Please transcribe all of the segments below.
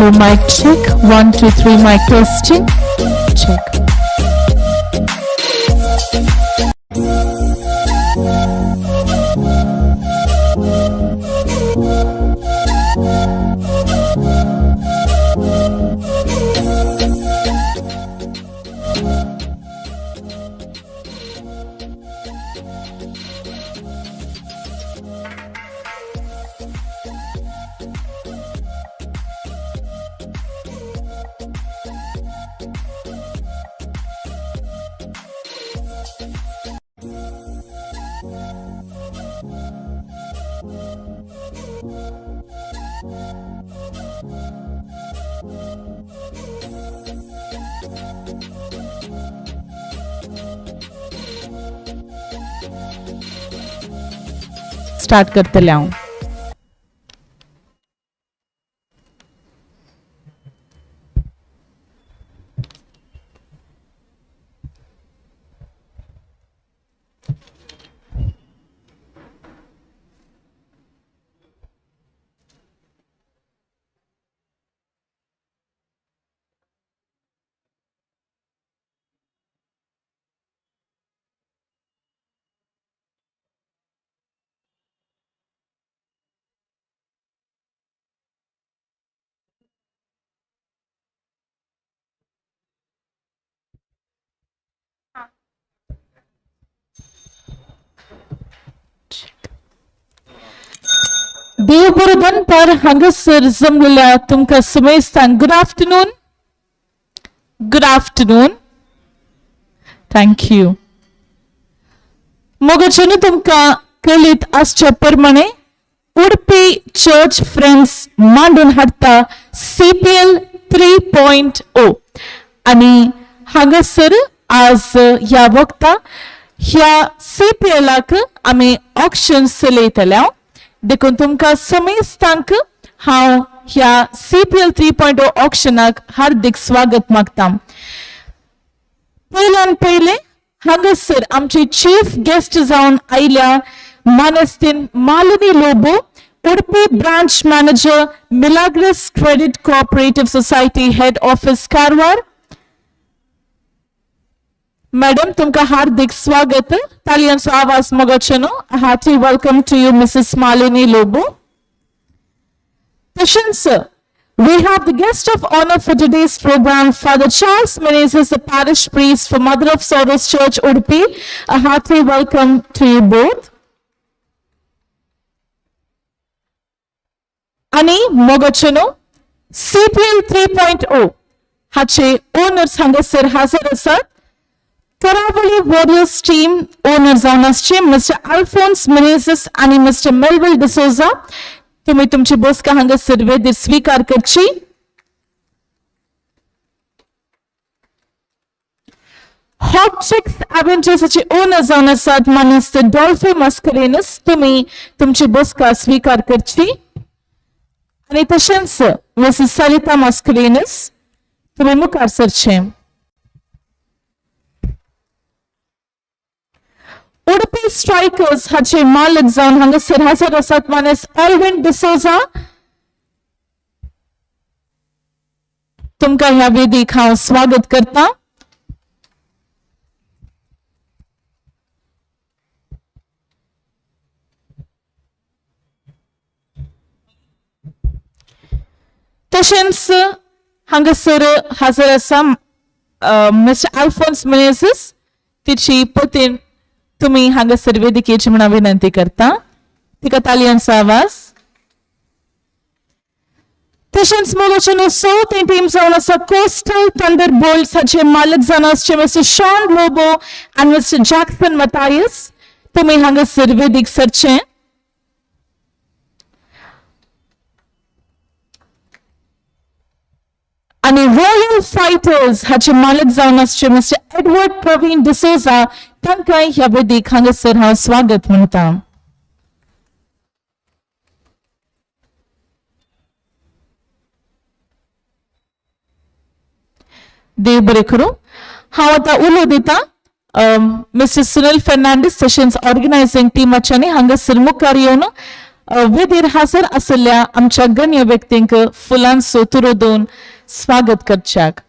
2 mic check. 1 2 3 mic testing. Check. Start करते लाऊं. देवबुरदन पर हंगसर जमलेल्या तुमका समेस्तान good afternoon. Good afternoon. Thank you. मोगचनु तुमका कळीत आसच्या प्रमाणे उडपी चर्च फ्रेंड्स मांडून हाडता CPL 3.0 आणि हांगसर आज ह्या वक्ता ह्या CPLाक आम्ही ऑक्शन चलयतल्या. देखून तुमका समेस्तांक हांव ह्या CPL 3.0 ऑक्शनाक हार्दिक स्वागत मागता. पयल्यान पयले हांगसर आमचे चीफ गेस्ट जावन आयल्या मानस्तीन Malini Lobo, Udupi branch manager, Milagres credit cooperative society head office Karwar. Madam तुमका हार्दिक स्वागत. तालियांचो आवाज मोगचनो. Hearty welcome to you Mrs Malini Lobo. तशेंच we have the guest of honor for today's program, Father Charles Menezes, the parish priest for Mother of Sorrows Church, Udupi. A hearty welcome to you both. Ani मोगचनो CPL 3.0 हाचे owners हांगसर हजर आसात. Karavali Warriors team owners जावन आसचे mister Alphons Menezes आणि mister Melville D'Souza. तुम्ही तुमची बसका हांगसर वेदीर स्वीकार करची. हॉट चिक्स एव्हेंचर्सचे ओनर जावन आसात मिस्टर डॉल्फे मस्करेनस. तुम्ही तुमची बसका स्वीकार करची. आणि तशेंच मिसेस सलिता मस्करेनस तुम्ही मुखार सरचे. उडपी स्ट्रायकर्स हाचे मालक जावन हांगसर हजर आसात मानेस एल्विन डिसोजा. तुमकां ह्या वेदीक हांव स्वागत करता. तशेंच हांगसर हजर आसा मिस्टर अल्फोन्स मेनेझेस. तिची पत्नी तुम्ही हांगसर वेदिकेची म्हणून विनंती करता. तिका तालियांचो आवाज. तशेंच मोगचनो साउथ टीम जावन आसा कोस्टल थंडरबोल्ट्स हाचे मालक जावन आसचे मिस्टर शॉन लोबो आनी मिस्टर जॅक्सन मतायस. तुम्ही हांगसर वेदीक सरचे. आणि रॉयल फायटर्स हाचे मालक जावन आसचे मिस्टर एडवर्ड प्रवीण डिसोजा. तांकां ह्या वेदीक हांगसर हांव स्वागत म्हणटा. देव बरें करूं. हांव आतां उलो दिता मिस्टर सुनील फर्नांडीस तशेंच ऑर्गनायझिंग टीमाच्यानी हांगसर मुखार येवन वेदीर हजर असलेल्या आमच्या गण्य व्यक्तींक फुलांचो तुरो दोन स्वागत करच्याक.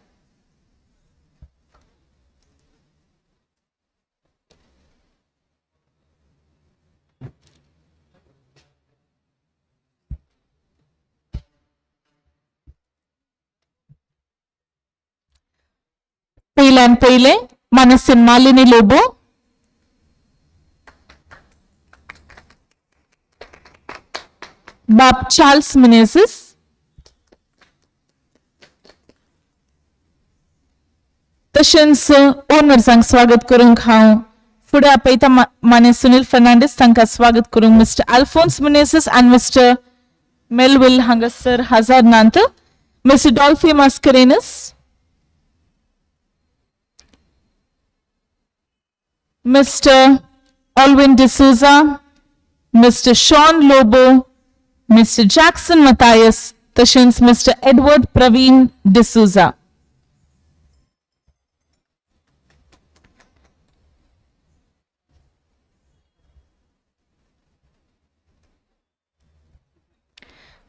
पयल्यान पयले मनसिन मालिनी लोबो, बाप चार्ल्स मिनेझिस, तशेंच ओनर्सांक स्वागत करूंक हांव फुडें आपयता माने सुनील फर्नांडीस तांकां स्वागत करूंक मिस्टर अल्फोन्स मिनेझिस आनी मिस्टर मेलविल हांगासर हजर नात. Mister डॉल्फी Mascarenhas, Mr. Alvin D'Souza, Mr. Sean Lobo, Mr. Jackson Matthias, तशेंच Mr. Edward Praveen D'Souza.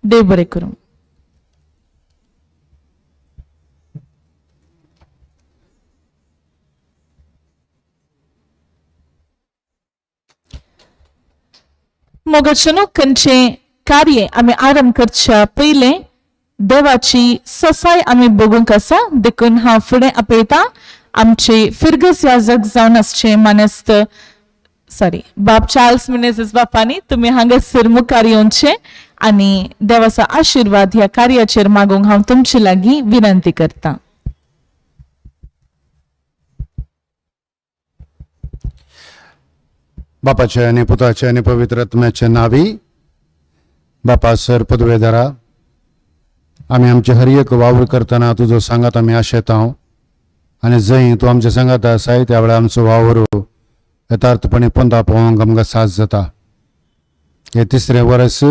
देव बरें करूं. मोगाचेनो खंयचे कार्य आमी आरंभ करच्या पयले देवाची ससाय आमी बगूंक आसा. देखून हांव फुडें आपयता आमचे फिरगस याजक जावन आसचे मानेस्त बाब चार्ल्स मिनेझिस बापानी तुमी हांगासर मुखार येवचे आनी देवाचो आशिर्वाद ह्या कार्याचेर मागूंक हांव तुमचे लागीं विनंती करता. बापाचे आणि पुताचे आणि पवित्र आत्म्याचे नावी. बापा सर पदवेदारा, आम्ही आमचे हर एक वावर करताना तुझं सांगात आम्ही आशेत आहोत आणि जय तू आमच्या सांगात आसाय त्या वेळा आमचो वावर यथार्थपणे पंदा पोवंक आमकां साथ जाता. हे तिसरे वर्स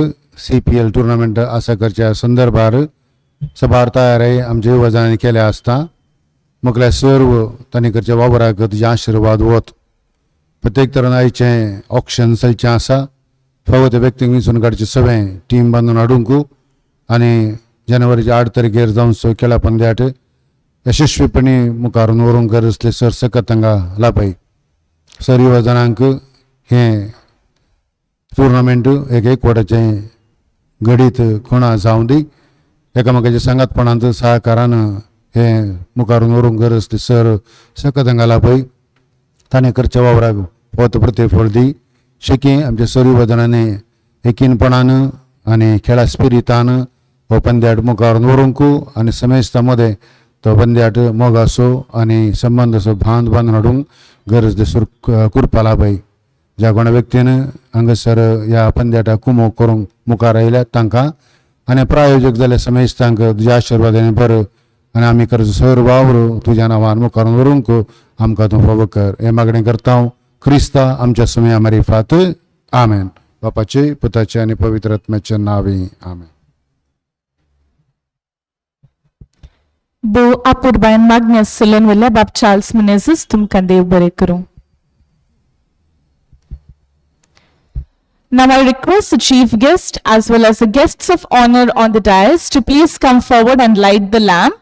CPL टुर्नामेंट आसा करच्या संदर्भार सभार तयारी आमच्या युवजनांनी केल्या आसता. मुखल्या सर्व तांणी करच्या वावराक तुजे आशिर्वाद वत. प्रत्येक तरेन आयचें ऑक्शन चलचें आसा. फकत व्यक्तीक विंचून काडचें सगळें टीम बांदून हाडूंक आनी जानेवारीच्या 8 तारखेर जावन खेळा पंद्याट यशस्वीपणी मुखारून व्हरूंक गरजले सर सकत तांकां लाभय. सर युवजनांक हें टुर्नामेंट एक एकवटाचें घडीत खुणा जावं दी. एकामेकाच्या सांगातपणांत सहकारान हें मुखारून व्हरूंक गरजले सर सकत तांकां लाभय. ताणें करच्या वावराक पोत प्रतिफळ दी. शिकी आमच्या सर युवजनांनी एकीनपणान आनी खेळा स्पिरितान हो पंद्याट मुखारून व्हरूंक आनी समेस्ता मध्ये तो पंद्याट मोगासो आनी संबंद असो बांदून हाडूंक गरज सुर करपा लाभय. ज्या कोणा व्यक्तीन हांगासर ह्या पंद्याटाक कुमोग करूंक मुखार आयल्यात तांकां आनी प्रायोजक जाल्या समेस्तांक तुज्या आशिर्वादान बरो आनी आमी करचो सर वावर तुज्या नांवान मुखारून व्हरूंक आमकां तूं फावो कर. हे मागणें करता हांव क्रिस्ता आमच्या सुमया मारिफात. आमेन. बापाचे पुताचे आनी पवित्र आत्म्याचे नांवी. आमेन. बो आपुरबायन मागणी आसलेल्यान वयल्या बाब चार्ल्स मिनेझिस तुमकां देव बरें करूं. Now I request the chief guest as well as the guests of honor on the dais to please come forward and light the lamp.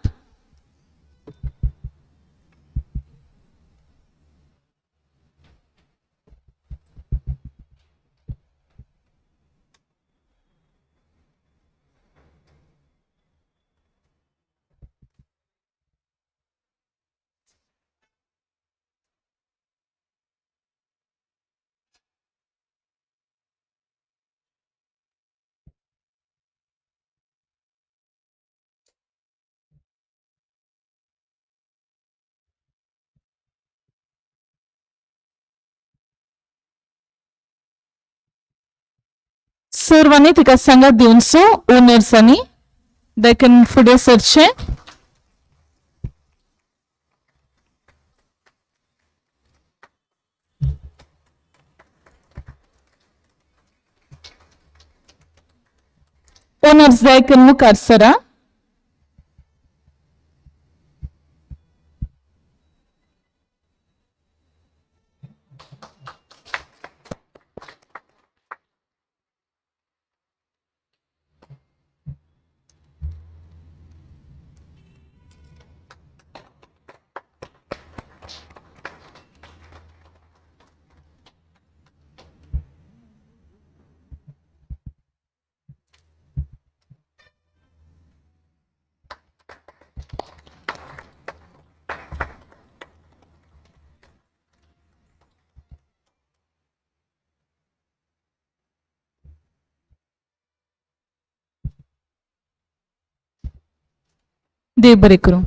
सर्वांनी तिका सांगात दिवनचो ओनर्सांनी देखून फुडें सरचें. ओनर्स देखून मुखार सरा. देव बरें करूं.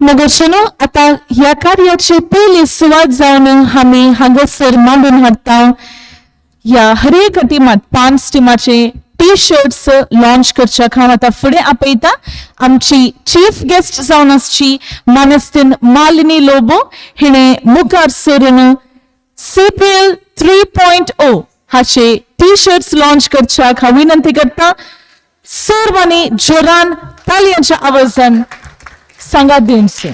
मोगर्शनो आता ह्या कार्याची पयली सुवात जावन आमी हांगासर मांडून हाडटा ह्या हर एक टिमात 5 टिमाचे टी शर्ट्स लॉन्च करच्याक हांव आतां फुडें आपयता आमची चीफ गेस्ट जावन आसची मानस्तीन मालिनी लोबो हिणें मुखार सरून CPL 3.0 हाचे टी शर्ट्स लॉन्च करच्याक हांव विनंती करता सर्वांनी जोरान तालयांच्या आवाजान सांगात दिवचे.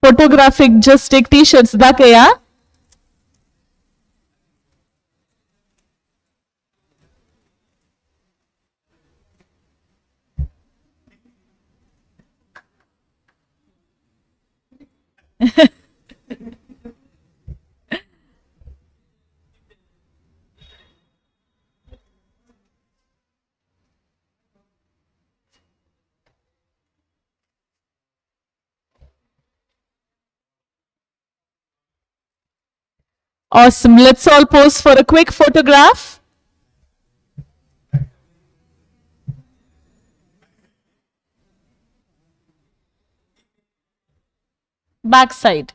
फोटोग्राफिक जस्ट एक टी शर्ट्स दाखया. Awesome. Let's all pose for a quick photograph. Backside.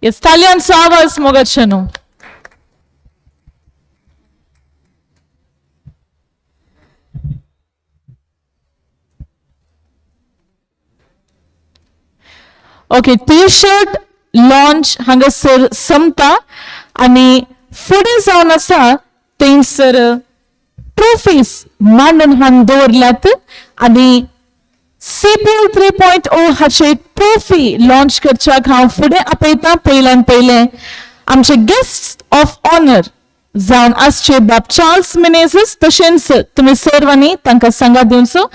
Yes, तालियांचो आवाज मोगाचेनो. ओके, टी शर्ट लॉन्च हांगासर संपता आणि फुडें जावन आसा थंयसर ट्रॉफीज मांडून हाडून दवरल्यात आणि CPL 3.0 हाचे ट्रॉफी लॉन्च करच्याक हांव फुडें आपयता पयल्यान पयलें आमचे गेस्ट ऑफ ऑनर जावन आसचे बाब चार्ल्स मिनेझस तशेंच तुमी सर्वांनी तांकां सांगात दिवचो.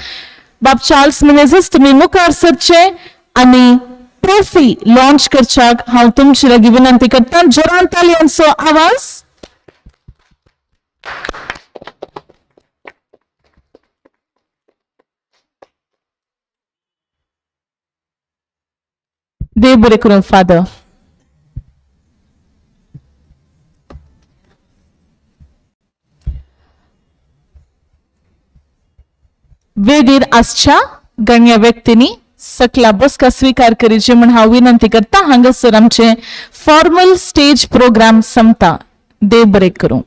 बाब चार्ल्स मिनेझस तुमी मुखार सरचे आणि ट्रॉफी लॉन्च करच्याक हांव तुमचे लागीं विनंती करता. जोरान तालयांचो आवाज. देव बरें करूं फादर. वेदीर आसच्या गण्य व्यक्तींनी सकला बसका स्वीकार करची म्हण हांव विनंती करता. हांगासर आमचे फॉर्मल स्टेज प्रोग्राम संपता. देव बरें करूं.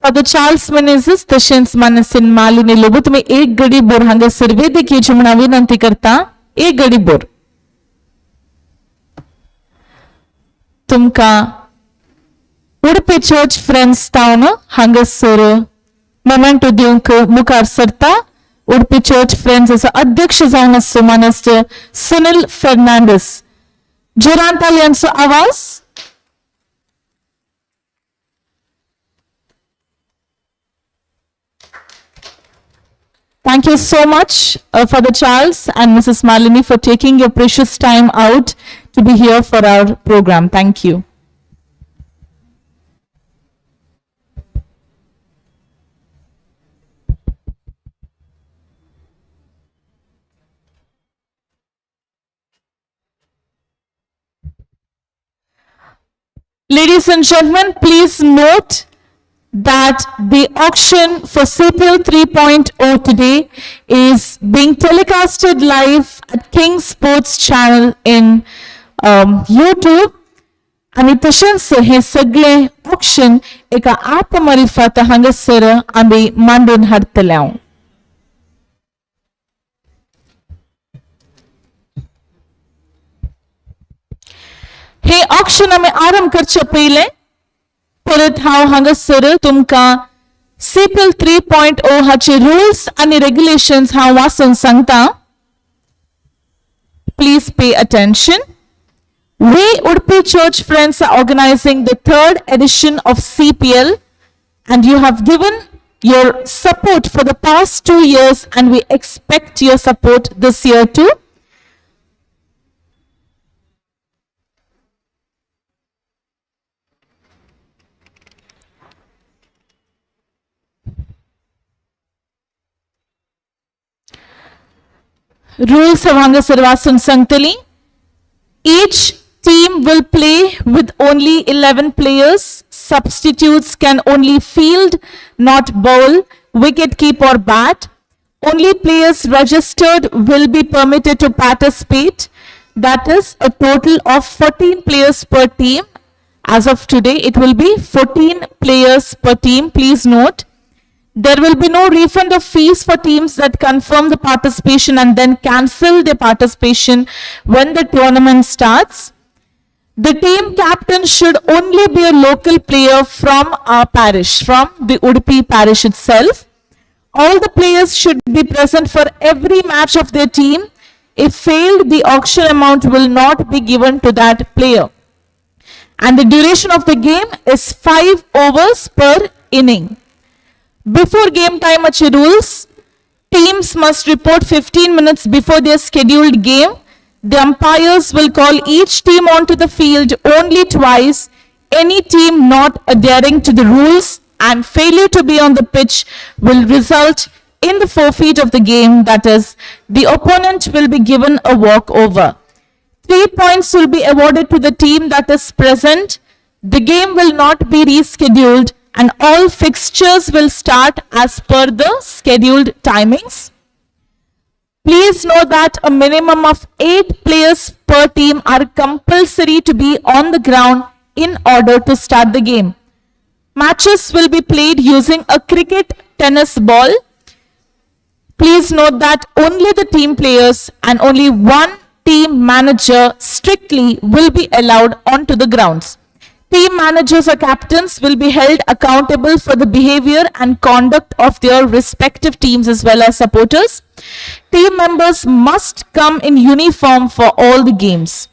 फादर चार्ल्स मिनेझस तशेंच मानसीन मालिनी लोबो तुम्ही एक गडी बोर हांगासर वेदिकेची म्हण विनंती करता. एक गडी बोर तुमकां उडपी चर्च फ्रेंड्स टावन हांगासर मोमेंटो दिवंक मुखार सरता. उडपी चर्च फ्रेंड्स अध्यक्ष जावन आसचो मानस्टर सुनील फर्नांडीस. जोरान तालयांचो आवाज. Thank Thank you so much, Father Charles and Mrs. Malini, for taking your precious time out to be here for our program. Thank you. Ladies and gentlemen, please note that the auction for CPL 3.0 today is being telecasted live at King Sports Channel in YouTube. आणि तशेंच हे सगळे auction एका app मार्फत हांगासर आमी मांडून हाडटले हांव. हे ऑक्शन आमी आरंभ करचे पयले परत हांव हांगासर तुमकां CPL 3.0 हाचे रुल्स आनी रेग्युलेशन्स हांव वाचून सांगता. Please pay attention. We Udupi Church Friends are organizing the 3rd edition of CPL, and you have given your support for the past 2 years, and we expect your support this year too. Rules of Hangasar Vasun Sangtali. Each team will play with only 11 players. Substitutes can only field, not bowl, wicket keep or bat. Only players registered will be permitted to participate. That is a total of 14 players per team. As of today, it will be 14 players per team. Please note. There will be no refund of fees for teams that confirm the participation and then cancel their participation when the tournament starts. The team captain should only be a local player from our parish, from the Udupi parish itself. All the players should be present for every match of their team. If failed, the auction amount will not be given to that player. And the duration of the game is 5 overs per inning. Before game time ache rules, teams must report 15 minutes before their scheduled game. The umpires will call each team onto the field only twice. Any team not adhering to the rules and failure to be on the pitch will result in the forfeit of the game. That is, the opponent will be given a walkover. 3 points will be awarded to the team that is present. The game will not be rescheduled and all fixtures will start as per the scheduled timings. Please know that a minimum of 8 players per team are compulsory to be on the ground in order to start the game. Matches will be played using a cricket tennis ball. Please note that only the team players and only one team manager strictly will be allowed onto the grounds. Team managers or captains will be held accountable for the behavior and conduct of their respective teams as well as supporters. Team members must come in uniform for all the games.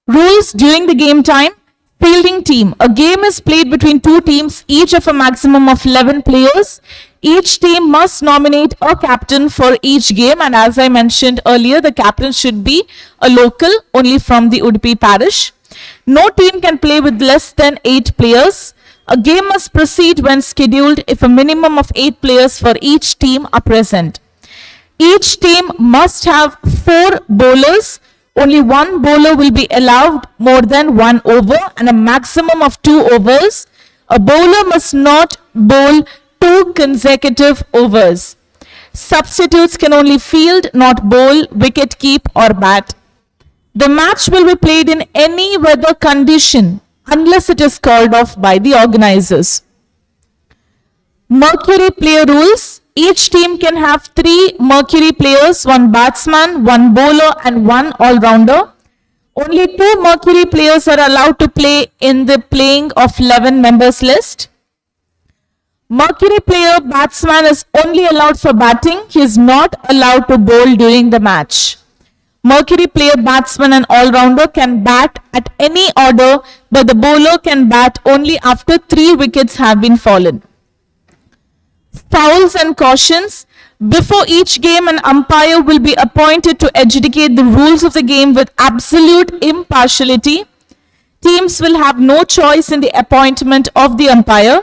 Rules during the game time. Fielding team. A game is played between 2 teams, each of a maximum of 11 players. Each team must nominate a captain for each game, and as I mentioned earlier, the captain should be a local only from the Udupi parish. No team can play with less than 8 players. A game must proceed when scheduled if a minimum of 8 players for each team are present. Each team must have 4 bowlers. Only one bowler will be allowed more than 1 over and a maximum of 2 overs. A bowler must not bowl 2 consecutive overs. Substitutes can only field, not bowl, wicket keep or bat. The match will be played in any weather condition unless it is called off by the organizers. Mercury player rules. Each team can have 3 Mercury players, 1 batsman, 1 bowler and 1 all-rounder. Only 2 Mercury players are allowed to play in the playing of 11 members list. Mercury player batsman is only allowed for batting. He is not allowed to bowl during the match. Mercury player batsman and all-rounder can bat at any order, but the bowler can bat only after 3 wickets have been fallen. Fouls and cautions. Before each game, an umpire will be appointed to adjudicate the rules of the game with absolute impartiality. Teams will have no choice in the appointment of the umpire.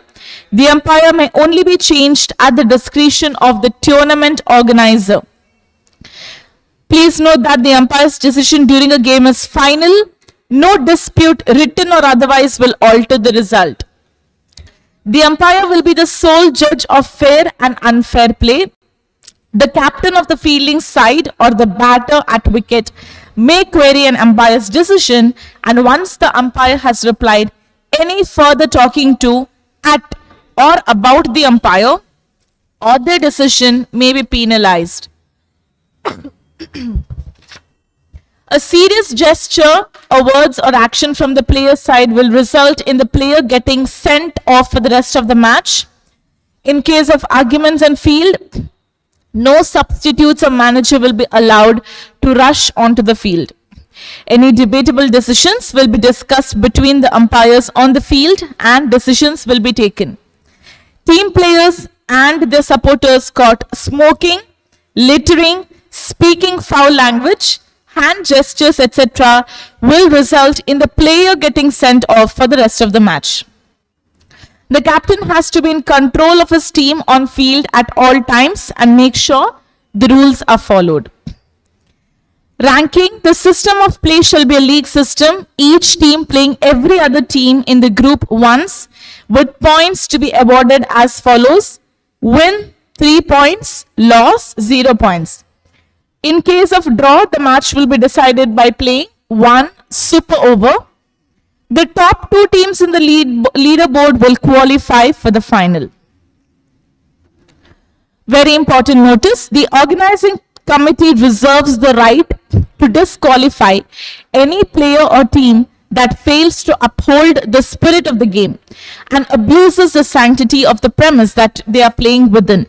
The umpire may only be changed at the discretion of the tournament organizer. Please note that the umpire's decision during a game is final. No dispute, written or otherwise, will alter the result. The umpire will be the sole judge of fair and unfair play. The captain of the fielding side or the batter at wicket may query an umpire's decision, and once the umpire has replied, any further talking to, at, or about the umpire or their decision may be penalized. A serious gesture, or words or action from the player's side will result in the player getting sent off for the rest of the match. In case of arguments on field, no substitutes or manager will be allowed to rush onto the field. Any debatable decisions will be discussed between the umpires on the field and decisions will be taken. Team players and their supporters caught smoking, littering, speaking foul language, hand gestures, etc. will result in the player getting sent off for the rest of the match. The captain has to be in control of his team on field at all times and make sure the rules are followed. Ranking, the system of play shall be a league system, each team playing every other team in the group once, with points to be awarded as follows: win 3 points, loss 0 points. In case of draw, the match will be decided by playing one super over. The top 2 teams in the leaderboard will qualify for the final. Very important notice, the organizing committee reserves the right to disqualify any player or team that fails to uphold the spirit of the game and abuses the sanctity of the premise that they are playing within.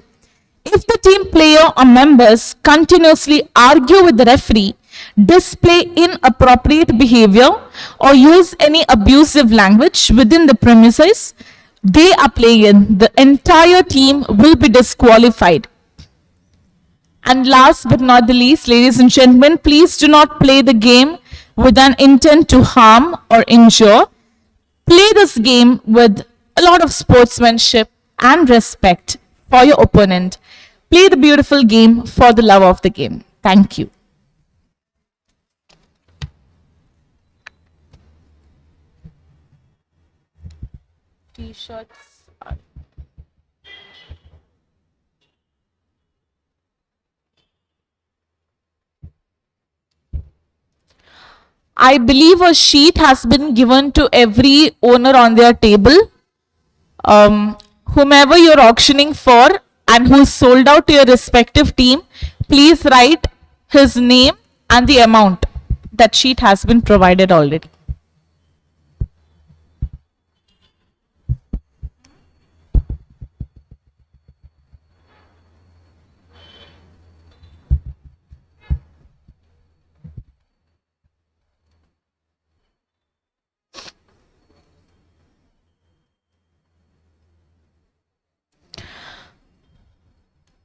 If the team player or members continuously argue with the referee, display inappropriate behavior, or use any abusive language within the premises they are playing in, the entire team will be disqualified. And last but not the least, ladies and gentlemen, please do not play the game with an intent to harm or injure. Play this game with a lot of sportsmanship and respect for your opponent. Play the beautiful game for the love of the game. Thank you. T-shirts. I believe a sheet has been given to every owner on their table. Whomever you're auctioning for and who sold out to your respective team, please write his name and the amount. That sheet has been provided already.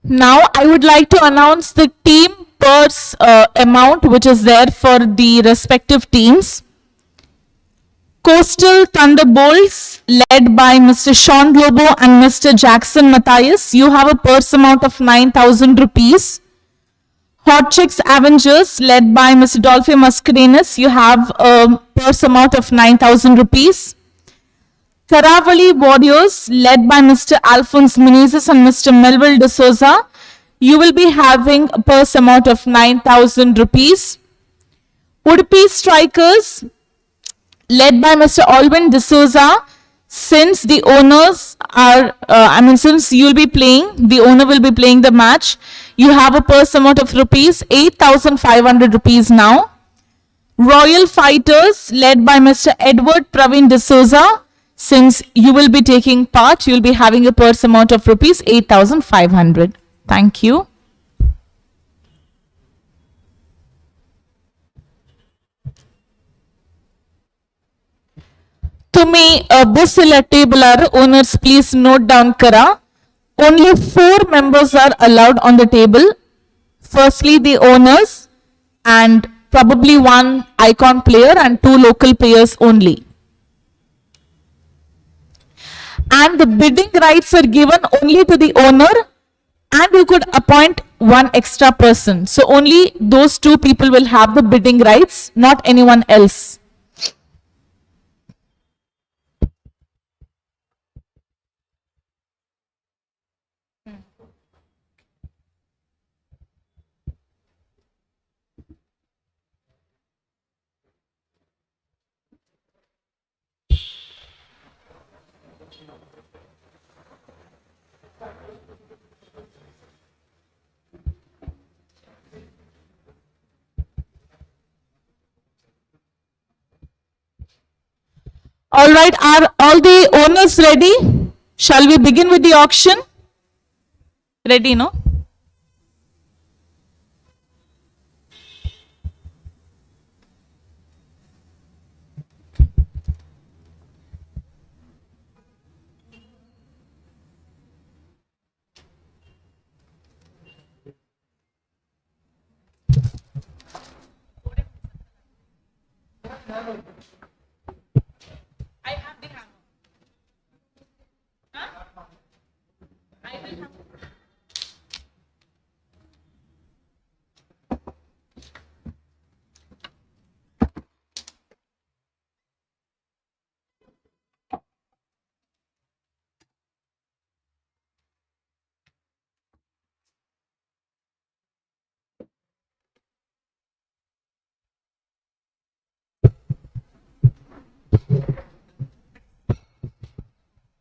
Now I would like to announce the team purse amount which is there for the respective teams. Coastal Thunderbolts, led by Mr. Sean Lobo and Mr. Jackson Matthias, you have a purse amount of 9,000 rupees. Hot Chicks Avengers, led by Mr. Dolphy Mascarenas, you have a purse amount of 9,000 rupees. Karavali Warriors, led by Mr. Alphonse Menezes and Mr. Melville de Souza, you will be having a purse amount of 9,000 rupees. Udupi Strikers, led by Mr. Alvin de Souza, since the owners are, since you will be playing, the owner will be playing the match, you have a purse amount of rupees 8,500 rupees now. Royal Fighters, led by Mr. Edward Praveen de Souza, since you will be taking part, you will be having a purse amount of rupees 8,500. Thank you. तुम्ही बस टेबलार owners please note down करा. only 4 members are allowed on the table. Firstly, the owners and probably 1 icon player and 2 local players only. And the bidding rights are given only to the owner, and you could appoint 1 extra person. So only those 2 people will have the bidding rights, not anyone else. All right, are all the owners ready? Shall we begin with the auction? Ready, no? I have the hammer. Huh? I will have.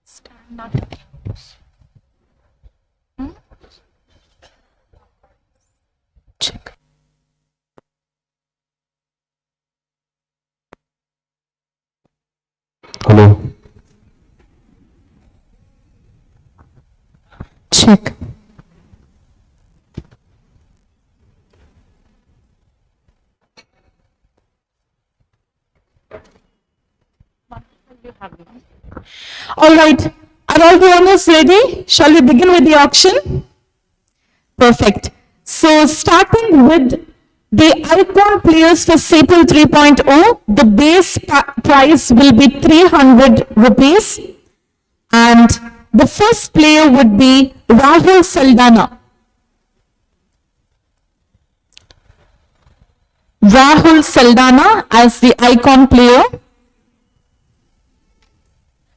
Stand up. Check. Hello. Check. All right. Are all the owners ready? Shall we begin with the auction? Perfect. So starting with the icon players for Sapel 3.0, the base price will be 300 rupees. And the first player would be Rahul Saldana. Rahul Saldana as the icon player.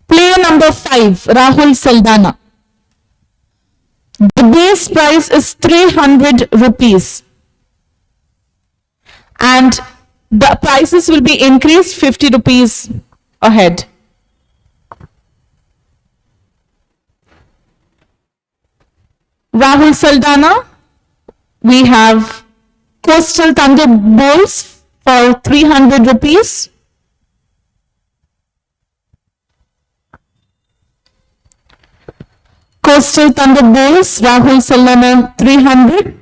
Player number 5, Rahul Saldana. The base price is 300 rupees. And the prices will be increased 50 rupees ahead. Rahul Saldana, we have Coastal Thunderbolts for 300 rupees. Coastal Thunderbolts, Rahul Saldana 300.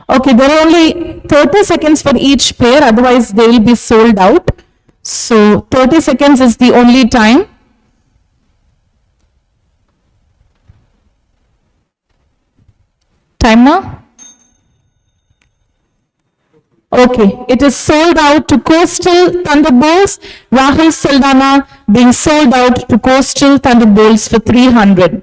Okay, there are only 30 seconds for each pair, otherwise they will be sold out. So 30 seconds is the only time. Time now? Okay, it is sold out to Coastal Thunderbolts. Rahul Saldana being sold out to Coastal Thunderbolts for 300.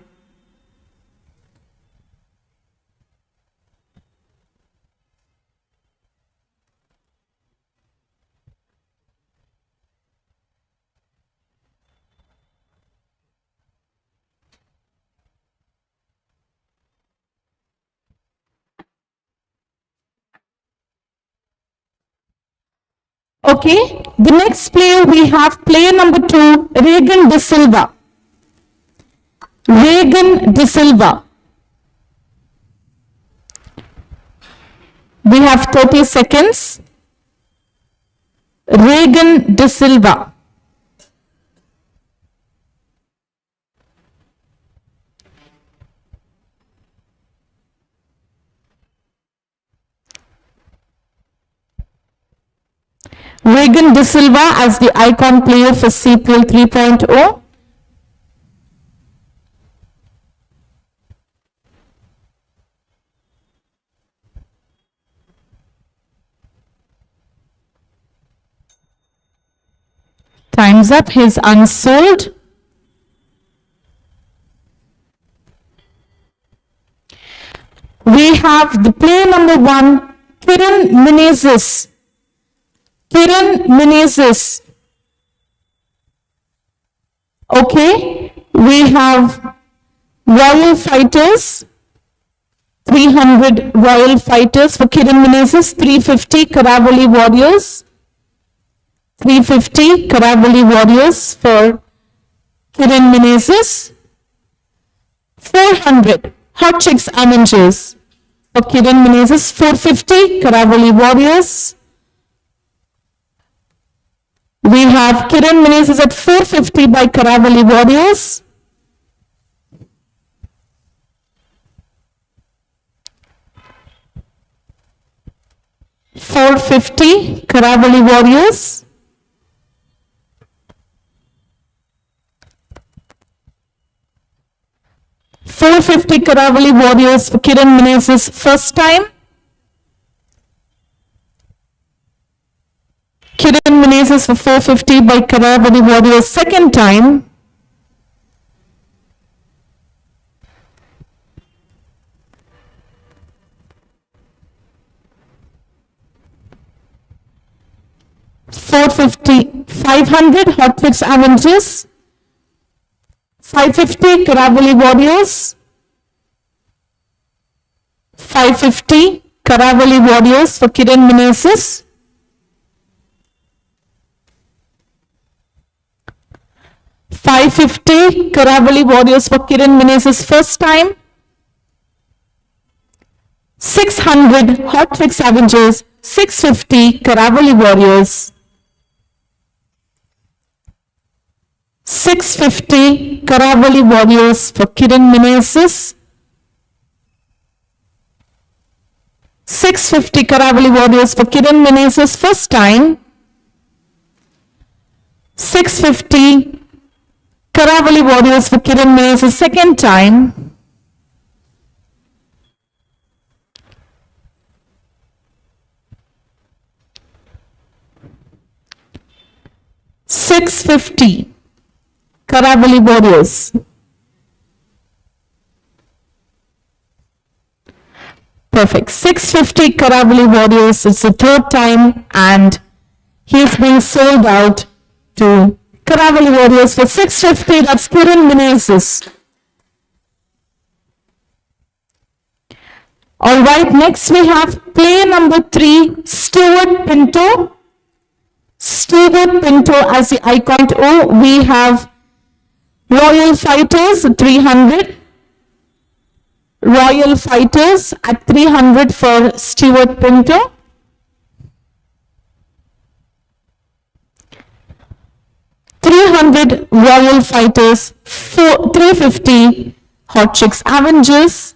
Okay, the next player we have player number 2, Regan De Silva. Regan De Silva. We have 30 seconds. Regan De Silva. Regan De Silva as the icon player for CPL 3.0. Time's up. He's unsold. We have the player number 1, Kiran Menezes. Kiran Menezes. Okay. We have Royal Fighters. 300 Royal Fighters for Kiran Menezes. 350 Karavali Warriors. 350 Karavali Warriors for Kiran Menezes. 400 Hot Chicks Avengers for Kiran Menezes. 450 Karavali Warriors. We have Kiran Menezes at 450 by Karavali Warriors. $450 Karavali Warriors. $450 Karavali Warriors for Kiran Menezes first time. Kiran Menezes for 450 by Karavali Warriors second time. $450, 500 Hot Chicks Avengers. 550 Karavali Warriors. 550 Karavali Warriors for Kiran Menezes. 550 Karavali Warriors for Kiran Menezes first time. 600 Hot Chicks Avengers. 650 Karavali Warriors. 650 Karavali Warriors for Kiran Menezes. 650 Karavali Warriors for Kiran Menezes first time. 650 Karavali Warriors for Kiran Menezes second time. $650 Karavali Warriors. Perfect. 650 Karavali Warriors. It's the third time and he's being sold out to Karavali Warriors for 650. That's Kiran Menezes. All right. Next we have player number 3, Stuart Pinto. Stuart Pinto as the icon. We have Royal Fighters 300. Royal Fighters at 300 for Stuart Pinto. $300 Royal Fighters, 350 Hot Chicks Avengers,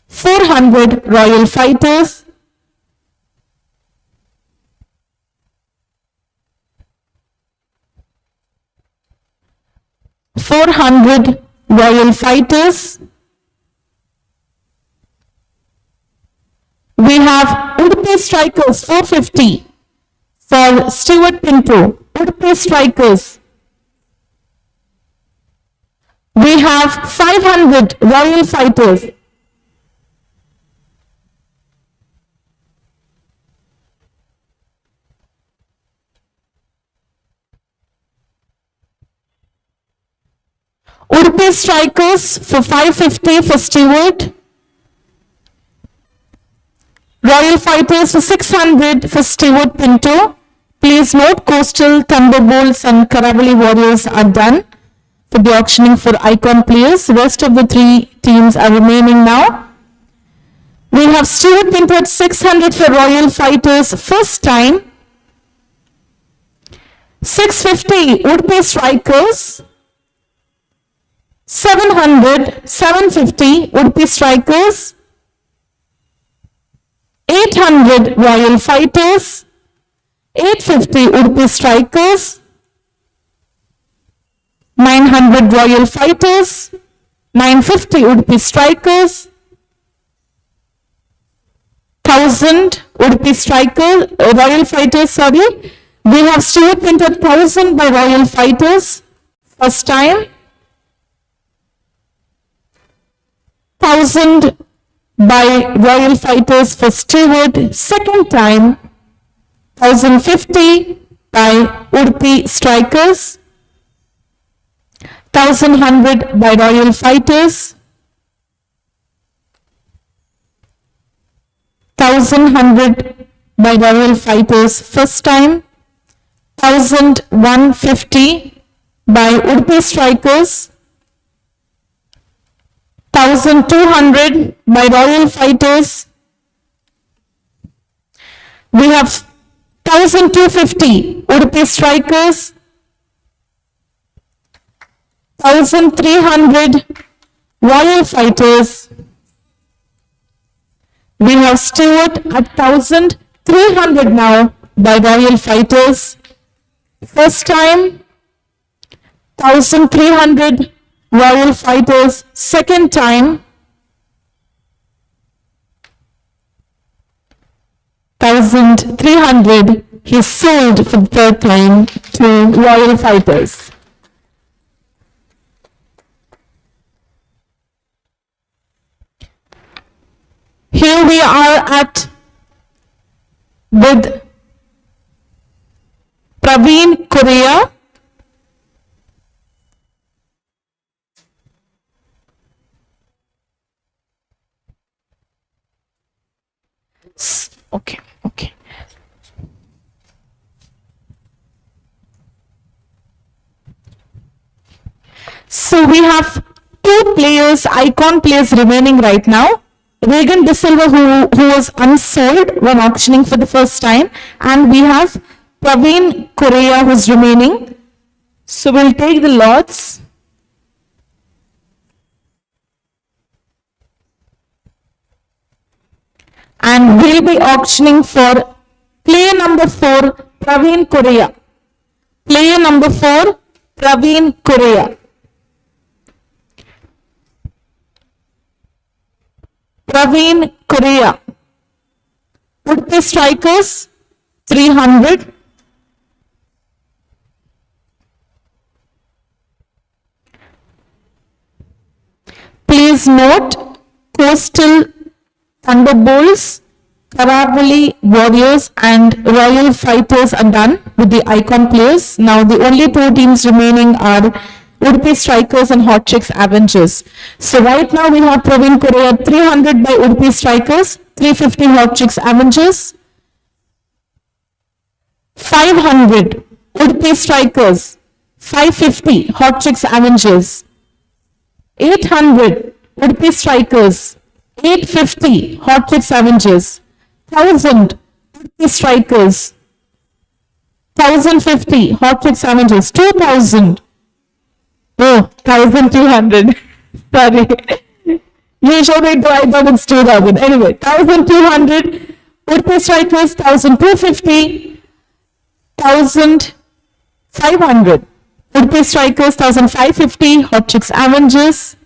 400 Royal Fighters, 400 Royal Fighters. We have Udupi Strikers 450 for Stuart Pinto. Udupi Strikers. We have 500 Royal Fighters. Udupi Strikers for 550 for Stuart. Royal Fighters for 600 for Stuart Pinto. Please note, Coastal, Thunderbolts and Karavali Warriors are done for the auctioning for icon players. The rest of the 3 teams are remaining now. We have Stuart Pinto at 600 for Royal Fighters first time. 650 Udupi Strikers. 750 Udupi Strikers. 800 Royal Fighters. 850 Udupi Strikers. 900 Royal Fighters. 950 Udupi Strikers. 1000 Udupi Strikers, Royal Fighters, sorry. We have still printed 1000 by Royal Fighters, first time. 1000 by Royal Fighters for Steward, second time. 1050 by Udupi Strikers. 1100 by Royal Fighters. 1100 by Royal Fighters first time. 1150 by Udupi Strikers. 1200 by Royal Fighters. We have 1250 Udupi Strikers. 1300 Royal Fighters. We have Stewart at 1300 now by Royal Fighters. First time, 1300 Royal Fighters. Second time, 1300. He sold for the third time to Royal Fighters. Here we are with Praveen Korea. Okay. So we have two players, icon players remaining right now. Regan De Silva, who was unsold when auctioning for the first time, and we have Praveen Korea who's remaining. So we'll take the lots. And we'll be auctioning for player number 4, Praveen Korea. Player number 4, Praveen Korea. Praveen Korea. Udupi Strikers, 300. Please note, Coastal Thunderbolts, Karavali Warriors and Royal Fighters are done with the icon players. Now the only two teams remaining are Udupi Strikers and Hot Chicks Avengers. So right now we have Praveen Korea 300 by Udupi Strikers, 350 Hot Chicks Avengers, 500 Udupi Strikers, 550 Hot Chicks Avengers, 800 Udupi Strikers, 850 Hot Chicks Avengers, 1000 Udupi Strikers, 1050 Hot Chicks Avengers, 2000. Oh, 1200. Sorry. Usually I thought it's 2000. Anyway, 1200 Udupi Strikers, 1250, 1500 Udupi Strikers, 1550 Hot Chicks Avengers.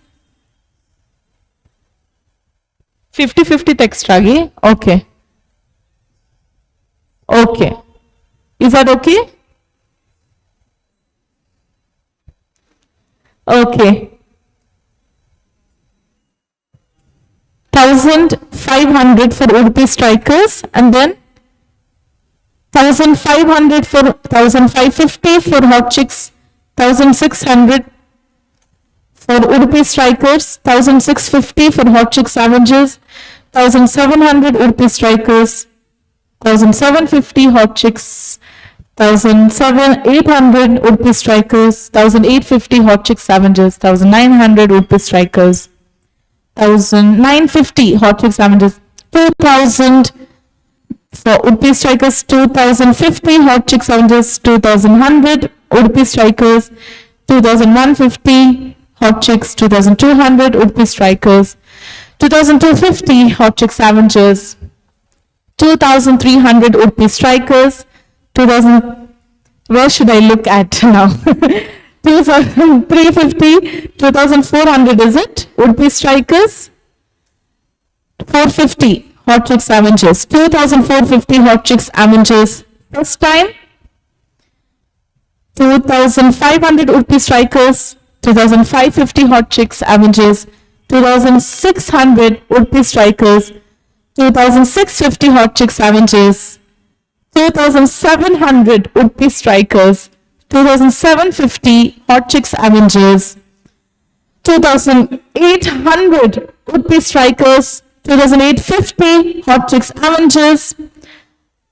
50-50 extra. Okay. Okay. Is that okay? Okay. 1500 for Udupi Strikers and then 1500 for 1550 for Hot Chicks, 1600 for Udupi Strikers, 1650 for Hot Chicks Avengers, 1700 Udupi Strikers, 1750 Hot Chicks, 1800 Udupi Strikers, 1850 Hot Chicks Avengers, 1900 Udupi Strikers, 1950 Hot Chicks Avengers, 2000 For Udupi Strikers 2050, Hot Chicks Avengers 2100, Udupi Strikers 2150, Hot Chicks 2200, Udupi Strikers 2250, Hot Chicks Avengers 2300, Udupi Strikers 2000. Where should I look at now? 2350, 2400 is it? Udupi Strikers 450. Hot Chicks Avengers, 2450 Hot Chicks Avengers first time, 2500 Udupi Strikers, 2550 Hot Chicks Avengers, 2600 Udupi Strikers, 2650 Hot Chicks Avengers, 2700 Udupi Strikers, 2750 Hot Chicks Avengers, 2800 Udupi Strikers, 2850 Hot Chicks Avengers,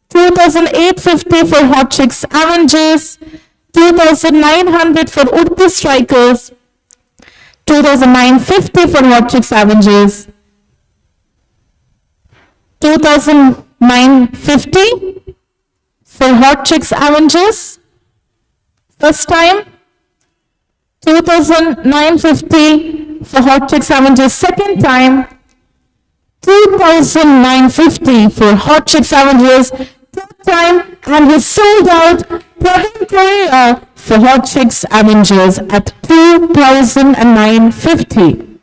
2850 for Hot Chicks Avengers, 2900 for Udupi Strikers, 2950 for Hot Chicks Avengers, 2950 for Hot Chicks Avengers, first time, 2950 for Hot Chicks Avengers second time, 2950 for Hot Chicks Avengers third time, and we sold out Praveen Korea for Hot Chicks Avengers at 2950.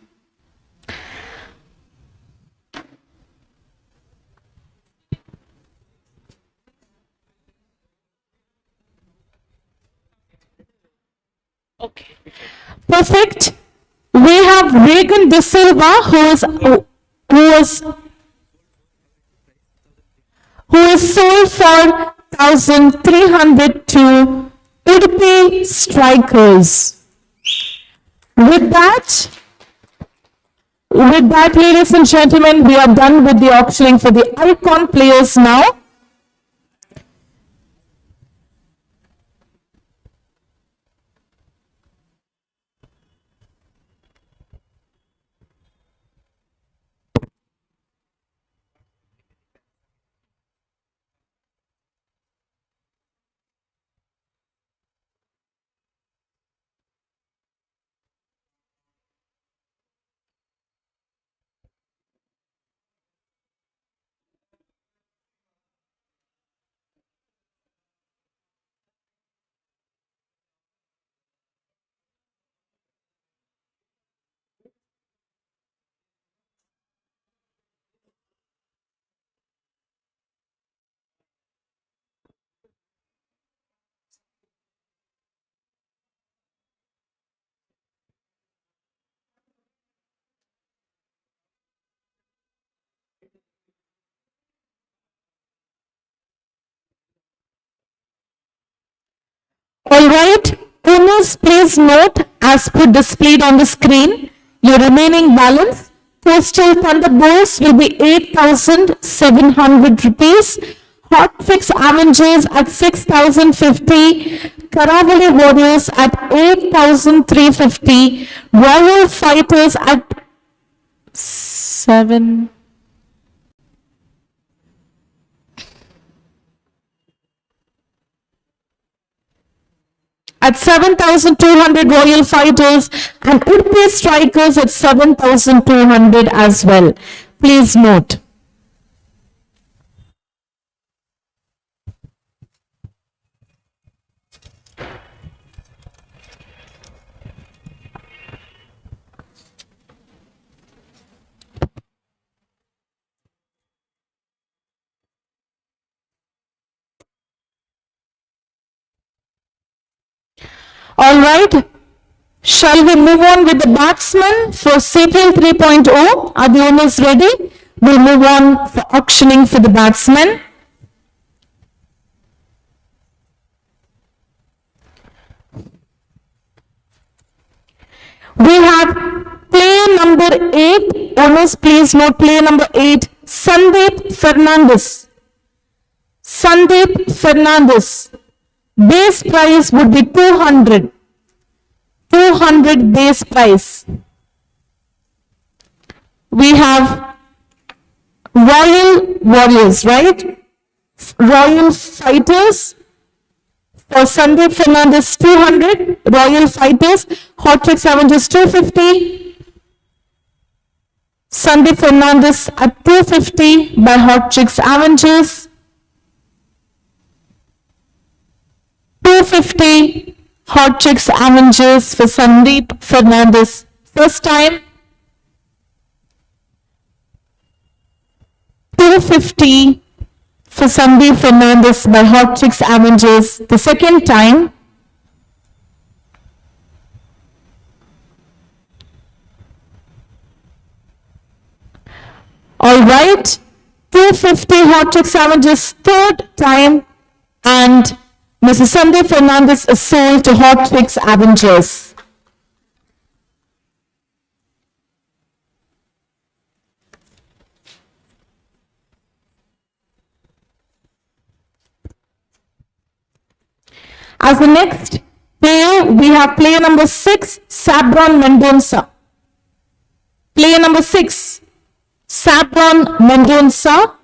Okay. Perfect. We have Regan De Silva who is sold for 1,300 to Udupi Strikers. With that, ladies and gentlemen, we are done with the auctioning for the icon players now. All right, owners, please note as per displayed on the screen, your remaining balance. Postal Thunderbolts will be 8,700 rupees. Hot Fix Avengers at 6,050. Karavali Warriors at 8,350. Royal Fighters at 7. At 7,200 Royal Fighters and Udupi Strikers at 7,200 as well. Please note. All right, shall we move on with the batsmen for CPL 3.0? Are the owners ready? We'll move on for auctioning for the batsmen. We have player number 8. Owners, please note player number 8, Sandeep Fernandes. Sandeep Fernandes. Base price would be 200. 200 base price. We have Royal Warriors, right? Royal Fighters for Sandeep Fernandez 200. Royal Fighters. Hot Chicks Avengers 250. Sandeep Fernandez at 250 by Hot Chicks Avengers. 250 Hot Chicks Avengers for Sandeep Fernandez. First time. 250 for Sandeep Fernandez by Hot Chicks Avengers. The second time. All right. 250 Hot Chicks Avengers third time, and Mrs. Sandeep Fernandez is sold to Hot Chicks Avengers. As the next player, we have player number 6, Sabron Mendonça. Player number 6, Sabron Mendonça.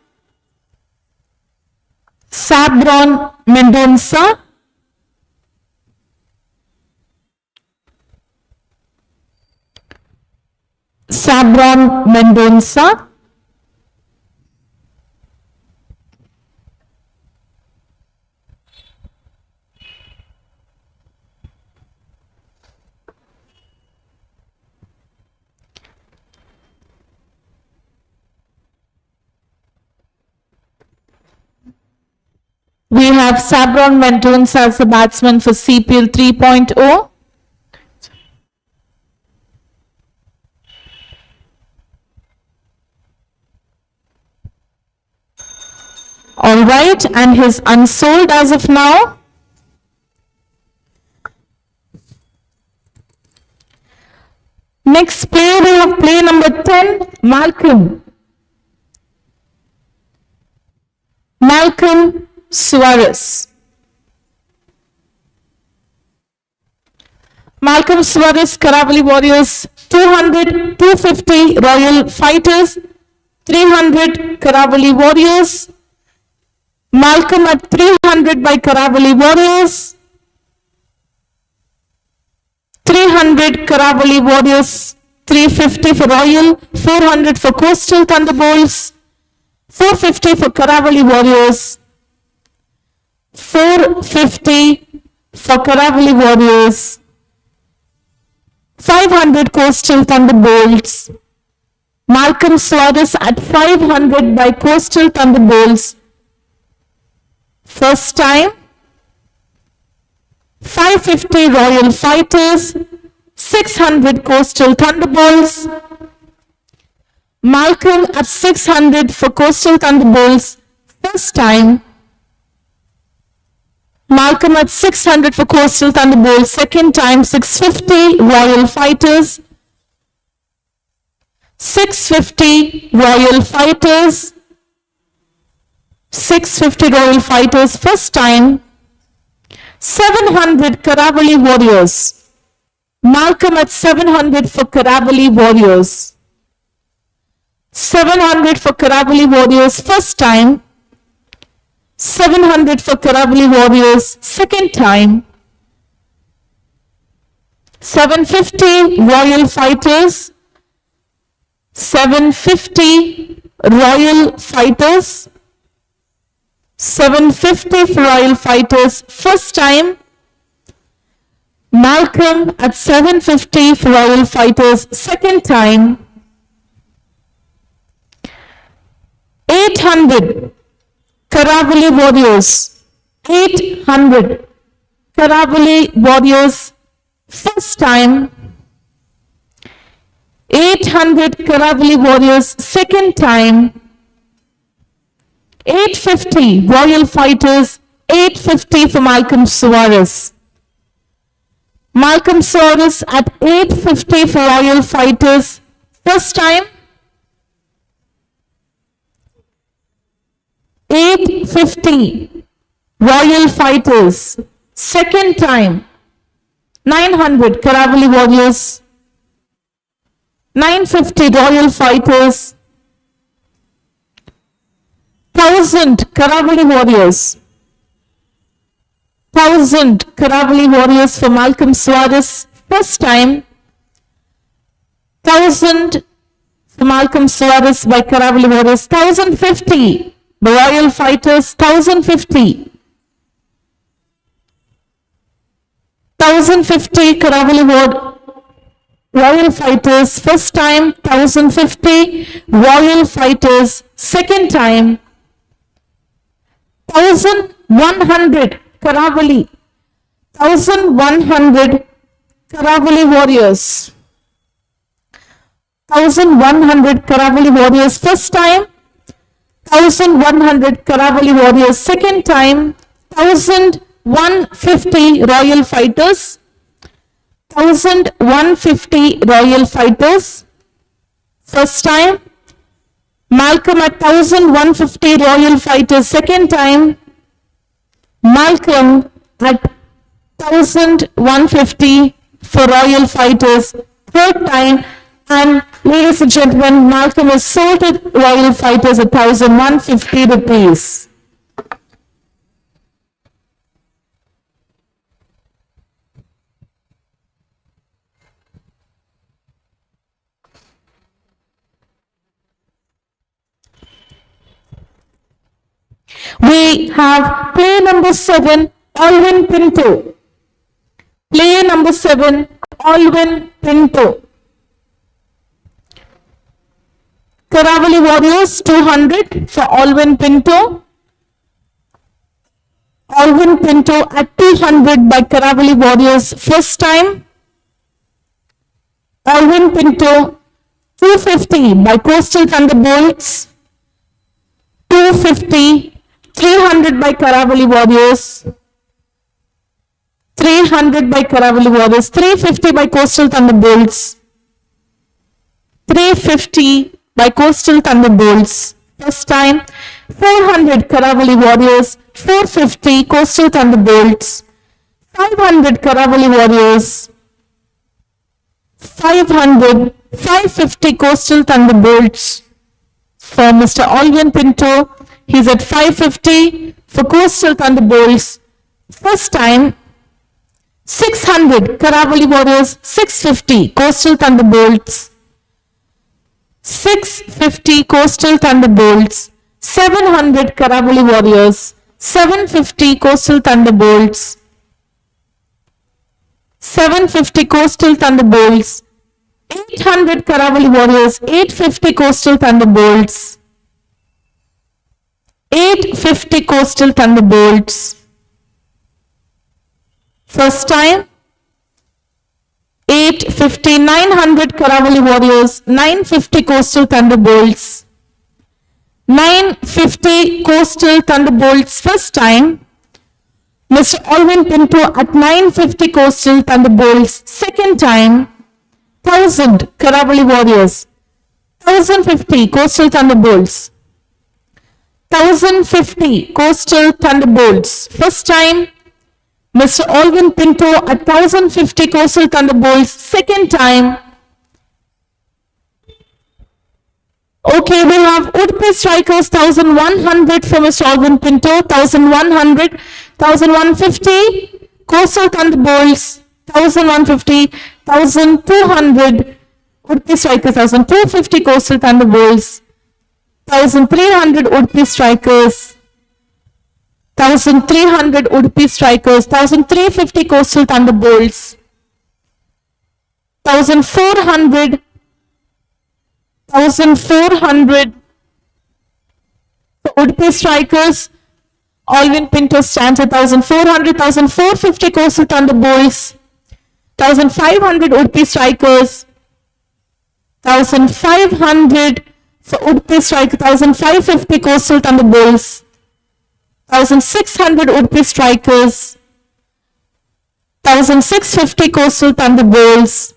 Sabron Mendonça. Sabron Mendonça. We have Sabron Mendonça as the batsman for CPL 3.0. All right, and he's unsold as of now. Next player, we have player number 10, Malcolm. Malcolm Suarez. Malcolm Suarez, Karavali Warriors, 200, 250 Royal Fighters, 300 Karavali Warriors. Malcolm at 300 by Karavali Warriors. 300 Karavali Warriors, 350 for Royal, 400 for Coastal Thunderbolts, 450 for Karavali Warriors, 450 for Karavali Warriors, 500 Coastal Thunderbolts. Malcolm Suarez at 500 by Coastal Thunderbolts. First time. 550 Royal Fighters, 600 Coastal Thunderbolts. Malcolm at 600 for Coastal Thunderbolts. First time. Malcolm at 600 for Coastal Thunderbolts. Second time. 650 Royal Fighters. 650 Royal Fighters. 650 Royal Fighters. First time. 700 Karavali Warriors. Malcolm at 700 for Karavali Warriors. 700 for Karavali Warriors. First time. 700 for Karavali Warriors. Second time. 750 Royal Fighters. 750 Royal Fighters. 750 for Royal Fighters. First time. Malcolm at 750 for Royal Fighters. Second time. 800 Karavali Warriors. 800 Karavali Warriors. First time. 800 Karavali Warriors. Second time. 850 Royal Fighters, 850 for Malcolm Suarez. Malcolm Suarez at 850 for Royal Fighters. First time. 850 Royal Fighters. Second time. 900 Karavali Warriors. 950 Royal Fighters. 1,000 Karavali Warriors. 1,000 Karavali Warriors for Malcolm Suarez. First time. 1,000 for Malcolm Suarez by Karavali Warriors. 1,050 the Royal Fighters. 1,050. 1,050 Karavali Royal Fighters. First time. 1,050 Royal Fighters. Second time. 1,100 Karavali. 1,100 Karavali Warriors. 1,100 Karavali Warriors. First time. 1,100 Karavali Warriors. Second time. 1,150 Royal Fighters. 1,150 Royal Fighters. First time. Malcolm at 1,150 Royal Fighters. Second time. Malcolm at 1,150 for Royal Fighters. Third time. And ladies and gentlemen, Malcolm is sold to Royal Fighters at 1,150 rupees. We have player number 7, Alvin Pinto. Player number 7, Alvin Pinto. Karavali Warriors 200 for Alvin Pinto. Alvin Pinto at 200 by Karavali Warriors. First time. Alvin Pinto 250 by Coastal Thunderbolts. 250. 300 by Karavali Warriors. 300 by Karavali Warriors. 350 by Coastal Thunderbolts. 350 by Coastal Thunderbolts. First time. 400 Karavali Warriors. 450 Coastal Thunderbolts. 500 Karavali Warriors. 500. 550 Coastal Thunderbolts for Mr. Alvin Pinto. He's at 550 for Coastal Thunderbolts. First time. 600 Karavali Warriors. 650 Coastal Thunderbolts. 650 Coastal Thunderbolts. 700 Karavali Warriors. 750 Coastal Thunderbolts. 750 Coastal Thunderbolts. 800 Karavali Warriors. 850 Coastal Thunderbolts. 850 Coastal Thunderbolts. First time. 850. 900 Karavali Warriors. 950 Coastal Thunderbolts. 950 Coastal Thunderbolts. First time. Mr. Alvin Pinto at 950 Coastal Thunderbolts. Second time. 1000 Karavali Warriors. 1050 Coastal Thunderbolts. 1050 Coastal Thunderbolts. First time. Mr. Alvin Pinto at 1050 Coastal Thunderbolts. Second time. Okay, we have Udupi Strikers 1100 for Mr. Alvin Pinto. 1100. 1150 Coastal Thunderbolts. 1150. 1200 Udupi Strikers. 1250 Coastal Thunderbolts. 1300 Udupi Strikers. 1300 Udupi Strikers. 1350 Coastal Thunderbolts. 1400. 1400 for Udupi Strikers. Alvin Pinto stands at 1400. 1450 Coastal Thunderbolts. 1500 Udupi Strikers. 1500 for Udupi Strikers. 1550 Coastal Thunderbolts. 1600 Udupi Strikers. 1650 Coastal Thunderbolts.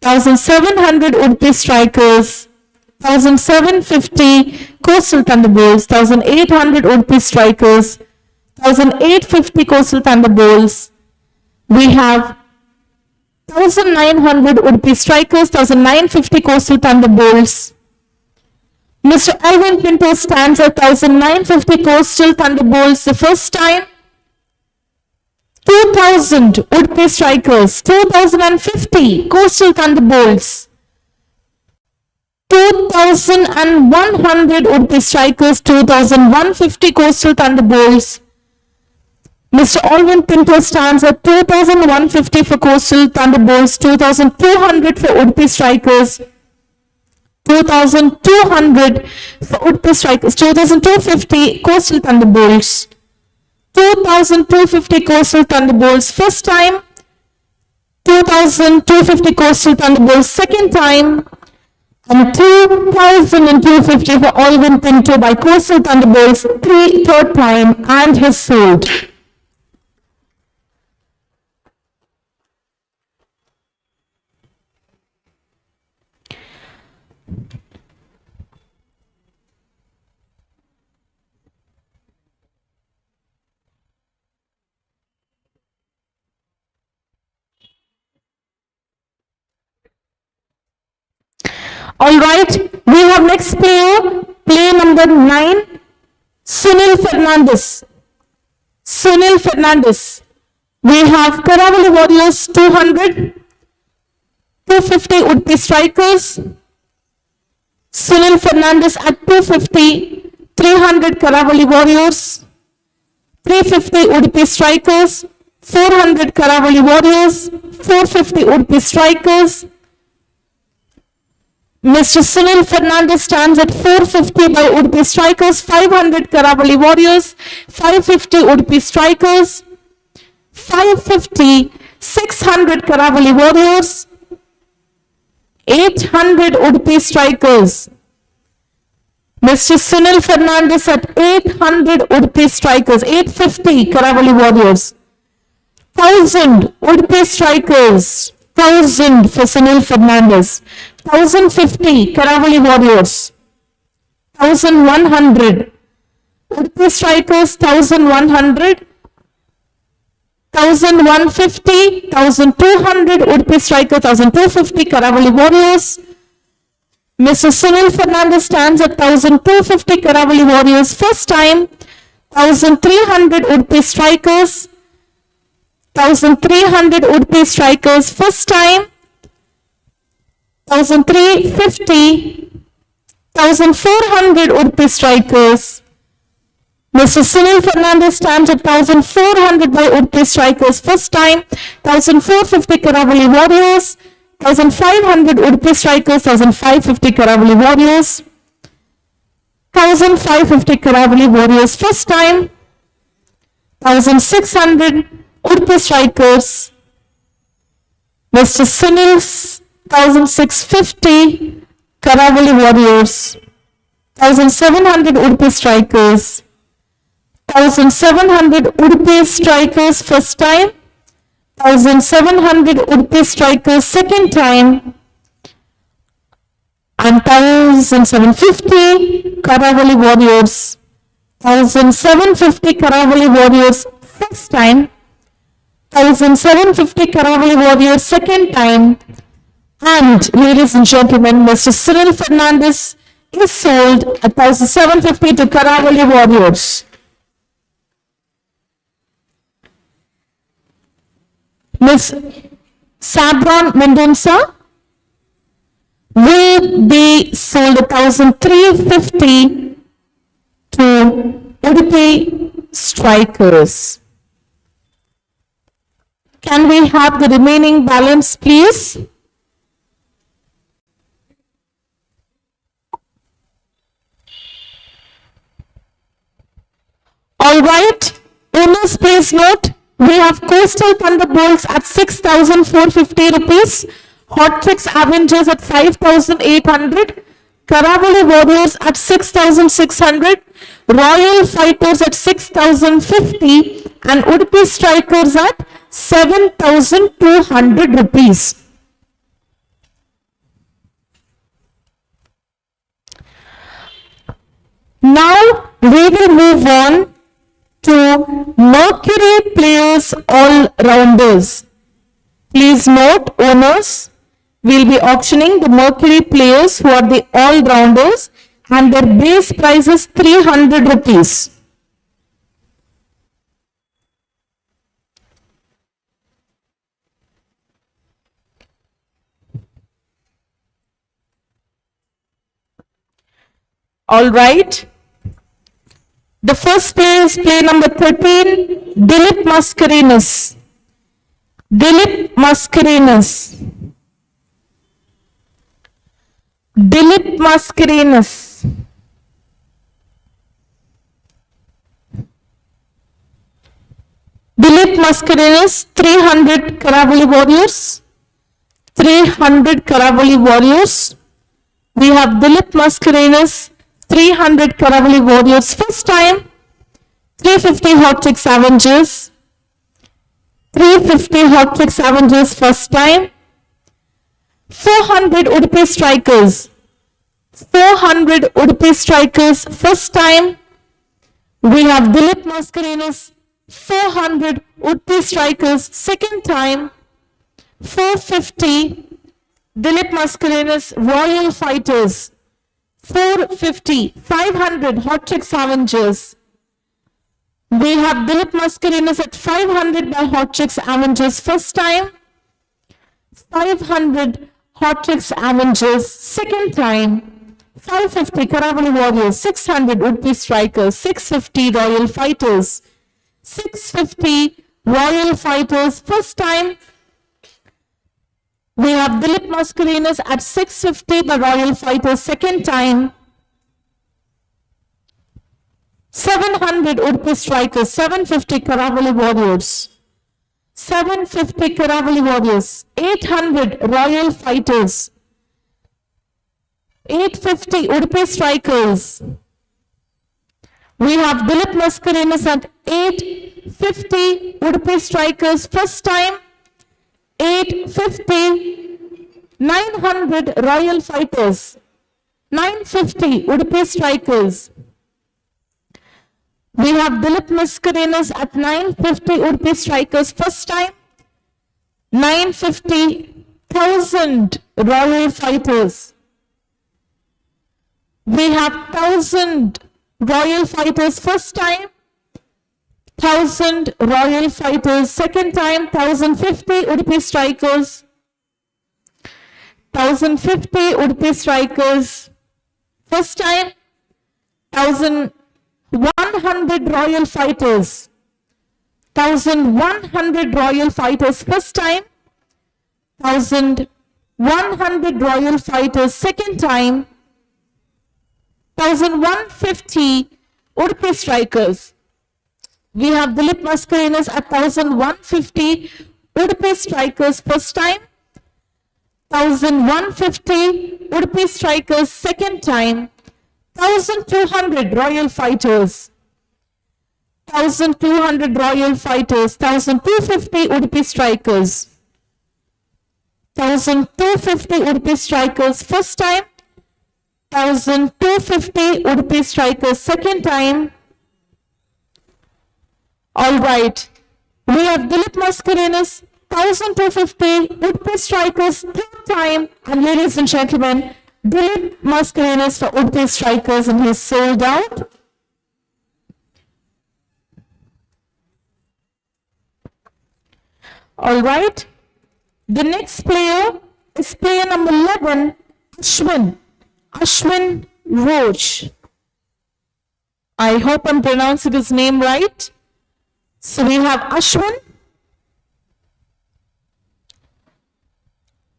1700 Udupi Strikers. 1750 Coastal Thunderbolts. 1800 Udupi Strikers. 1850 Coastal Thunderbolts. We have 1900 Udupi Strikers. 1950 Coastal Thunderbolts. Mr. Alvin Pinto stands at 1,950 Coastal Thunderbolts the first time. 2,000 Udupi Strikers, 2,050 Coastal Thunderbolts. 2,100 Udupi Strikers, 2,150 Coastal Thunderbolts. Mr. Alvin Pinto stands at 2,150 for Coastal Thunderbolts, 2,200 for Udupi Strikers, 2,200 for Udupi Strikers, 2,250 Coastal Thunderbolts, 2,250 Coastal Thunderbolts first time, 2,250 Coastal Thunderbolts second time, and 2,250 for Alvin Pinto by Coastal Thunderbolts third time and his sold. All right, we have next player, player number 9, Sunil Fernandez. Sunil Fernandez. We have Karavali Warriors 200, 250 Udupi Strikers. Sunil Fernandez at 250, 300 Karavali Warriors, 350 Udupi Strikers, 400 Karavali Warriors, 450 Udupi Strikers. Mr. Sunil Fernandez stands at 450 by Udupi Strikers, 500 Karavali Warriors, 550 Udupi Strikers, 550, 600 Karavali Warriors, 800 Udupi Strikers. Mr. Sunil Fernandez at 800 Udupi Strikers, 850 Karavali Warriors, 1,000 Udupi Strikers, 1,000 for Sunil Fernandez, 1,050 Karavali Warriors, 1,100 Udupi Strikers, 1,100, 1,150, 1,200 Udupi Strikers, 1,250 Karavali Warriors. Mr. Sunil Fernandez stands at 1,250 Karavali Warriors first time, 1,300 Udupi Strikers, 1,300 Udupi Strikers first time, 1,350, 1,400 Udupi Strikers. Mr. Sunil Fernandez stands at 1,400 by Udupi Strikers first time, 1,450 Karavali Warriors, 1,500 Udupi Strikers, 1,550 Karavali Warriors, 1,550 Karavali Warriors first time, 1,600 Udupi Strikers. Mr. Sunil's 1,650 Karavali Warriors, 1,700 Udupi Strikers, 1,700 Udupi Strikers first time, 1,700 Udupi Strikers second time, and 1,750 Karavali Warriors, 1,750 Karavali Warriors first time, 1,750 Karavali Warriors second time, and ladies and gentlemen, Mr. Sunil Fernandez is sold at 1,750 to Karavali Warriors. Ms. Sabron Mendonça will be sold at 1,350 to Udupi Strikers. Can we have the remaining balance, please? All right, owners, please note, we have Coastal Thunderbolts at 6,450 rupees, Hot Tricks Avengers at 5,800, Karavali Warriors at 6,600, Royal Fighters at 6,050, and Udupi Strikers at 7,200 rupees. Now we will move on to Mercury Players All-Rounders. Please note, owners, we will be auctioning the Mercury Players who are the all-rounders and their base price is 300 rupees. All right. The first play is play number 13, Dilip Mascarenhas. Dilip Mascarenhas. Dilip Mascarenhas. Dilip Mascarenhas, 300 Karavali Warriors. 300 Karavali Warriors. We have Dilip Mascarenhas, 300 Karavali Warriors. First time, 350 hot trick scavengers. 350 hot trick scavengers first time. 400 Udupi strikers. 400 Udupi strikers first time. We have Dilip Mascarenhas, 400 Udupi strikers second time. 450 Dilip Mascarenhas Royal Fighters. 450, 500 hot trick scavengers. We have Dilip Mascarenhas at 500 by hot trick scavengers first time. 500 hot trick scavengers second time. 550 Karavali Warriors, 600 Udupi strikers, 650 Royal Fighters. 650 Royal Fighters first time. We have Dilip Mascarenhas at 650 by Royal Fighters second time. 700 Udupi strikers, 750 Karavali Warriors. 750 Karavali Warriors, 800 Royal Fighters. 850 Udupi strikers. We have Dilip Mascarenhas at 850 Udupi strikers first time. 850, 900 Royal Fighters, 950 Udupi strikers. We have Dilip Mascarenhas at 950 Udupi strikers first time. 950,000 Royal Fighters. We have 1,000 Royal Fighters first time. 1,000 Royal Fighters second time. 1,050 Udupi strikers. 1,050 Udupi strikers first time. 1,100 Royal Fighters. 1,100 Royal Fighters first time. 1,100 Royal Fighters second time. 1,150 Udupi strikers. We have Dilip Mascarenhas at 1,150 Udupi strikers first time. 1,150 Udupi strikers second time. 1,200 Royal Fighters. 1,200 Royal Fighters. 1,250 Udupi strikers. 1,250 Udupi strikers first time. 1,250 Udupi strikers second time. All right. We have Dilip Mascarenhas, 1,250 Udupi strikers third time. And ladies and gentlemen, Dilip Mascarenhas for Udupi strikers, and he's sold out. All right. The next player is player number 11, Ashwin. Ashwin Roach. I hope I'm pronouncing his name right. So we have Ashwin.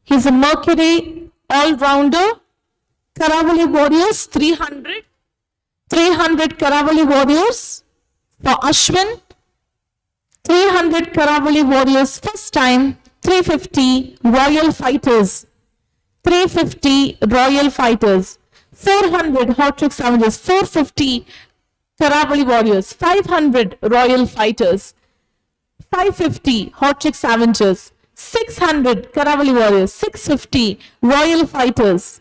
He's a Mercury all-rounder. Karavali Warriors, 300. 300 Karavali Warriors for Ashwin. 300 Karavali Warriors first time. 350 Royal Fighters. 350 Royal Fighters. 400 Hot Trick Scavengers. 450 Karavali Warriors. 500 Royal Fighters. 550 Hot Trick Scavengers. 600 Karavali Warriors. 650 Royal Fighters.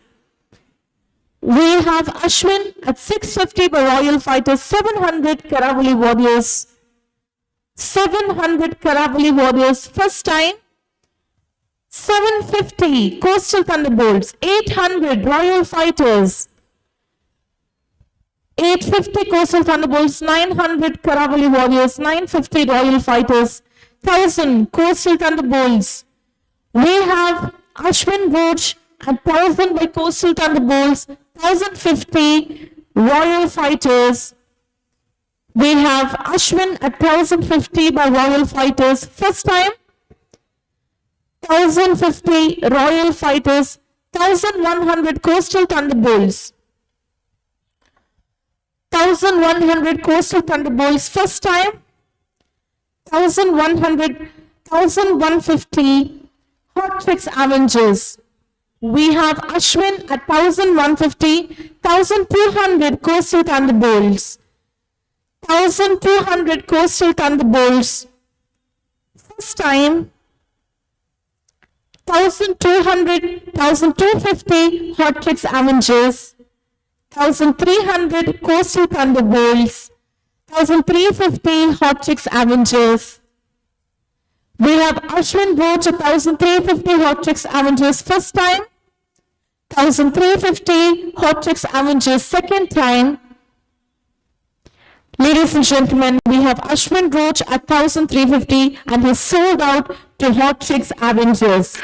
We have Ashwin at 650 by Royal Fighters. 700 Karavali Warriors. 700 Karavali Warriors first time. 750 Coastal Thunderbolts. 800 Royal Fighters. 850 Coastal Thunderbolts, 900 Karavali Warriors, 950 Royal Fighters, 1000 Coastal Thunderbolts. We have Ashwin Roach at 1000 by Coastal Thunderbolts, 1050 Royal Fighters. We have Ashwin at 1050 by Royal Fighters. First time, 1050 Royal Fighters, 1100 Coastal Thunderbolts. 1100 Coastal Thunderbolts. First time, 1100, 1150 Hot Tricks Avengers. We have Ashwin at 1150, 1200 Coastal Thunderbolts. 1200 Coastal Thunderbolts. First time, 1200, 1250 Hot Tricks Avengers. 1300 Coastal Thunderbolts. 1350 Hot Tricks Avengers. We have Ashwin Roach at 1350 Hot Tricks Avengers first time. 1350 Hot Tricks Avengers second time. Ladies and gentlemen, we have Ashwin Roach at 1350 and he sold out to Hot Tricks Avengers.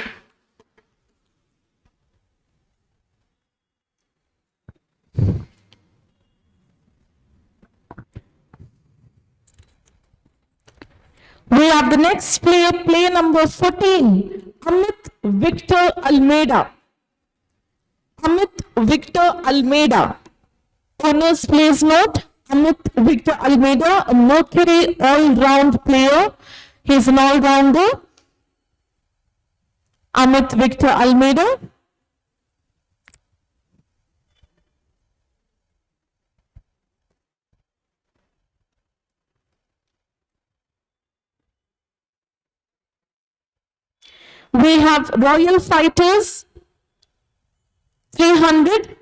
We have the next player, player number 14, Amit Victor Almeida. Amit Victor Almeida. Owners please note, Amit Victor Almeida, a Mercury all-round player. He is an all-rounder. Amit Victor Almeida. We have Royal Fighters 300,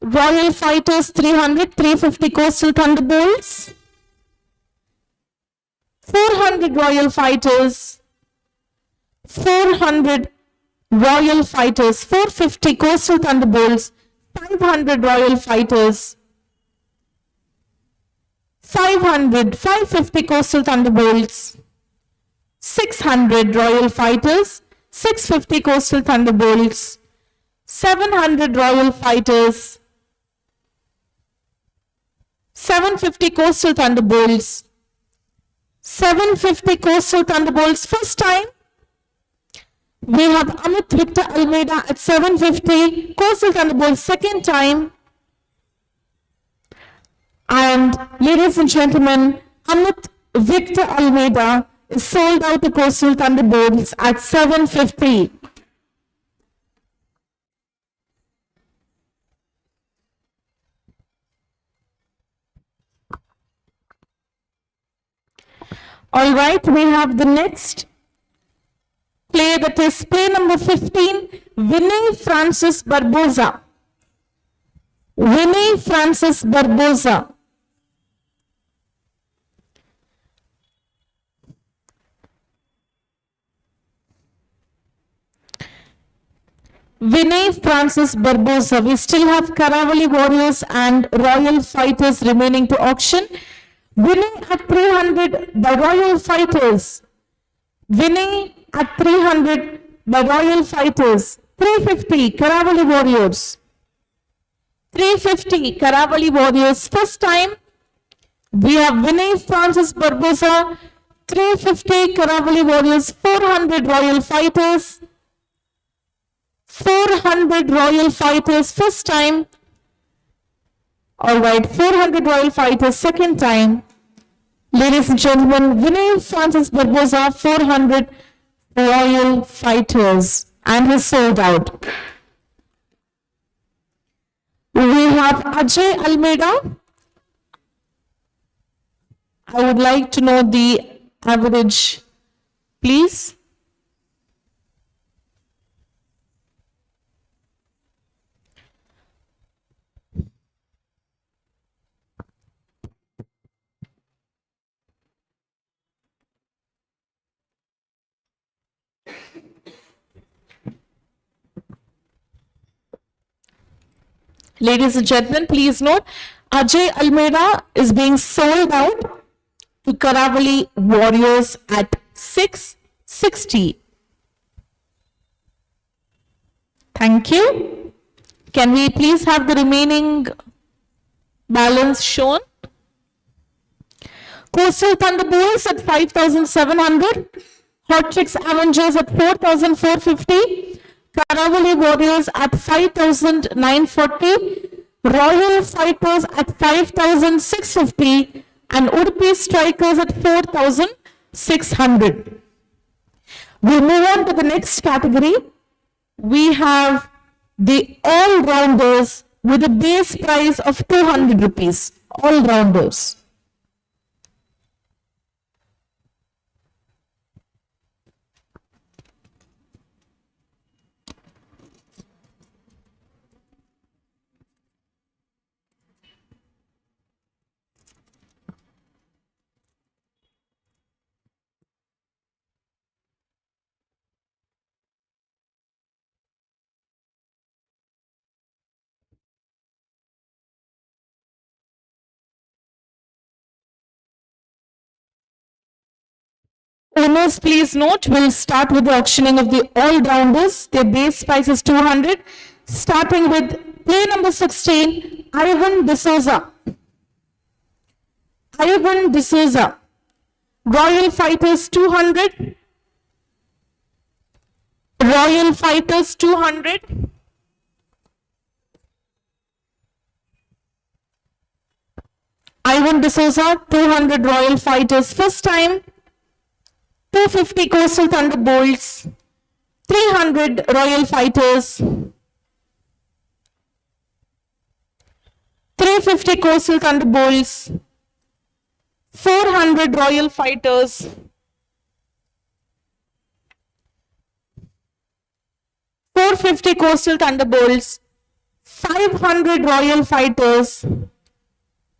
Royal Fighters 300, 350 Coastal Thunderbolts, 400 Royal Fighters, 400 Royal Fighters, 450 Coastal Thunderbolts, 500 Royal Fighters, 500, 550 Coastal Thunderbolts, 600 Royal Fighters, 650 Coastal Thunderbolts, 700 Royal Fighters, 750 Coastal Thunderbolts, 750 Coastal Thunderbolts first time. We have Amit Victor Almeida at 750 Coastal Thunderbolts second time. And ladies and gentlemen, Amit Victor Almeida is sold out to Coastal Thunderbolts at 750. All right, we have the next play, that is play number 15, Vinay Francis Barbosa. Vinay Francis Barbosa. Vinay Francis Barbosa. We still have Karavali Warriors and Royal Fighters remaining to auction. Vinay at 300 by Royal Fighters. Vinay at 300 by Royal Fighters. 350 Karavali Warriors. 350 Karavali Warriors. First time, we have Vinay Francis Barbosa. 350 Karavali Warriors. 400 Royal Fighters. 400 Royal Fighters first time. Alright, 400 Royal Fighters second time. Ladies and gentlemen, Vinay Francis Barbosa, 400 Royal Fighters, and he's sold out. We have Ajay Almeida. I would like to know the average, please. Ladies and gentlemen, please note, Ajay Almeida is being sold out to Karavali Warriors at 660. Thank you. Can we please have the remaining balance shown? Coastal Thunderbolts at 5,700. Hot Chicks Avengers at 4,450. Karavali Warriors at 5,940. Royal Fighters at 5,650. And Udupi Strikers at 4,600. We'll move on to the next category. We have the all-rounders with a base price of 200 rupees. All-rounders. Owners, please note, we'll start with the auctioning of the all-rounders. Their base price is 200. Starting with play number 16, Ivan D'Souza. Ivan D'Souza. Royal Fighters 200. Royal Fighters 200. Ivan D'Souza, 200 Royal Fighters. First time. 250 Coastal Thunderbolts, 300 Royal Fighters, 350 Coastal Thunderbolts, 400 Royal Fighters, 450 Coastal Thunderbolts, 500 Royal Fighters,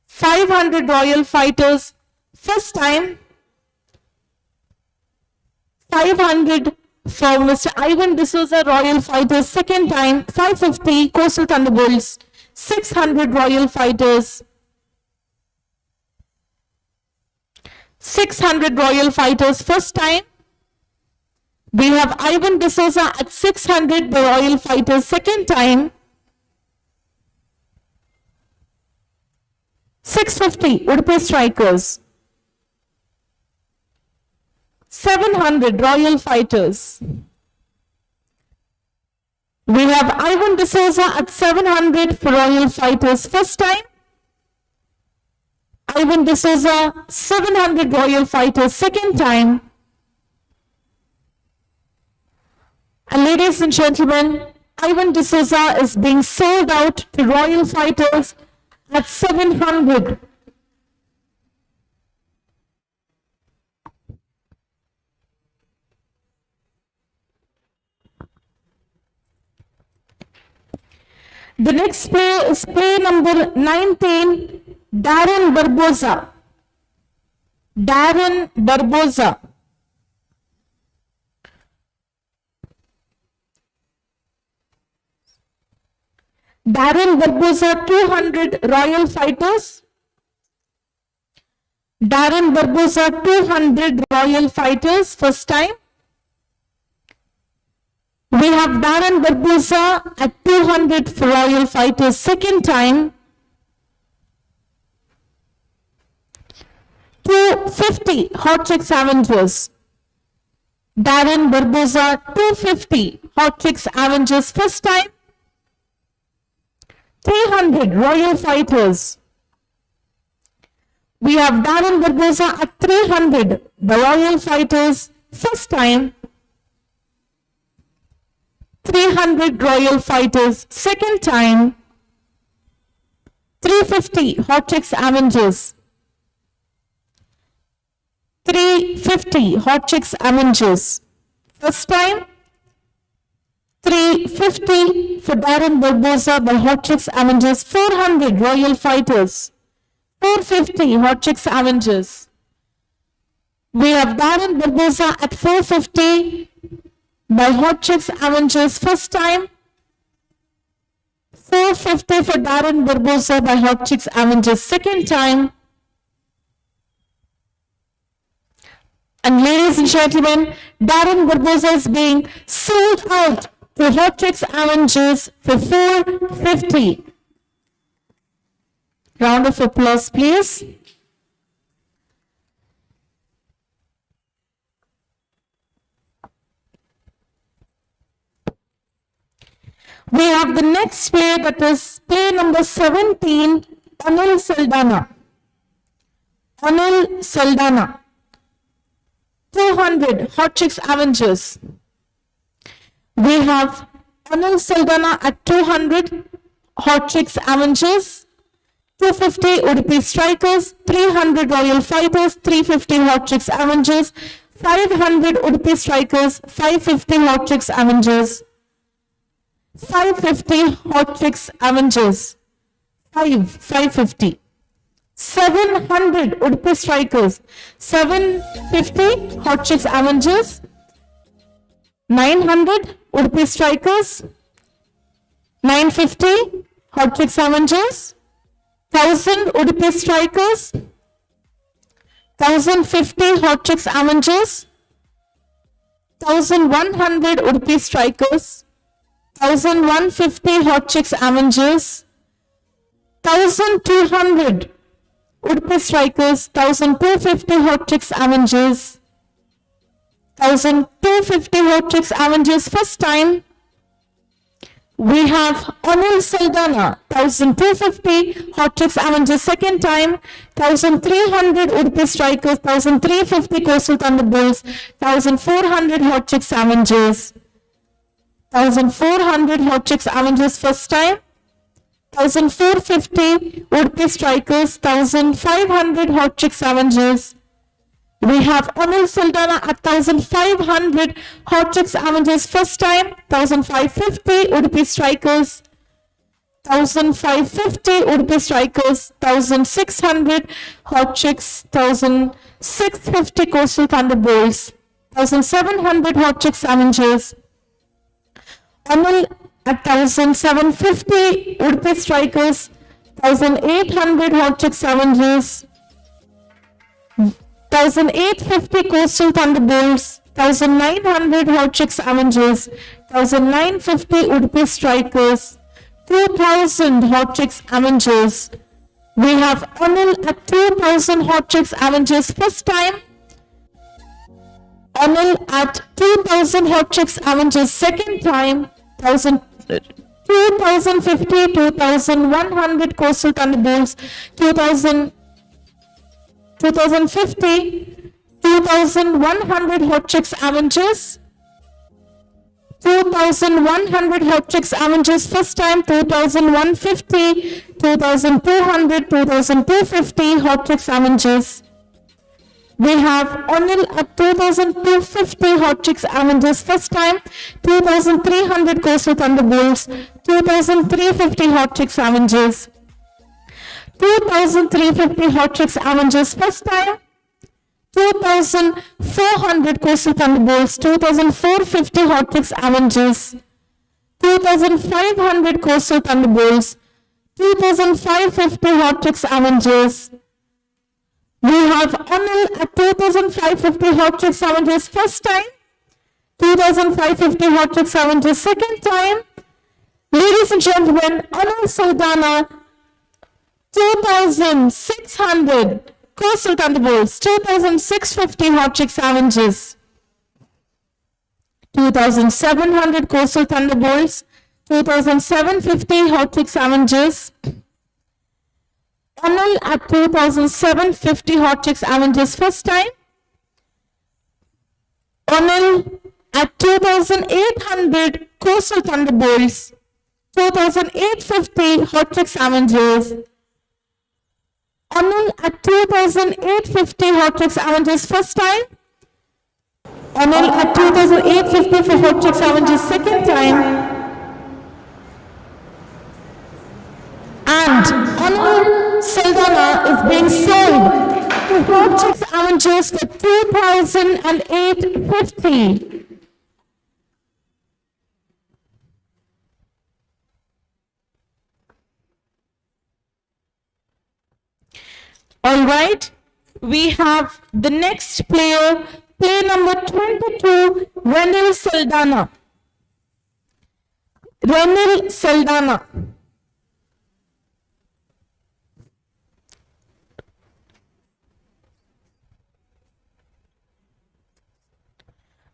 500 Royal Fighters, first time, 500 for Mr. Ivan D'Souza Royal Fighters, second time, 550 Coastal Thunderbolts, 600 Royal Fighters, 600 Royal Fighters, first time. We have Ivan D'Souza at 600 the Royal Fighters, second time. 650 Udupi Strikers. 700 Royal Fighters. We have Ivan D'Souza at 700 for Royal Fighters first time. Ivan D'Souza 700 Royal Fighters second time. And ladies and gentlemen, Ivan D'Souza is being sold out to Royal Fighters at 700. The next play is play number 19, Darren Barbosa. Darren Barbosa. Darren Barbosa 200 Royal Fighters. Darren Barbosa 200 Royal Fighters first time. We have Darren Barbosa at 200 for Royal Fighters second time. 250 Hot Chicks Avengers. Darren Barbosa 250 Hot Chicks Avengers first time. 300 Royal Fighters. We have Darren Barbosa at 300 the Royal Fighters first time. 300 Royal Fighters second time. 350 Hot Chicks Avengers. 350 Hot Chicks Avengers first time. 350 for Darren Barbosa by Hot Chicks Avengers. 400 Royal Fighters. 450 Hot Chicks Avengers. We have Darren Barbosa at 450 by Hot Chicks Avengers first time. 450 for Darren Barbosa by Hot Chicks Avengers. Second time. And ladies and gentlemen, Darren Barbosa is being sold out to Hot Chicks Avengers for 450. Round of applause, please. We have the next player, that is player number 17, Anil Saldana. Anil Saldana. 200 Hot Chicks Avengers. We have Anil Saldana at 200 Hot Chicks Avengers. 250 Udupi Strikers, 300 Royal Fighters, 350 Hot Chicks Avengers, 500 Udupi Strikers, 550 Hot Chicks Avengers, 550 Hot Chicks Avengers, 550. 700 Udupi Strikers, 750 Hot Chicks Avengers, 900 Udupi Strikers, 950 Hot Chicks Avengers, 1000 Udupi Strikers, 1050 Hot Chicks Avengers, 1100 Udupi Strikers, 1150 Hot Chicks Avengers, 1200 Udupi Strikers, 1250 Hot Chicks Avengers, 1250 Hot Chicks Avengers. First time. We have Anil Saldana, 1250 Hot Chicks Avengers. Second time, 1300 Udupi Strikers, 1350 Coastal Thunderbolts, 1400 Hot Chicks Avengers, 1400 Hot Chicks Avengers. First time, 1450 Udupi Strikers, 1500 Hot Chicks Avengers. We have Anil Saldana at 1500 Hot Chicks Avengers. First time, 1550 Udupi Strikers, 1550 Udupi Strikers, 1600 Hot Chicks, 1650 Coastal Thunderbolts, 1700 Hot Chicks Avengers. Anil at 1750 Udupi Strikers, 1800 Hot Chicks Avengers, 1850 Coastal Thunderbolts, 1900 Hot Chicks Avengers, 1950 Udupi Strikers, 2000 Hot Chicks Avengers. We have Anil at 2000 Hot Chicks Avengers. First time. Anil at 2000 Hot Chicks Avengers. Second time. 2050, 2100 Coastal Thunderbolts, 2050, 2100 Hot Chicks Avengers, 2100 Hot Chicks Avengers. First time. 2150, 2200, 2250 Hot Chicks Avengers. We have Anil at 2250 Hot Chicks Avengers. First time. 2300 Coastal Thunderbolts, 2350 Hot Chicks Avengers, 2350 Hot Chicks Avengers. First time. 2400 Coastal Thunderbolts, 2450 Hot Chicks Avengers, 2500 Coastal Thunderbolts, 2550 Hot Chicks Avengers. We have Anil at 2550 Hot Chicks Avengers. First time. 2550 Hot Chicks Avengers. Second time. Ladies and gentlemen, Anil Saldana, 2600 Coastal Thunderbolts, 2650 Hot Chicks Avengers, 2700 Coastal Thunderbolts, 2750 Hot Chicks Avengers. Anil at 2750 Hot Chicks Avengers. First time. Anil at 2800 Coastal Thunderbolts, 2850 Hot Chicks Avengers. Anil at 2850 Hot Chicks Avengers. First time. Anil at 2850 for Hot Chicks Avengers. Second time. And Anil Saldana is being sold to Hot Chicks Avengers for 2850. All right. We have the next player, player number 22, Renil Saldana. Renil Saldana.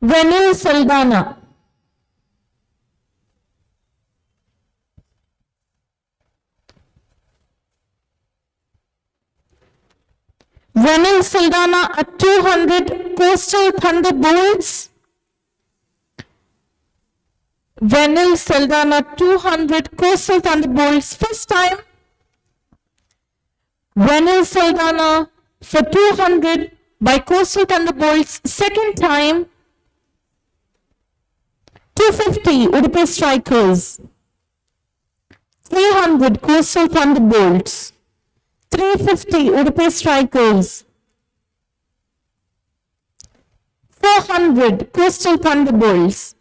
Renil Saldana. Renil Saldana at 200 Coastal Thunderbolts. Renil Saldana 200 Coastal Thunderbolts first time. Renil Saldana for 200 by Coastal Thunderbolts second time. 250 Udupi Strikers. 300 Coastal Thunderbolts. 350 Udupi Strikers. 400 Coastal Thunderbolts.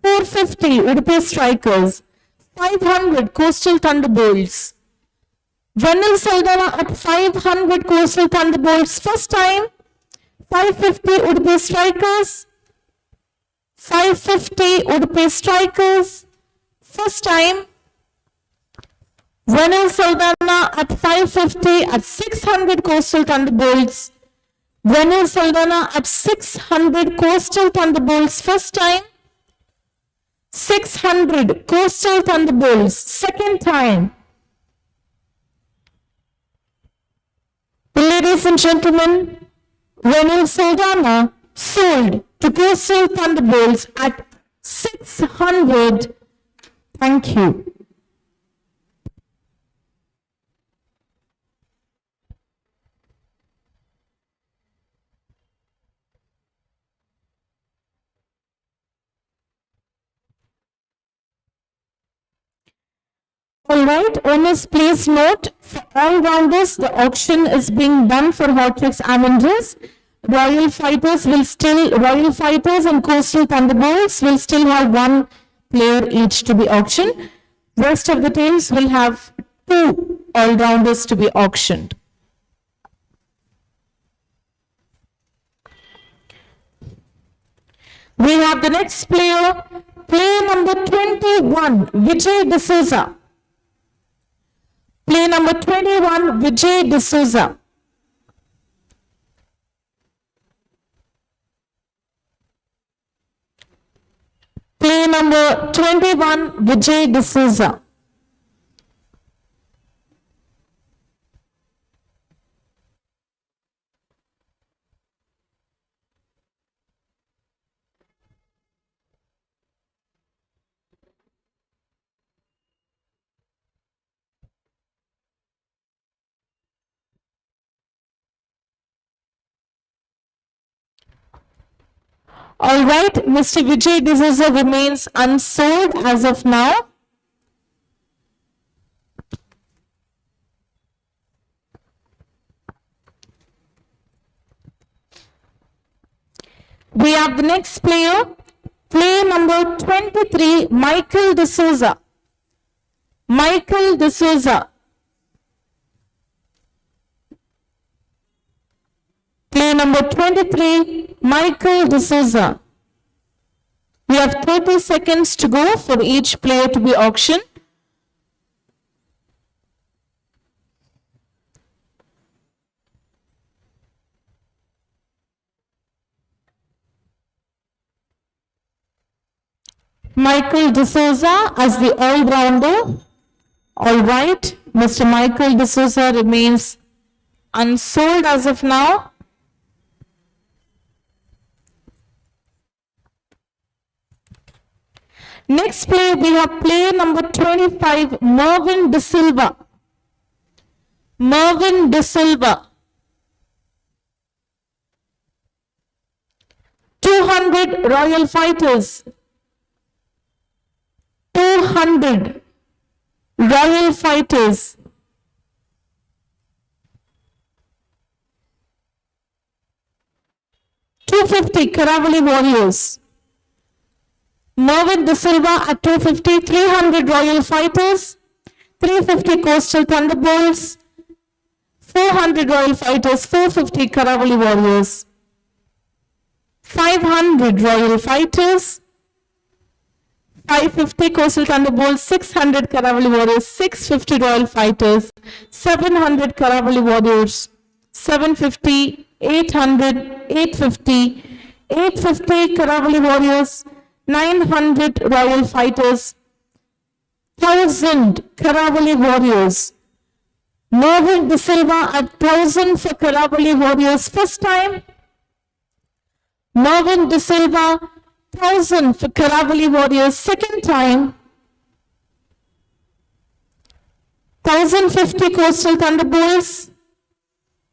450 Udupi Strikers. 500 Coastal Thunderbolts. Renil Saldana at 500 Coastal Thunderbolts first time. 550 Udupi Strikers. 550 Udupi Strikers first time. Renil Saldana at 550 at 600 Coastal Thunderbolts. Renil Saldana at 600 Coastal Thunderbolts first time. 600 Coastal Thunderbolts second time. Ladies and gentlemen, Renil Saldana sold to Coastal Thunderbolts at 600. Thank you. All right, owners, please note, for all rounders, the auction is being done for Hortex Avengers. Royal Fighters and Coastal Thunderbolts will still have one player each to be auctioned. Rest of the teams will have 2 all-rounders to be auctioned. We have the next player, player number 21, Vijay D'Souza. Player number 21, Vijay D'Souza. Player number 21, Vijay D'Souza. All right, Mr. Vijay D'Souza remains unsold as of now. We have the next player, player number 23, Michael D'Souza. Michael D'Souza. Player number 23, Michael D'Souza. We have 30 seconds to go for each player to be auctioned. Michael D'Souza as the all-rounder. All right, Mr. Michael D'Souza remains unsold as of now. Next player, we have player number 25, Mervyn De Silva. Mervyn De Silva. 200 Royal Fighters. 200 Royal Fighters. 250 Karavali Warriors. Mervyn De Silva at 250, 300 Royal Fighters, 350 Coastal Thunderbolts, 400 Royal Fighters, 450 Karavali Warriors, 500 Royal Fighters, 550 Coastal Thunderbolts, 600 Karavali Warriors, 650 Royal Fighters, 700 Karavali Warriors, 750, 800, 850, 850 Karavali Warriors, 900 Royal Fighters, 1000 Karavali Warriors. Mervyn De Silva at 1000 for Karavali Warriors first time. Mervyn De Silva 1000 for Karavali Warriors second time. 1050 Coastal Thunderbolts,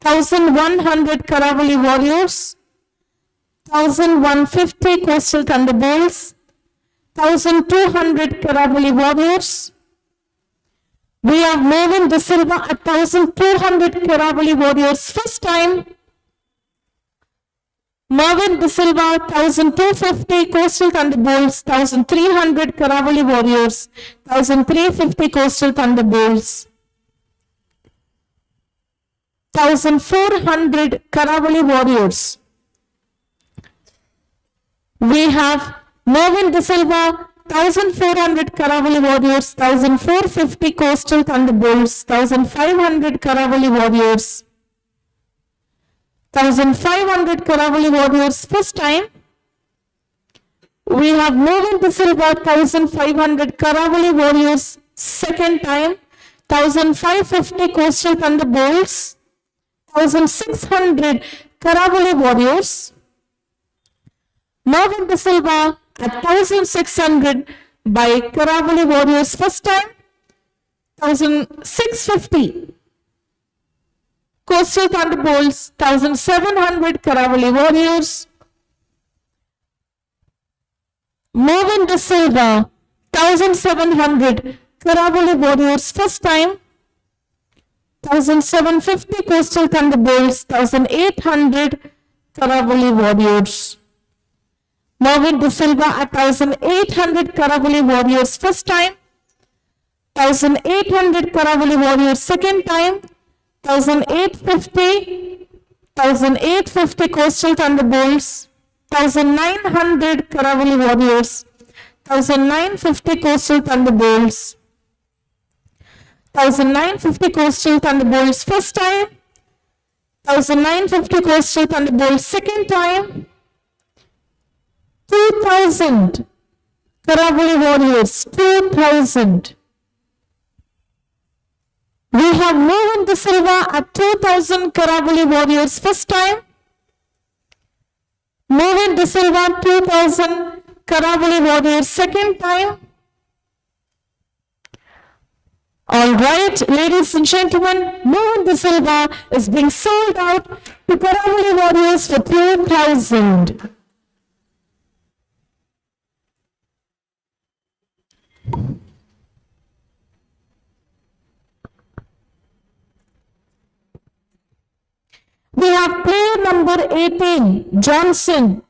1100 Karavali Warriors, 1150 Coastal Thunderbolts, 1200 Karavali Warriors. We have Mervyn De Silva at 1200 Karavali Warriors first time. Mervyn De Silva 1250 Coastal Thunderbolts, 1300 Karavali Warriors, 1350 Coastal Thunderbolts, 1400 Karavali Warriors. We have Mervyn De Silva 1400 Karavali Warriors, 1450 Coastal Thunderbolts, 1500 Karavali Warriors, 1500 Karavali Warriors first time. We have Mervyn De Silva 1500 Karavali Warriors second time, 1550 Coastal Thunderbolts, 1600 Karavali Warriors. Mervyn De Silva at 1600 by Karavali Warriors first time, 1650 Coastal Thunderbolts, 1700 Karavali Warriors. Mervyn De Silva 1700 Karavali Warriors first time, 1750 Coastal Thunderbolts, 1800 Karavali Warriors. Mervyn De Silva at 1800 Karavali Warriors first time, 1800 Karavali Warriors second time, 1850 Coastal Thunderbolts, 1900 Karavali Warriors, 1950 Coastal Thunderbolts, 1950 Coastal Thunderbolts first time, 1950 Coastal Thunderbolts second time, 2000 Karavali Warriors, 2000. We have Mervyn De Silva at 2000 Karavali Warriors first time. Mervyn De Silva 2000 Karavali Warriors second time. All right, ladies and gentlemen, Mervyn De Silva is being sold out to Karavali Warriors for 2000. We have player number 18, Johnson.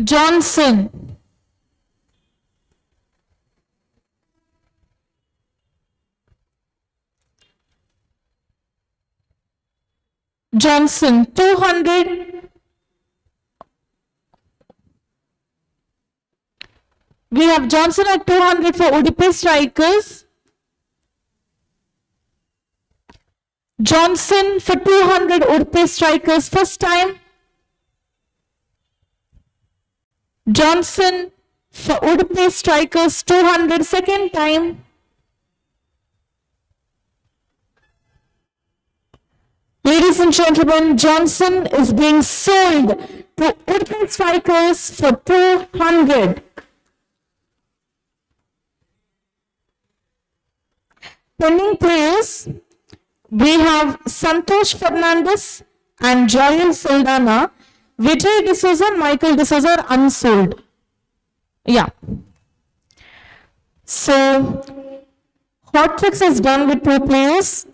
Johnson. Johnson, 200. We have Johnson at 200 for Udupi Strikers. Johnson for 200 Udupi Strikers first time. Johnson for Udupi Strikers 200 second time. Ladies and gentlemen, Johnson is being sold to Udupi Strikers for 200. Pending players, we have Santosh Fernandez and Joel Saldana. Vijay D'Souza and Michael D'Souza are unsold. Yeah. So, Hot Tricks is done with 2 players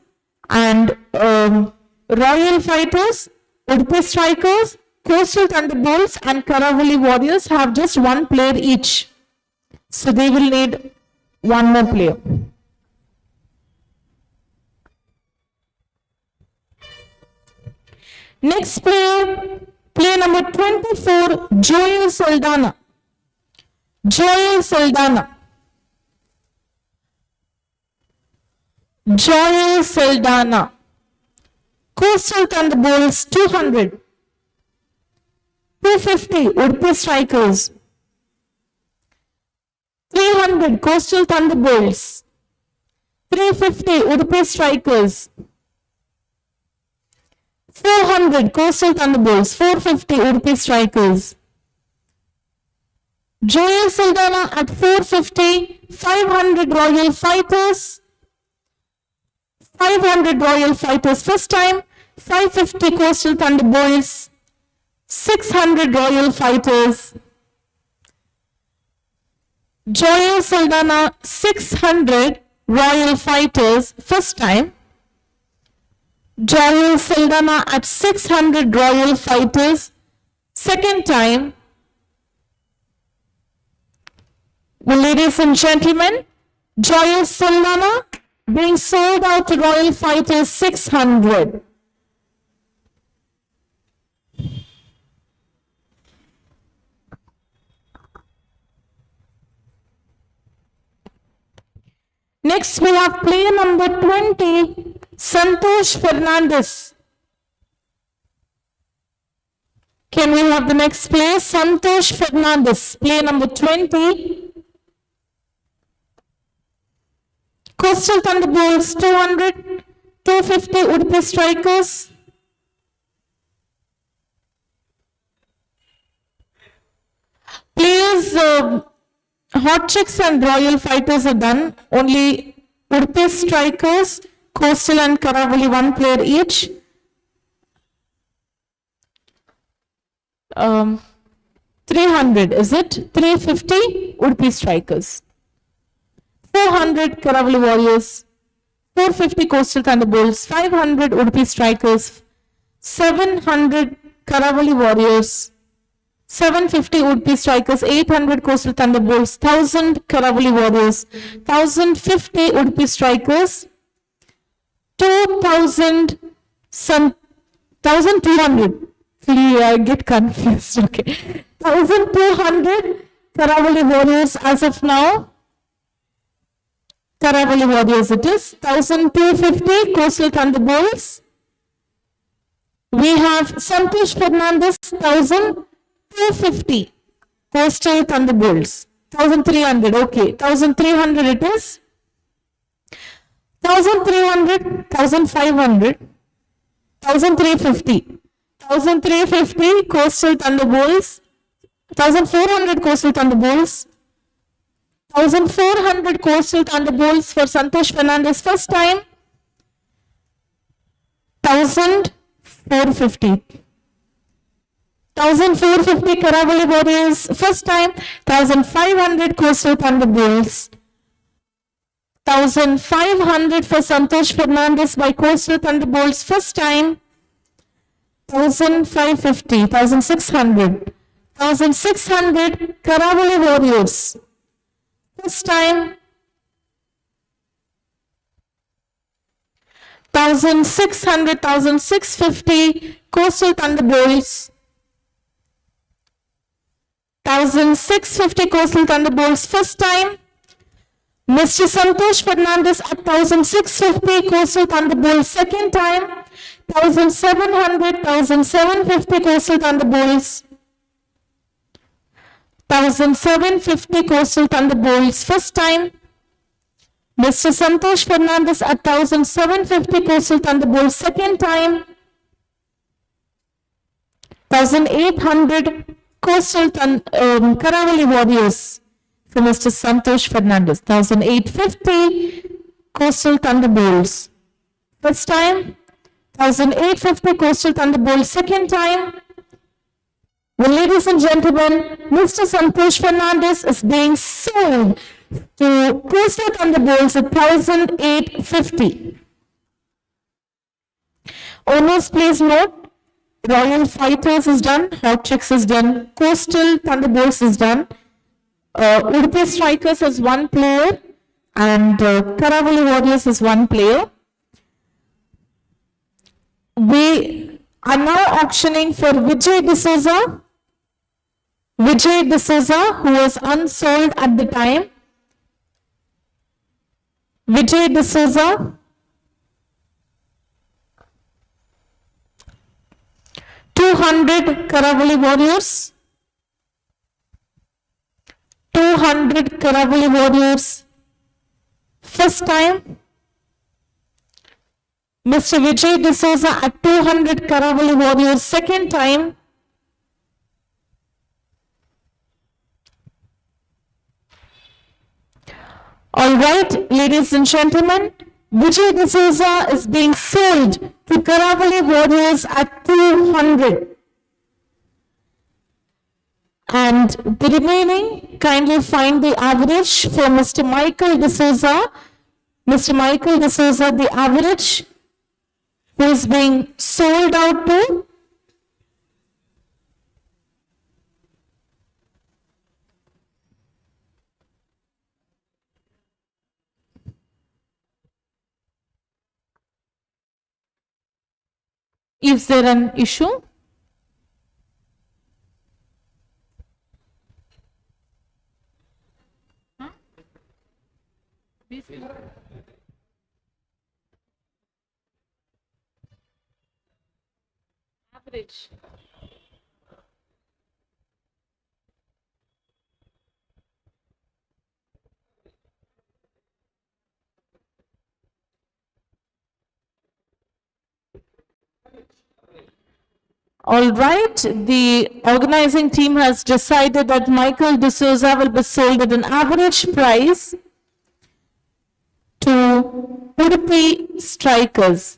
and Royal Fighters, Udupi Strikers Coastal Thunderbolts and Karavali Warriors have just one player each. So they will need one more player. Next player, player number 24, Joel Saldana. Joel Saldana. Joel Saldana. Coastal Thunderbolts 200. 250 Udupi Strikers. 300 Coastal Thunderbolts. 350 Udupi Strikers. 400 Coastal Thunderbolts. 450 Udupi Strikers. Joel Saldana at 450. 500 Royal Fighters. 500 Royal Fighters first time. 550 Coastal Thunderbolts. 600 Royal Fighters. Joel Saldana 600 Royal Fighters first time. Joel Saldana at 600 Royal Fighters second time. Well, ladies and gentlemen, Joel Saldana being sold out to Royal Fighters 600. Next, we have player number 20, Santosh Fernandez. Can we have the next player? Santosh Fernandez, player number 20. Coastal Thunderbolts 200, 250 Udupi Strikers. Players, Hot Chicks and Royal Fighters are done. Only Udupi Strikers, Coastal and Karavali, one player each. 300, is it? 350 Udupi Strikers. 400 Karavali Warriors. 450 Coastal Thunderbolts. 500 Udupi Strikers. 700 Karavali Warriors. 750 Udupi Strikers, 800 Coastal Thunderbolts, 1000 Karavali Warriors, 1050 Udupi Strikers, 2000 1200. I get confused. Okay, 1200 Karavali Warriors as of now. Karavali Warriors it is. 1250 Coastal Thunderbolts. We have Santosh Fernandez 1250 Coastal Thunderbolts. 1300, okay. 1300 it is. 1300, 1500, 1350. 1350 Coastal Thunderbolts. 1400 Coastal Thunderbolts. 1400 Coastal Thunderbolts for Santosh Fernandez first time. 1450. 1450 Karavali Warriors first time. 1500 Coastal Thunderbolts. 1500 for Santosh Fernandez by Coastal Thunderbolts first time. 1550, 1600. 1600 Karavali Warriors first time. 1600, 1650 Coastal Thunderbolts. 1650 Coastal Thunderbolts first time. Mr. Santosh Fernandez at 1650 Coastal Thunderbolts second time. 1700, 1750 Coastal Thunderbolts. 1750 Coastal Thunderbolts first time. Mr. Santosh Fernandez at 1750 Coastal Thunderbolts second time. 1800 Coastal Karavali Warriors for Mr. Santosh Fernandez. 1850 Coastal Thunderbolts first time. 1850 Coastal Thunderbolts second time. Well, ladies and gentlemen, Mr. Santosh Fernandez is being sold to Coastal Thunderbolts at 1850. Owners, please note, Royal Fighters is done, Hot Chicks is done, Coastal Thunderbolts is done, Udupi Strikers has one player, and Karavali Warriors is one player. We are now auctioning for Vijay D'Souza. Vijay D'Souza, who was unsold at the time. Vijay D'Souza. $200 Karavali Warriors. 200 Karavali Warriors. First time, Mr. Vijay D'Souza at 200 Karavali Warriors. Second time, all right, ladies and gentlemen, Vijay D'Souza is being sold to Karavali Warriors at 200. And the remaining, kindly find the average for Mr. Michael D'Souza. Mr. Michael D'Souza, the average who is being sold out to. Is there an issue? Average. All right, the organizing team has decided that Michael D'Souza will be sold at an average price to Udupi Strikers.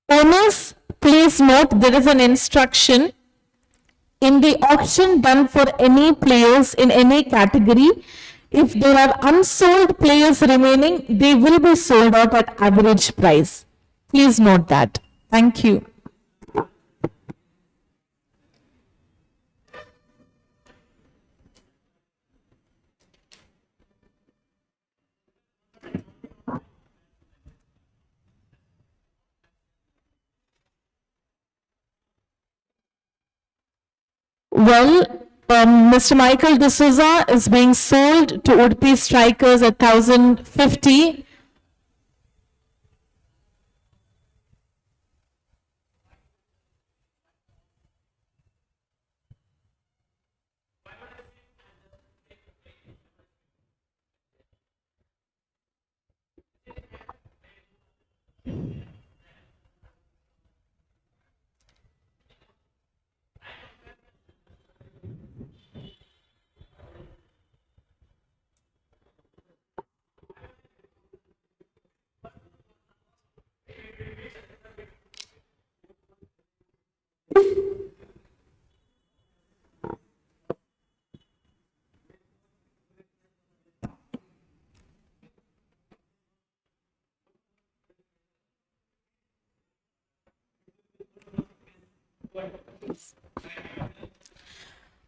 Owners, please note there is an instruction in the auction done for any players in any category. If there are unsold players remaining, they will be sold out at average price. Please note that. Thank you. Well, Mr. Michael D'Souza is being sold to Udupi Strikers at 1,050.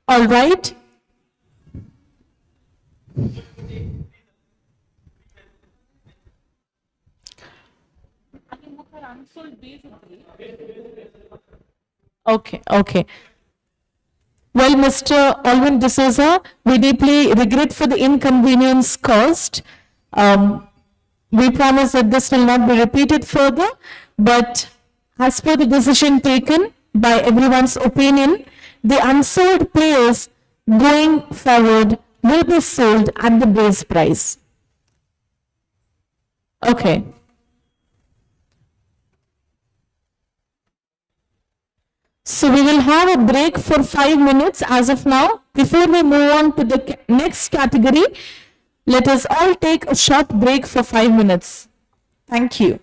All right. Okay, okay. Well, Mr. Alvin D'Souza, we deeply regret for the inconvenience caused. We promise that this will not be repeated further, but as per the decision taken by everyone's opinion, the unsold players going forward will be sold at the base price. Okay. So we will have a break for 5 minutes as of now. Before we move on to the next category, let us all take a short break for 5 minutes. Thank you.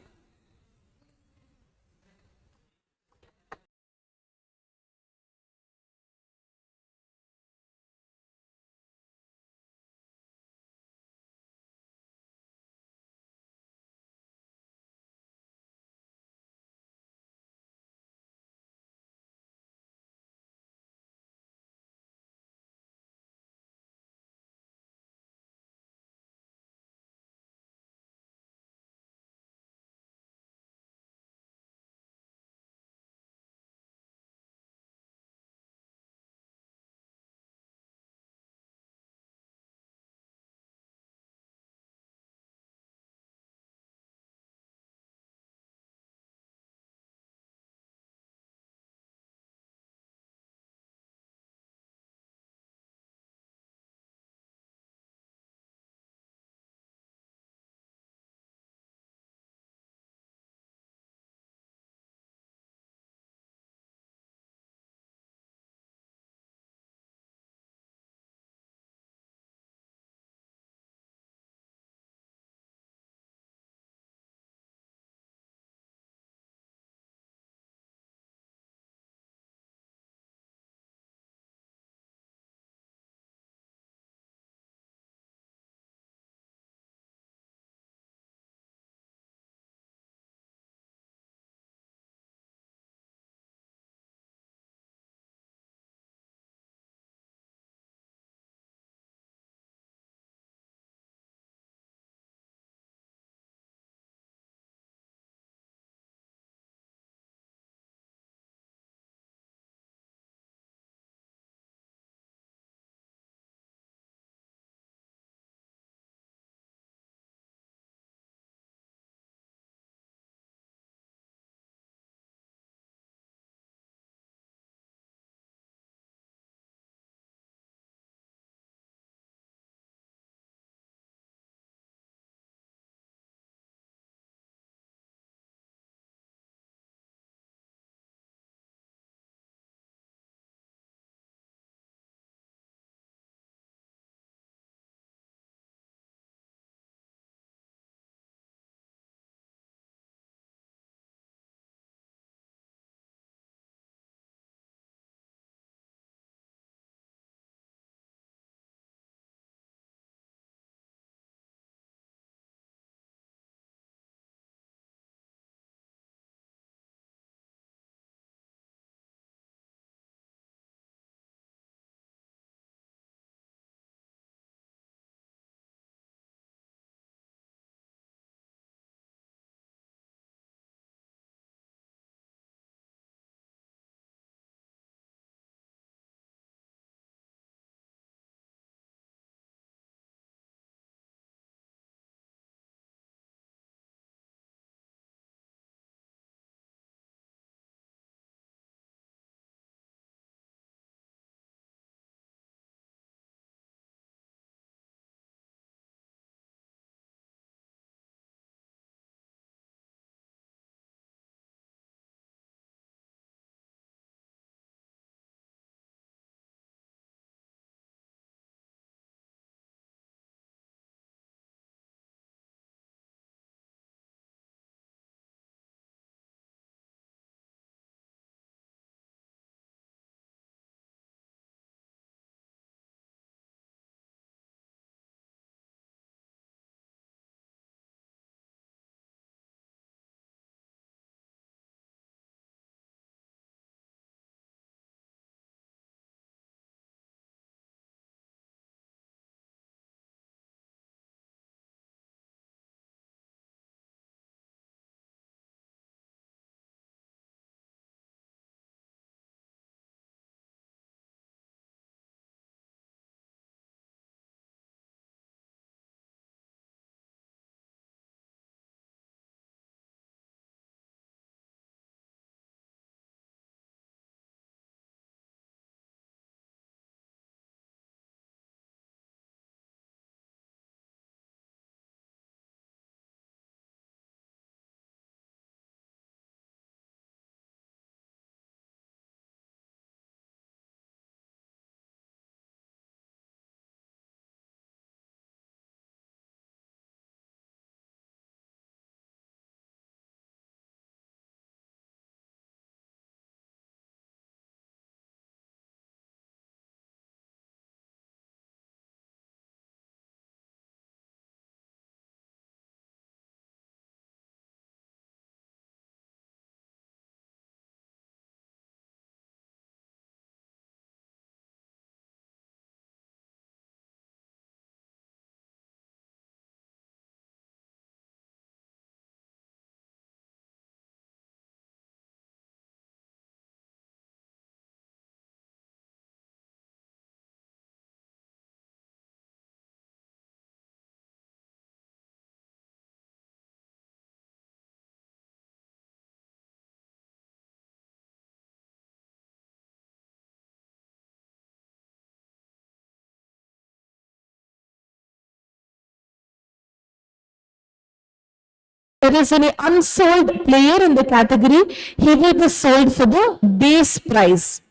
there is any unsold player in the category, he will be sold for the base price.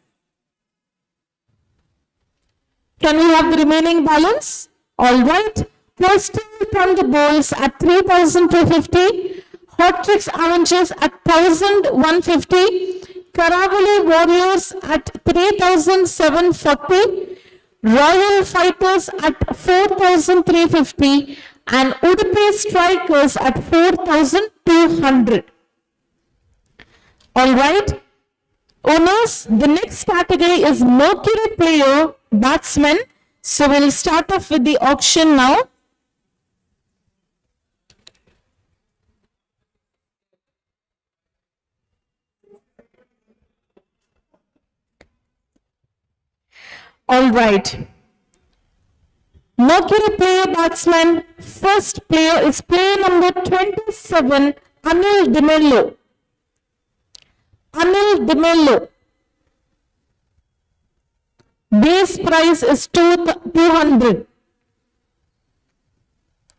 Can we have the remaining balance? All right. Coastal Thunderbolts at 3,250. Hot Chicks Avengers at 1,150. Karavali Warriors at 3,740. Royal Fighters at 4,350. And Udupi Strikers at 4,200. All right. Owners, the next category is Mercury Player Batsman. So we'll start off with the auction now. All right. Mercury Player Batsman, first player is player number 27, Anil Dimello. Anil Dimello. Base price is 200.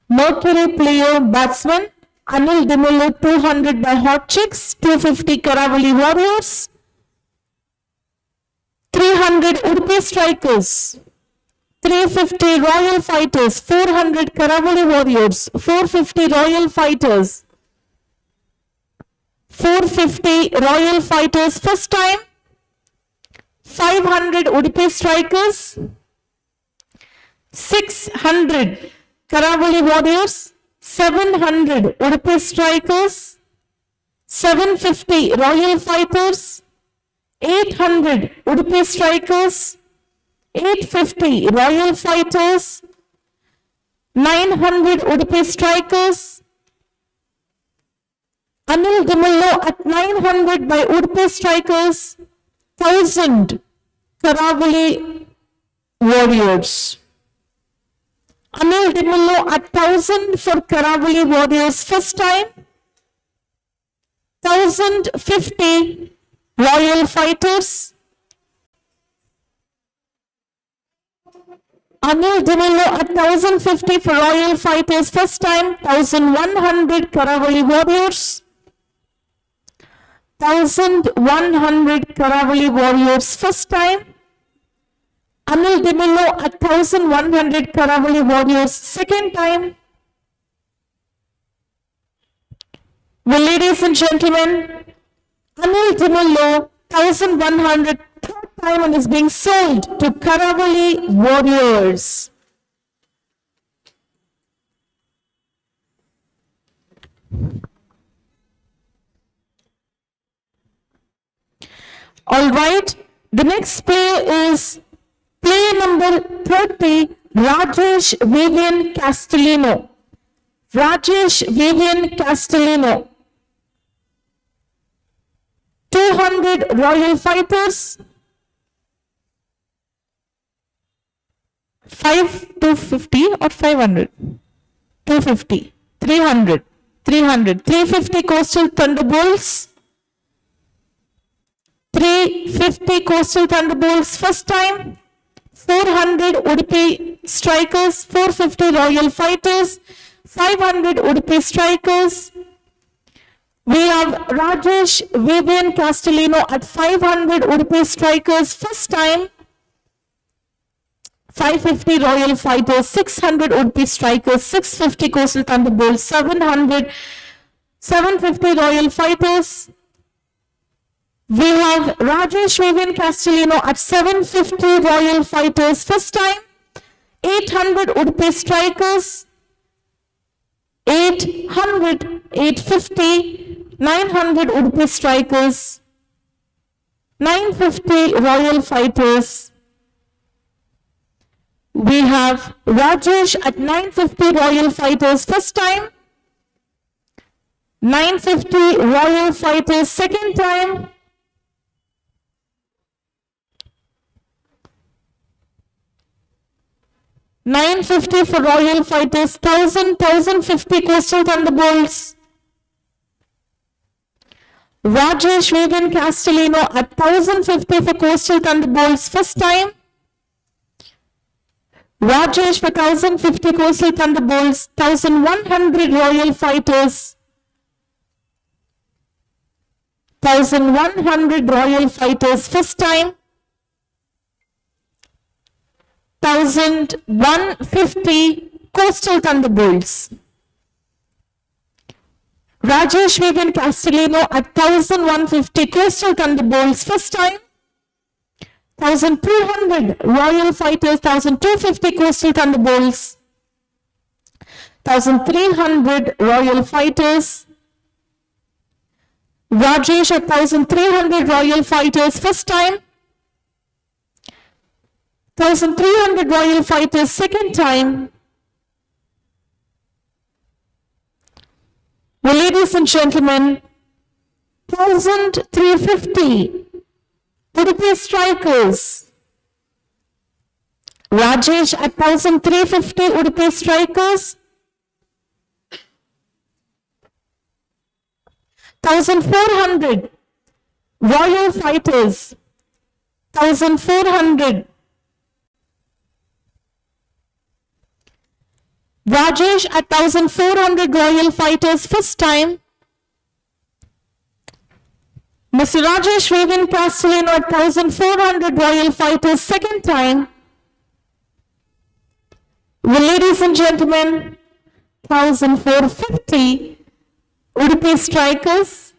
Mercury Player Batsman, Anil Dimello 200 by Hot Chicks, 250 Karavali Warriors, 300 Udupi Strikers, 350 Royal Fighters, 400 Karavali Warriors, 450 Royal Fighters, 450 Royal Fighters first time, 500 Udupi Strikers, 600 Karavali Warriors, 700 Udupi Strikers, 750 Royal Fighters, 800 Udupi Strikers, 850 Royal Fighters, 900 Udupi Strikers, Anil Dimello at 900 by Udupi Strikers, 1,000 Karavali Warriors. Anil Dimello at 1,000 for Karavali Warriors first time, 1,050 Royal Fighters, Anil Dimello at 1,050 for Royal Fighters first time, 1,100 Karavali Warriors, 1,100 Karavali Warriors first time, Anil Dimello at 1,100 Karavali Warriors second time. Well, ladies and gentlemen, Anil Dimello 1,100 third time and is being sold to Karavali Warriors. All right, the next player is player number 30, Rajesh Vivian Castellino. Rajesh Vivian Castellino. 200 Royal Fighters. 250 or 500? 250. 300. 300. 350 Coastal Thunderbolts. 350 Coastal Thunderbolts first time, 400 Udupi Strikers, 450 Royal Fighters, 500 Udupi Strikers. We have Rajesh Vivian Castellino at 500 Udupi Strikers first time, 550 Royal Fighters, 600 Udupi Strikers, 650 Coastal Thunderbolts, 750 Royal Fighters. We have Rajesh Vivian Castellino at 750 Royal Fighters first time, 800 Udupi Strikers, 800, 850, 900 Udupi Strikers, 950 Royal Fighters. We have Rajesh at 950 Royal Fighters first time, 950 Royal Fighters second time, 950 for Royal Fighters, 1,050 Coastal Thunderbolts. Rajesh Vivian Castellino at 1,050 for Coastal Thunderbolts first time. Rajesh for 1,050 Coastal Thunderbolts, 1,100 Royal Fighters, 1,100 Royal Fighters first time, 1,150 Coastal Thunderbolts. Rajesh Vivian Castellano at 1,150 Coastal Thunderbolts first time, 1,200 Royal Fighters, 1,250 Coastal Thunderbolts, 1,300 Royal Fighters. Rajesh at 1,300 Royal Fighters first time, 1,300 Royal Fighters second time. Well, ladies and gentlemen, 1,350 Udupi Strikers. Rajesh at 1,350 Udupi Strikers. 1,400 Royal Fighters. 1,400. Rajesh at 1,400 Royal Fighters first time. Mr. Rajesh Vivian Castellano at 1,400 Royal Fighters second time. Well, ladies and gentlemen, 1,450 Udupi Strikers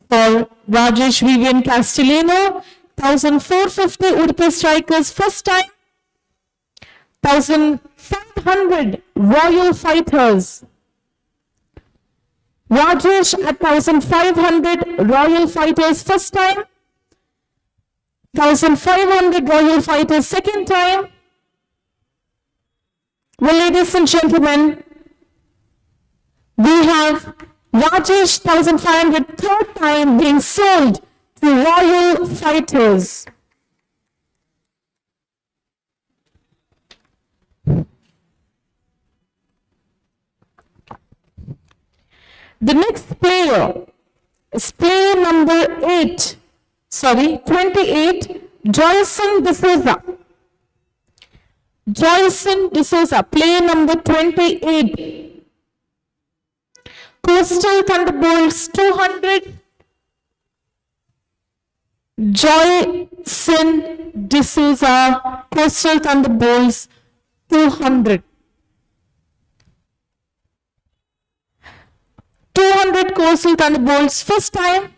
for Rajesh Vivian Castellano, 1,450 Udupi Strikers first time, 1,500 Royal Fighters. Rajesh at 1,500 Royal Fighters first time, 1,500 Royal Fighters second time. Well, ladies and gentlemen, we have Rajesh 1,500 third time being sold to Royal Fighters. The next player is player number 28, Joyson D'Souza. Joyson D'Souza, player number 28. Coastal Thunderbolts 200. Joyson D'Souza, Coastal Thunderbolts 200. 200 Coastal Thunderbolts first time.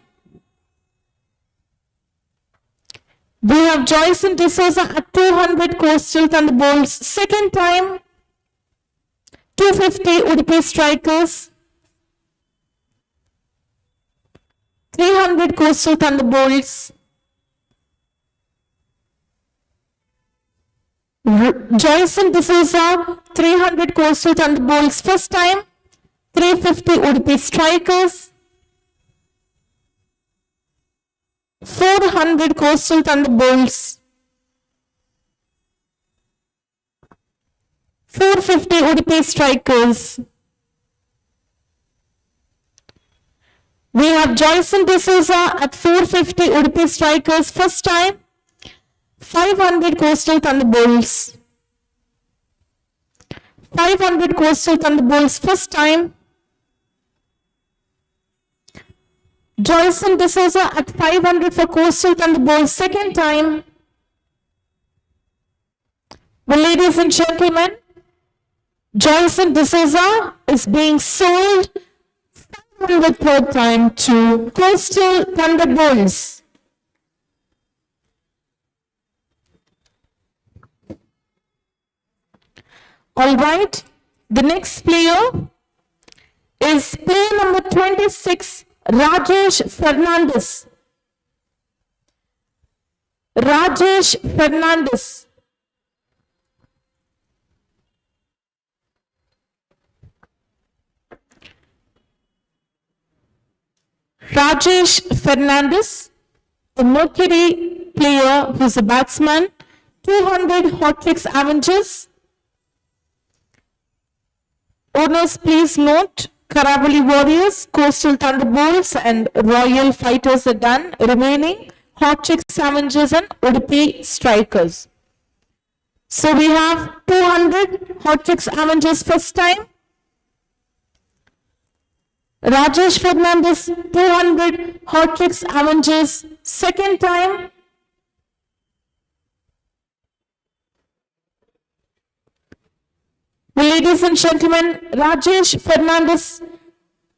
We have Joyson D'Souza at 200 Coastal Thunderbolts second time. 250 Udupi Strikers. 300 Coastal Thunderbolts. Joyson D'Souza 300 Coastal Thunderbolts first time. 350 Udupi Strikers, 400 Coastal Thunderbolts, 450 Udupi Strikers. We have Joyson D'Souza at 450 Udupi Strikers first time, 500 Coastal Thunderbolts, 500 Coastal Thunderbolts first time. Joyson D'Souza at 500 for Coastal Thunderbolts second time. Well, ladies and gentlemen, Joyson D'Souza is being sold 500 third time to Coastal Thunderbolts. All right, the next player is player number 26, Rajesh Fernandez. Rajesh Fernandez. Rajesh Fernandez, a Mercury player who's a batsman, 200 hot tricks Avengers. Owners, please note, Karavali Warriors, Coastal Thunderbolts and Royal Fighters are done. Remaining, Hot Chicks Avengers and Udupi Strikers. So we have 200 Hot Chicks Avengers first time, Rajesh Fernandez, 200 hot tricks Avengers, second time. Ladies and gentlemen, Rajesh Fernandez,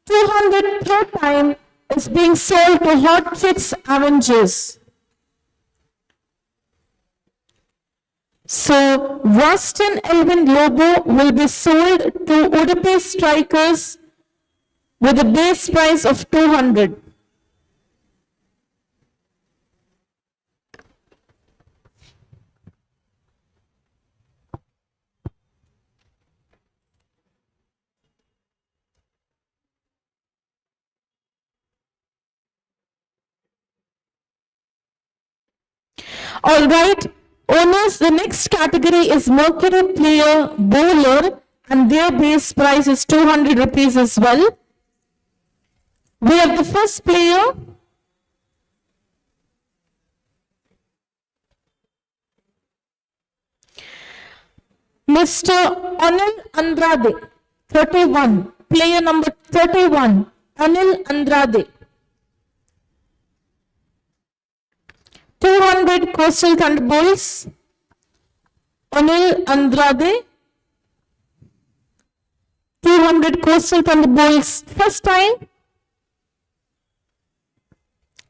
200 third time is being sold to Hot Tricks Avengers. So, Boston Elvin Lobo will be sold to Udupi Strikers with a base price of 200. All right, owners, the next category is Mercury Player Bowler and their base price is 200 rupees as well. We have the first player, Mr. Anil Andrade, 31, player number 31, Anil Andrade. 200 Coastal Thunderbolts, Anil Andrade. 200 Coastal Thunderbolts, first time.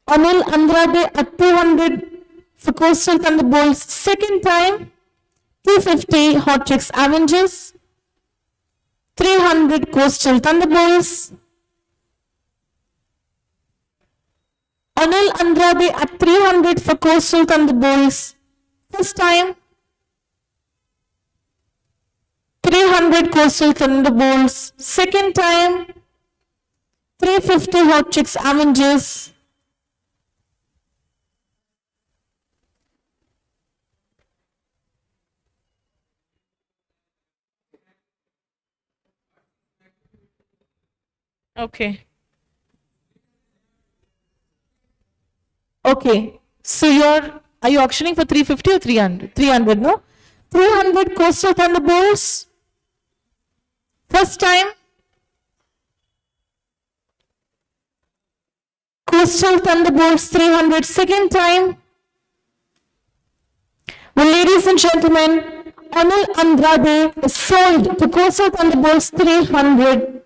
Anil Andrade at 200 for Coastal Thunderbolts, second time. 250 Hot Tricks Avengers, 300 Coastal Thunderbolts. Anil Andrade at 300 for Coastal Thunderbolts, first time. 300 Coastal Thunderbolts, second time. 350 Hot Tricks Avengers. Okay. Okay. So are you auctioning for 350 or 300? 300, no? 300 Coastal Thunderbolts. First time. Coastal Thunderbolts 300, second time. Well, ladies and gentlemen, Anil Andrade is sold to Coastal Thunderbolts 300.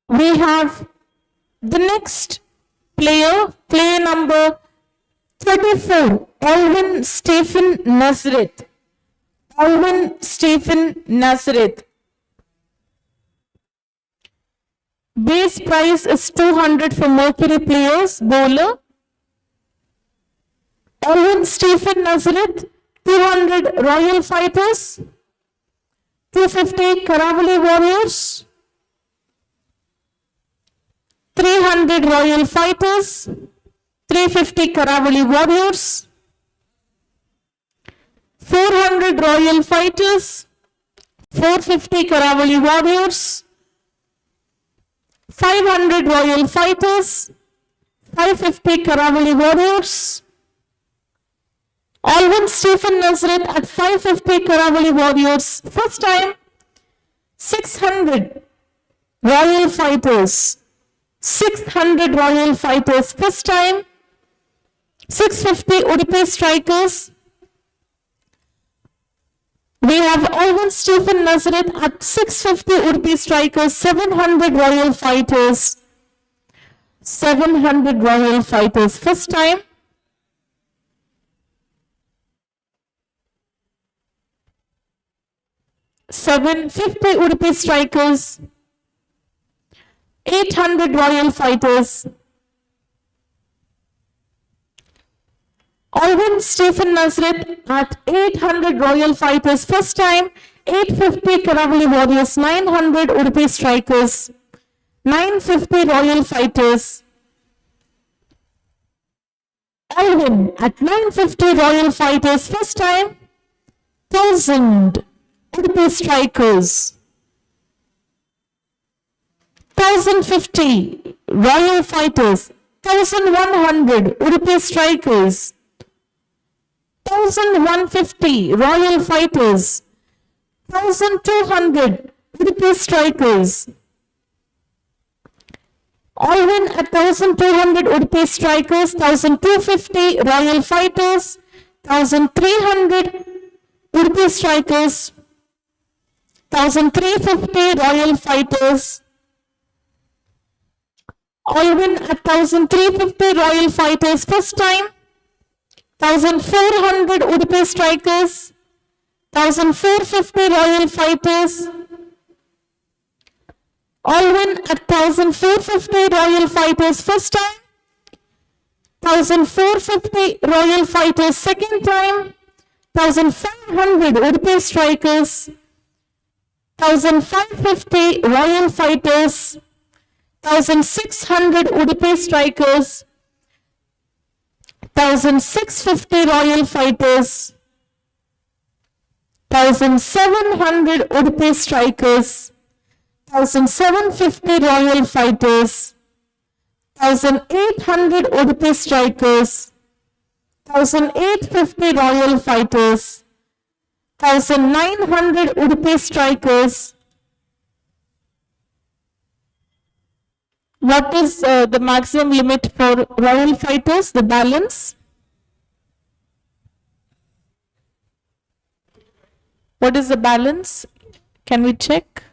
We have the next player, player number 34, Alvin Stephen Nazareth. Alvin Stephen Nazareth. Base price is 200 for Mercury Players Bowler. Alvin Stephen Nazareth, 200 Royal Fighters, 250 Karavali Warriors, 300 Royal Fighters, 350 Karavali Warriors, 400 Royal Fighters, 450 Karavali Warriors, 500 Royal Fighters, 550 Karavali Warriors, Alvin Stephen Nazareth at 550 Karavali Warriors, first time. 600 Royal Fighters, 600 Royal Fighters, first time. 650 Udupi Strikers. We have Alvin Stephen Nazareth at 650 Udupi Strikers, 700 Royal Fighters, 700 Royal Fighters, first time. $750 Udupi Strikers, 800 Royal Fighters. Alvin Stephen Nazareth at 800 Royal Fighters, first time. 850 Karavali Warriors, 900 Udupi Strikers, 950 Royal Fighters. Alvin at 950 Royal Fighters, first time. 1000 Udupi Strikers. 1050 Royal Fighters, 1100 Udupi Strikers, 1150 Royal Fighters, 1200 Udupi Strikers. All win at 1200 Udupi Strikers, 1250 Royal Fighters, 1300 Udupi Strikers, 1350 Royal Fighters. All win at 1350 Royal Fighters first time, 1400 Udupi Strikers, 1450 Royal Fighters. All win at 1450 Royal Fighters first time, 1450 Royal Fighters second time, 1500 Udupi Strikers, 1550 Royal Fighters, 1600 Udupi Strikers, 1650 Royal Fighters, 1700 Udupi Strikers, 1750 Royal Fighters, 1800 Udupi Strikers, 1850 Royal Fighters, 1900 Udupi Strikers. What is the maximum limit for Royal Fighters, the balance? What is the balance? Can we check?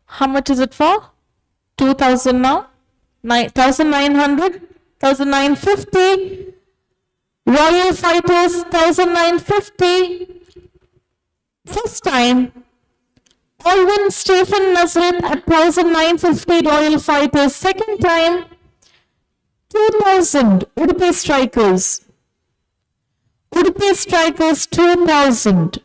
How much is it for? 2000 now? 1900? 1950? Royal Fighters, 1950. First time. Alvin Stephen Nazareth at 1950 Royal Fighters. Second time. 2000 Udupi Strikers. Udupi Strikers 2000.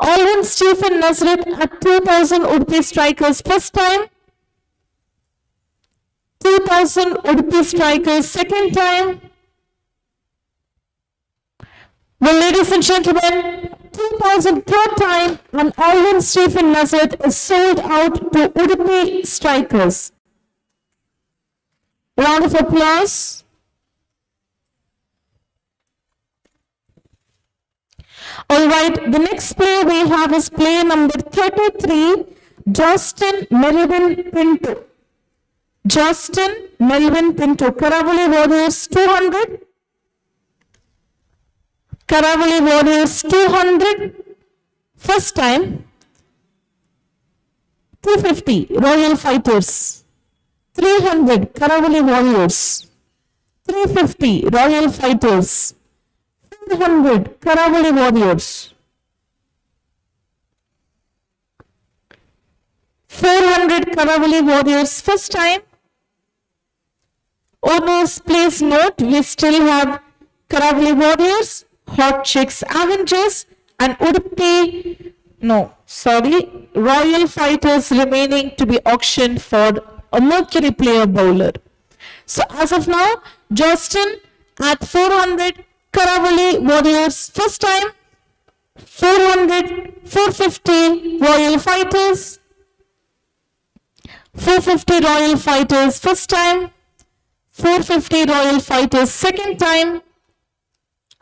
Alvin Stephen Nazareth at 2000 Udupi Strikers first time, 2000 Udupi Strikers second time. Well, ladies and gentlemen, 2000 third time and Alvin Stephen Nazareth is sold out to Udupi Strikers. Round of applause. All right, the next player we have is player number 33, Justin Melvin Pinto. Justin Melvin Pinto, Karavali Warriors 200. Karavali Warriors 200. First time. 250 Royal Fighters. 300 Karavali Warriors. 350 Royal Fighters. 400 Karavali Warriors. 400 Karavali Warriors first time. Owners, please note we still have Karavali Warriors, Hot Chicks Avengers and Udupi, Royal Fighters remaining to be auctioned for a Mercury player bowler. So as of now, Justin at 400 Karavali Warriors first time, 400, 450 Royal Fighters, 450 Royal Fighters first time, 450 Royal Fighters second time,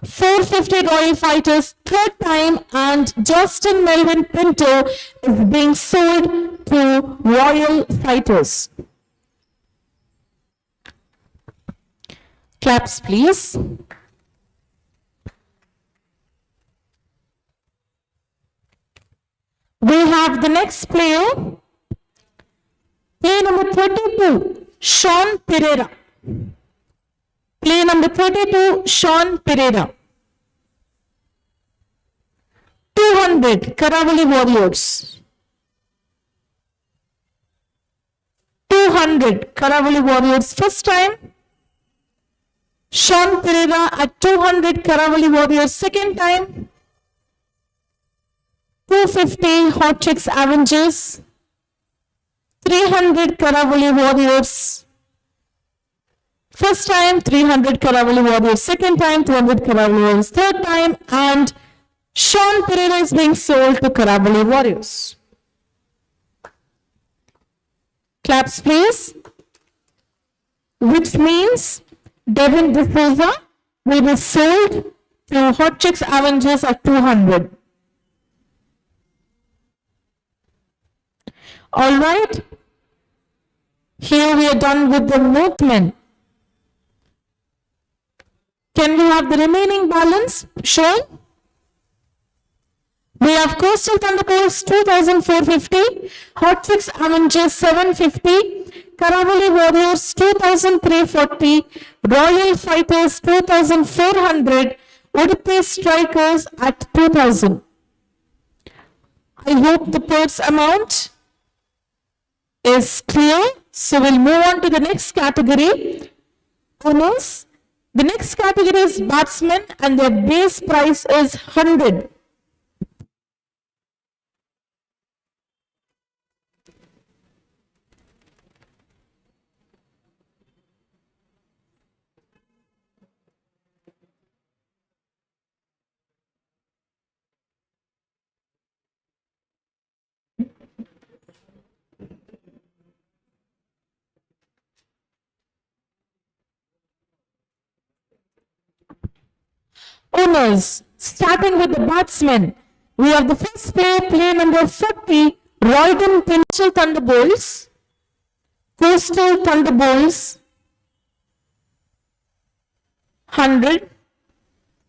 450 Royal Fighters third time, and Justin Melvin Pinto is being sold to Royal Fighters. Claps please. We have the next player, player number 32, Sean Pereira. Player number 32, Sean Pereira. 200 Karavali Warriors. 200 Karavali Warriors first time. Sean Pereira at 200 Karavali Warriors second time. 250 Hot Chicks Avengers. 300 Karavali Warriors First time 300 Karavali Warriors, second time 200 Karavali Warriors, third time, and Sean Pereira is being sold to Karavali Warriors. Claps please. Which means Devin D'Souza will be sold to Hot Chicks Avengers at 200. All right. Here we are done with the movement. Can we have the remaining balance shown? We have Coastal Thunderbolts 2,450, Hot Chicks Avengers 750, Karavali Warriors 2,340, Royal Fighters 2,400, Udupi Strikers at 2,000. I hope the purse amount is clear. So we'll move on to the next category. Owners. The next category is batsmen and their base price is 100. Owners, starting with the batsmen, we have the first player, player number 40, Roydon Coastal Thunderbolts, Coastal Thunderbolts, 100,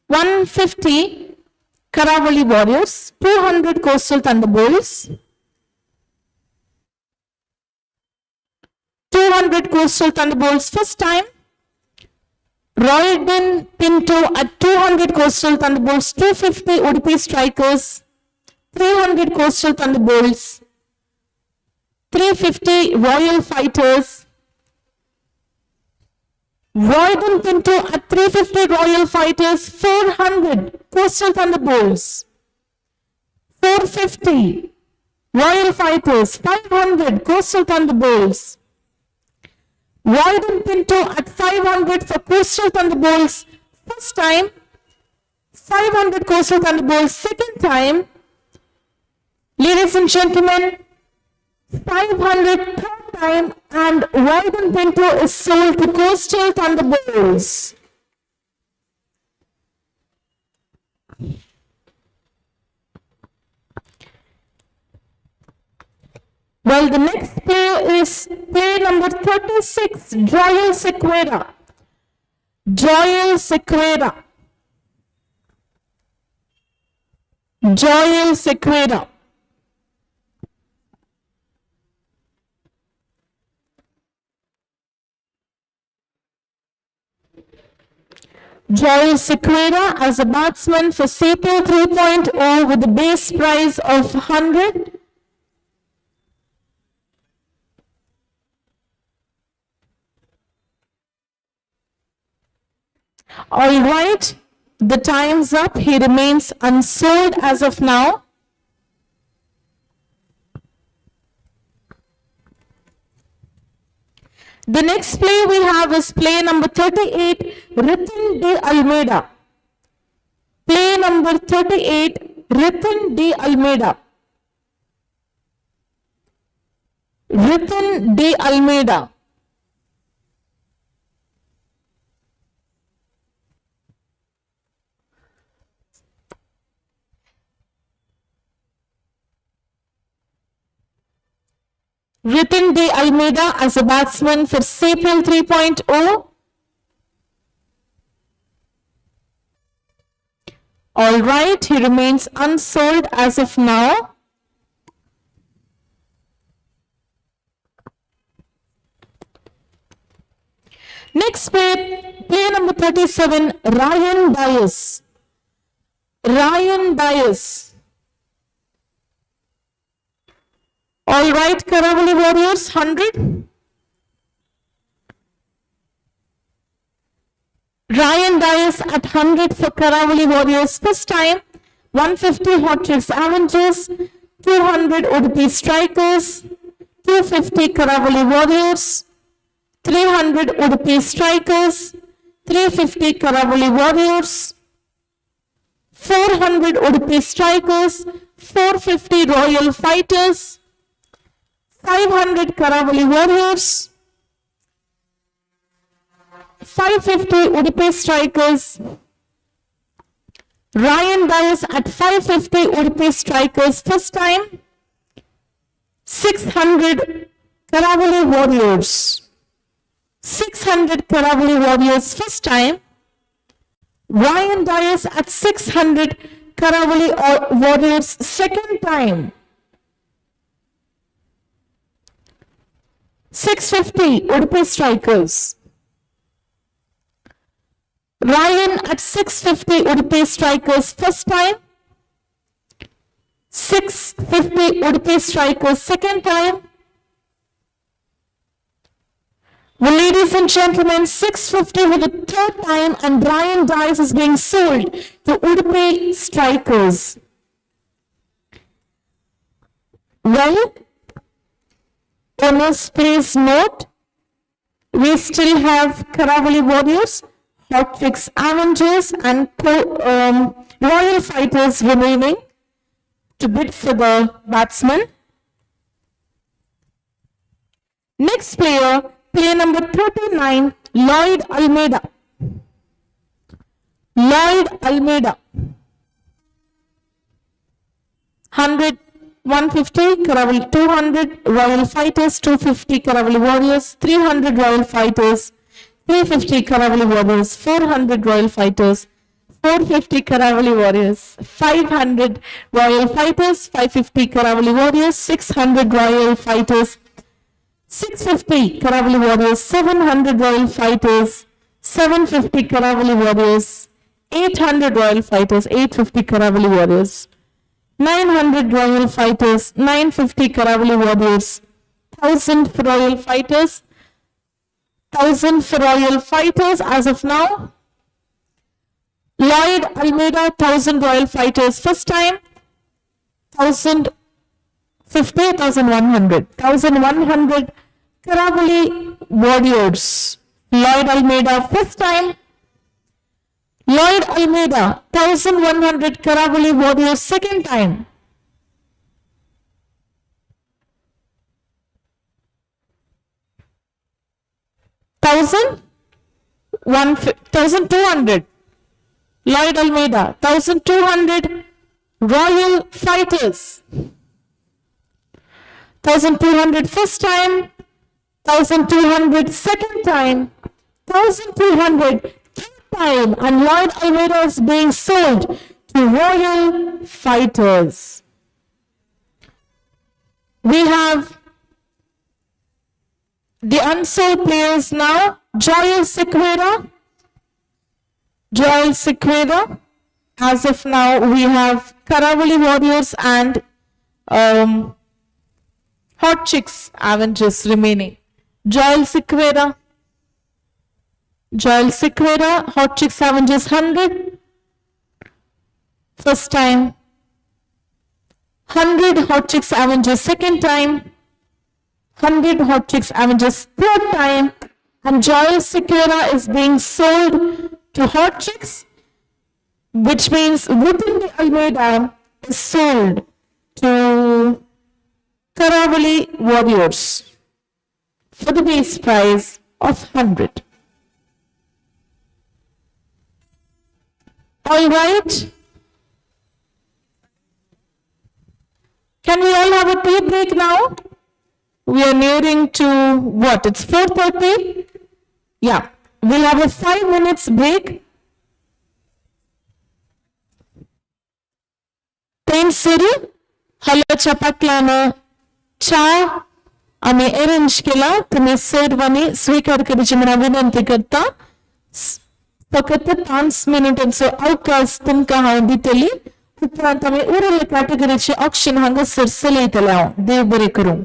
150, Karavali Warriors, 200 Coastal Thunderbolts, 200 Coastal Thunderbolts first time, Roydon Pinto at 200 Coastal Thunderbolts, 250 Udupi Strikers, 300 Coastal Thunderbolts, 350 Royal Fighters, Roydon Pinto at 350 Royal Fighters, 400 Coastal Thunderbolts, 450 Royal Fighters, 500 Coastal Thunderbolts, Roydon Pinto at 500 for Coastal Thunderbolts first time, 500 Coastal Thunderbolts second time, ladies and gentlemen, 500 third time, and Roydon Pinto is sold to Coastal Thunderbolts. Well, the next player is player number 36, Joel Sequeira. Joel Sequeira. Joel Sequeira. Joel Sequeira as a batsman for Sapel 3.0 with the base price of 100. All right, the time's up. He remains unsold as of now. The next play we have is play number 38, Ritin de Almeida. Play number 38, Ritin de Almeida. Ritin de Almeida. Ritin de Almeida as a batsman for Sapel 3.0. All right, he remains unsold as of now. Next player number 37, Ryan Dias. Ryan Dias. All right, Karavali Warriors, 100. Ryan Dias at 100 for Karavali Warriors first time, 150 Hot Chicks Avengers, 200 Udupi Strikers, 250 Karavali Warriors, 300 Udupi strikers, 350 Karavali warriors, 400 Udupi strikers, 450 royal fighters, 500 Karavali warriors, 550 Udupi strikers, Ryan dies at 550 Udupi strikers first time, 600 Karavali warriors, 600 Karavali warriors first time, Ryan dies at 600 Karavali warriors second time, 650 Udupi strikers, Ryan at 650 Udupi strikers first time, 650 Udupi strikers second time. Well, ladies and gentlemen, 650 for the third time, and Ryan dies is being sold to Udupi strikers. Well, owners, please note, we still have Karavali warriors, hot chicks Avengers, and royal fighters remaining to bid for the batsman. Next player, player number 39, Lloyd Almeida. Lloyd Almeida. 100, 150 Karavali, 200 royal fighters, 250 Karavali warriors, 300 royal fighters, 350 Karavali warriors, 400 royal fighters, 450 Karavali warriors, 500 royal fighters, 550 Karavali warriors, 600 royal fighters, 650 Karavali warriors, 700 royal fighters, 750 Karavali warriors, 800 royal fighters, 850 Karavali warriors, 900 royal fighters, 950 Karavali warriors, 1000 for royal fighters, 1000 for royal fighters as of now. Lloyd Almeida, 1000 royal fighters first time, 1050, 1100, 1100 Karavali warriors. Lloyd Almeida first time, Lloyd Almeida, 1100 Karavali warriors second time. Thousand 1200 Lloyd Almeida, 1200 royal fighters, 1200 first time, 1200 second time, 1200 third time, and Lloyd Almeida is being sold to royal fighters. We have the unsold players now. Joel Sequeira. Joel Sequeira. As of now, we have Karavali warriors and hot chicks Avengers remaining. Joel Sequeira. Joel Sequeira, hot chicks Avengers 100. First time. 100 hot chicks Avengers second time. 100 hot chicks Avengers third time, and Joel Sequeira is being sold to hot chicks, which means within the Almeida is sold to Karavali warriors for the base price of 100. All right. Can we all have a tea break now? We are nearing to what? It's 4:30. Yeah, we'll have a 5 minutes break. Pencil हलच्या पाटलानं चहा आम्ही arrange केला. तुम्ही सर्वांनी स्वीकार करायची मला विनंती करता. फक्त 5 मिनिटांचो अवकाश तुमकां हांव दितली. उपरांत आम्ही उरलेल्या कॅटेगरीचे ऑप्शन हांगासर चलयतले हांव. देव बरें करूं.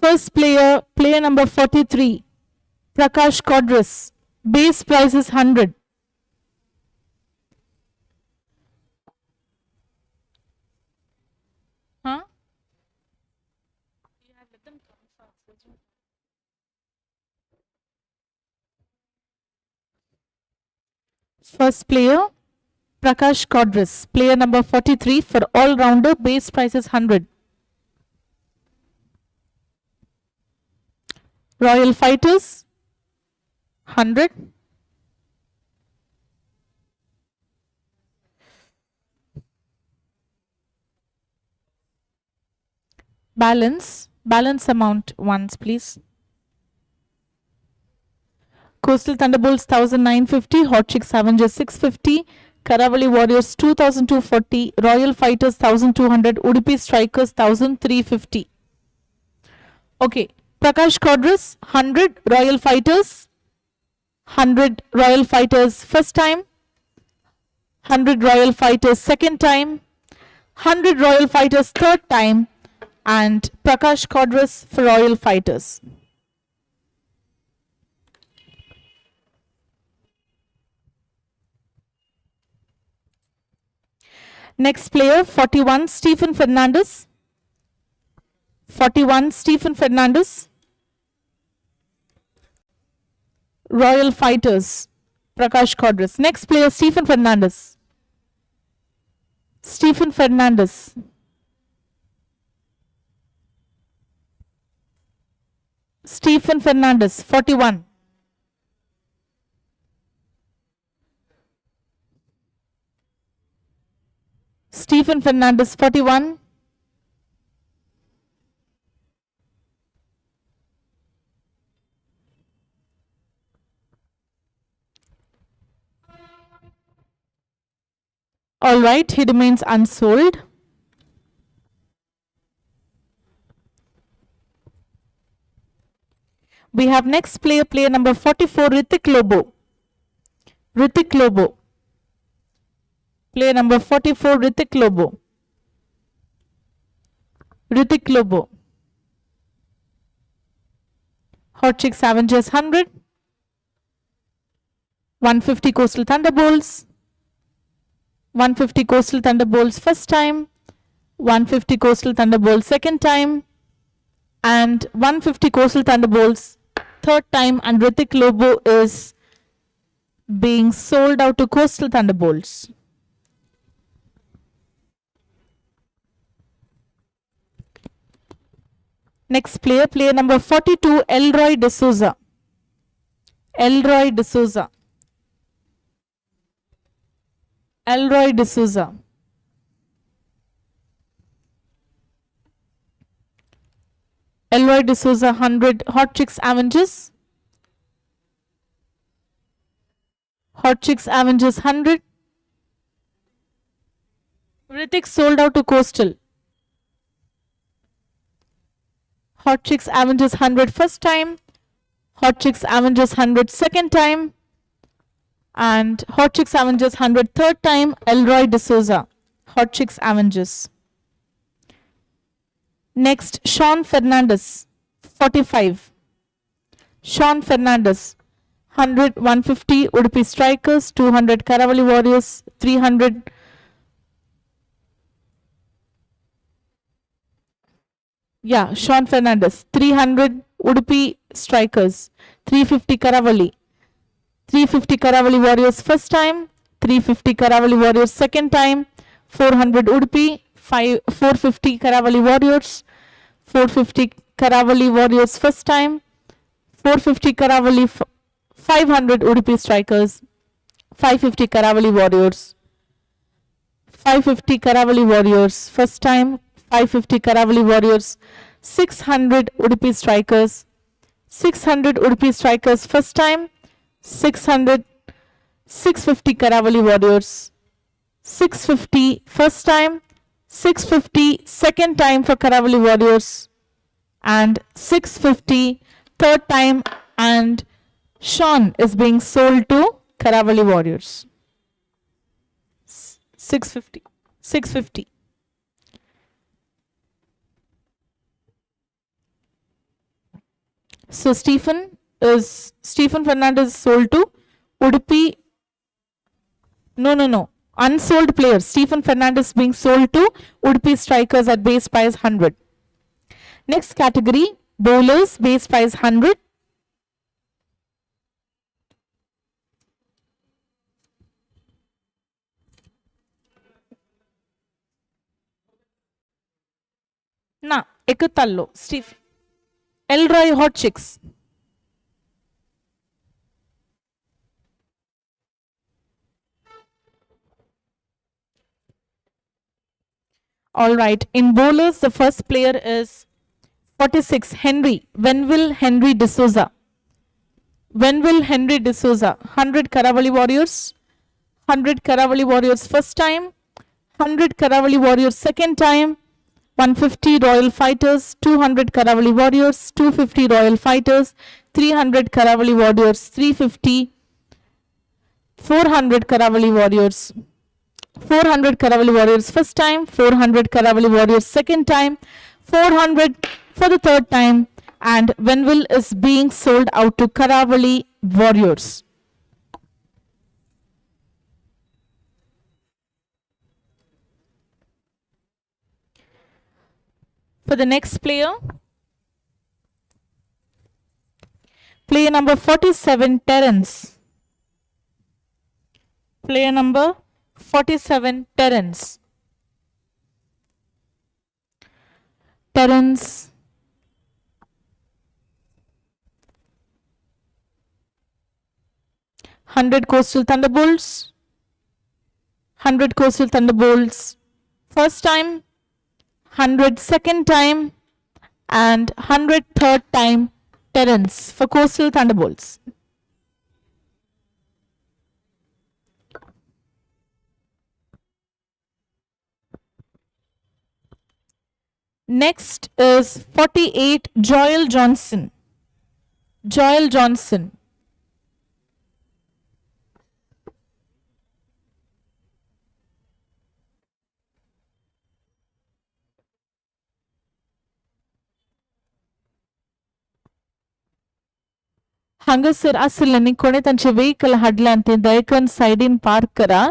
First player, player number 43, Prakash Kodris. Base price is 100. Huh? First player, Prakash Kodris. Player number 43 for all-rounder. Base price is 100. Royal Fighters, 100. Balance amount once, please. Coastal Thunderbolts 1950, Hot Chicks Avengers 650, Karavali Warriors 2240, Royal Fighters 1200, Udupi Strikers 1350. Okay, Prakash Kodris 100, Royal Fighters 100, Royal Fighters first time, 100 Royal Fighters second time, 100 Royal Fighters third time, and Prakash Kodris for Royal Fighters. Next player, 41, Stephen Fernandez. 41, Stephen Fernandez. Royal Fighters, Prakash Kodris. Next player, Stephen Fernandez. Stephen Fernandez. Stephen Fernandez, 41. Stephen Fernandez, 41. All right, he remains unsold. We have next player, player number 44, Ritik Lobo. Ritik Lobo. Player number 44, Ritik Lobo. Ritik Lobo. Hot Chicks Avengers 100. 150 Coastal Thunderbolts. 150 Coastal Thunderbolts first time. 150 Coastal Thunderbolts second time. And 150 Coastal Thunderbolts third time. And Ritik Lobo is being sold out to Coastal Thunderbolts. Next player, player number 42, Elroy D'Souza. Elroy D'Souza. Elroy D'Souza. Elroy D'Souza 100, Hot Chicks Avengers. Hot Chicks Avengers 100. Ritik sold out to Coastal. Hot Chicks Avengers 100 first time. Hot Chicks Avengers 100 second time. And Hot Chicks Avengers 100 third time. Elroy D'Souza. Hot Chicks Avengers. Next, Sean Fernandez, 45. Sean Fernandez, 100, 150 Udupi Strikers, 200 Karavali Warriors, 300 Sean Fernandez, 300 Udupi Strikers, 350 Karavali, 350 Karavali Warriors first time, 350 Karavali Warriors second time, 400 Udupi, 450 Karavali Warriors, 450 Karavali Warriors first time, 450 Karavali, 500 Udupi Strikers, 550 Karavali Warriors, 550 Karavali Warriors first time, 550 Karavali Warriors, 600 Udupi Strikers, 600 Udupi Strikers first time, 600, 650 Karavali Warriors, 650 first time, 650 second time for Karavali Warriors, and 650 third time, and Sean is being sold to Karavali Warriors. 650. 650. So Stephen Fernandez is sold to Udupi. No. Unsold player. Stephen Fernandez being sold to Udupi Strikers at base price 100. Next category, bowlers, base price 100. Ekutallo, Steve. Elroy Hot Chicks. All right. In bowlers, the first player is 46, Henry. Wenville Henry D'Souza. Wenville Henry D'Souza. 100 Karavali Warriors. 100 Karavali Warriors first time. 100 Karavali Warriors second time. 150 Royal Fighters. 200 Karavali Warriors. 250 Royal Fighters. 300 Karavali Warriors. 350. 400 Karavali Warriors. 400 Karavali Warriors first time, 400 Karavali Warriors second time, 400 for the third time, and Wenville is being sold out to Karavali Warriors. For the next player, player number 47, Terence. Player number 47, Terence. Terence. Hundred Coastal Thunderbolts. 100 Coastal Thunderbolts first time, 100 second time, and 100 third time, Terence for Coastal Thunderbolts. Next is 48, Joel Johnson. Joel Johnson. हांगा sir आसलें कोणे तांचे vehicle हाडल्यान ते दयकन सायडीन park करा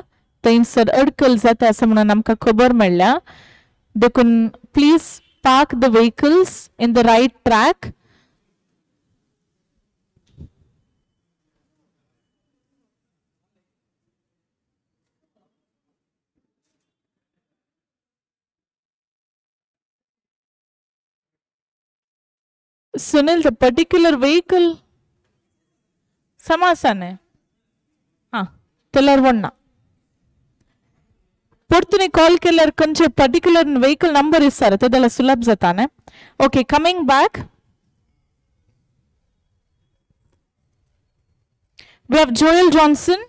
थंयसर अडकल जाता असं म्हणून आमकां खबर मेळ्ळ्या देखून please park the vehicles in the right track. Sunil, the particular vehicle ಸಮಾಸನೆ ತೆಲ್ಲರ್ವಣ್ಣ పొర్తుని కాల్ కెళ్ళారు కొంచెం పర్టికులర్ వెహికల్ నంబర్ ఇస్తారు తెదల సులభ జతానే okay coming back we have Joel Johnson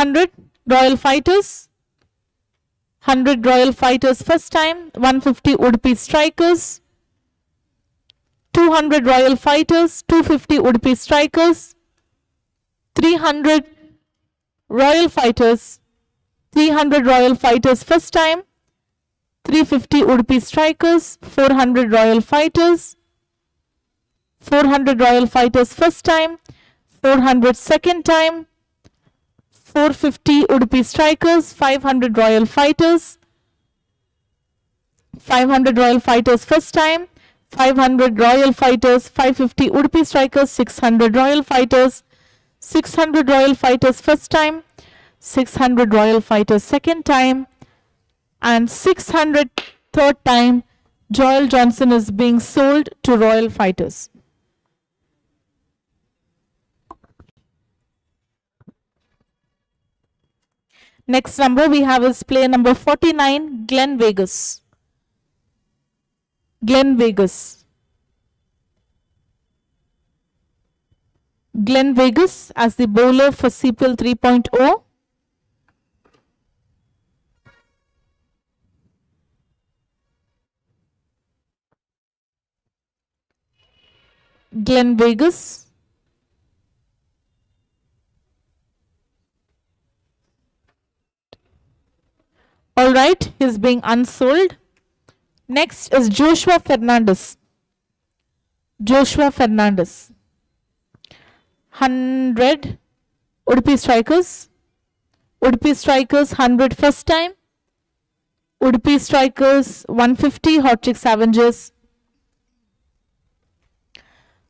100 Royal Fighters 100 Royal Fighters first time 150 Udupi Strikers 200 Royal Fighters 250 Udupi Strikers 300 Royal Fighters 300 Royal Fighters first time 350 Udupi Strikers 400 Royal Fighters 400 Royal Fighters first time 400 second time 450 Udupi Strikers 500 Royal Fighters 500 Royal Fighters first time 500 Royal Fighters 550 Udupi Strikers 600 Royal Fighters 600 Royal Fighters first time 600 Royal Fighters second time and 600 third time. Joel Johnson is being sold to Royal Fighters. Next number we have is player number 49, Glenn Vegas. Glenn Vegas. Glenn Vegas as the bowler for CPL 3.0. Glenn Vegas. All right, he's being unsold Next is Joshua Fernandez. Joshua Fernandez. 100 Udupi Strikers. Udupi Strikers 100 first time. Udupi Strikers 150 Hot Chicks Avengers.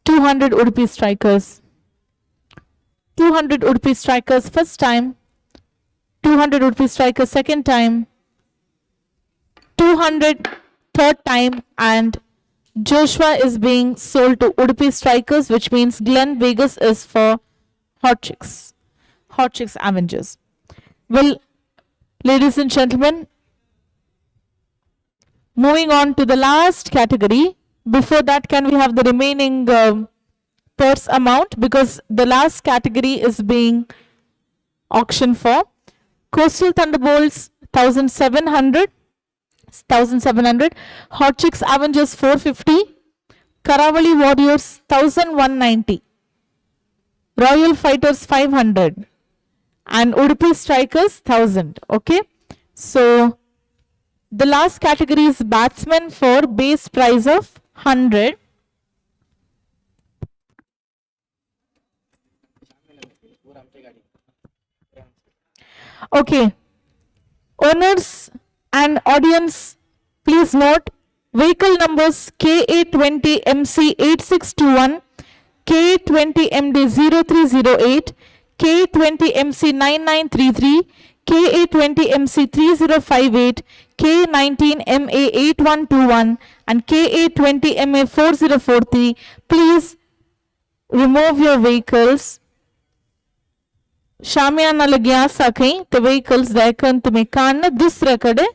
200 Udupi Strikers. 200 Udupi Strikers first time. 200 Udupi Strikers second time. 200 third time, and Joshua is being sold to Udupi Strikers, which means Glen Vegas is for Hot Chicks. Hot Chicks Avengers. Well, ladies and gentlemen, moving on to the last category. Before that, can we have the remaining purse amount, because the last category is being auctioned for. Coastal Thunderbolts 1700. 1700. Hot Chicks Avengers 450. Karavali Warriors 1190. Royal Fighters 500. And Udupi Strikers 1000. Okay. So the last category is batsmen for base price of 100. Okay. Owners and audience, please note vehicle numbers KA20MC8621, KA20MD0308, KA20MC9933, KA20MC3058, KA19MA8121, and KA20MA4043. Please remove your vehicles. शामियाना लग्या साखई ते vehicles देखन तुम्हें कान दूसरा कड़े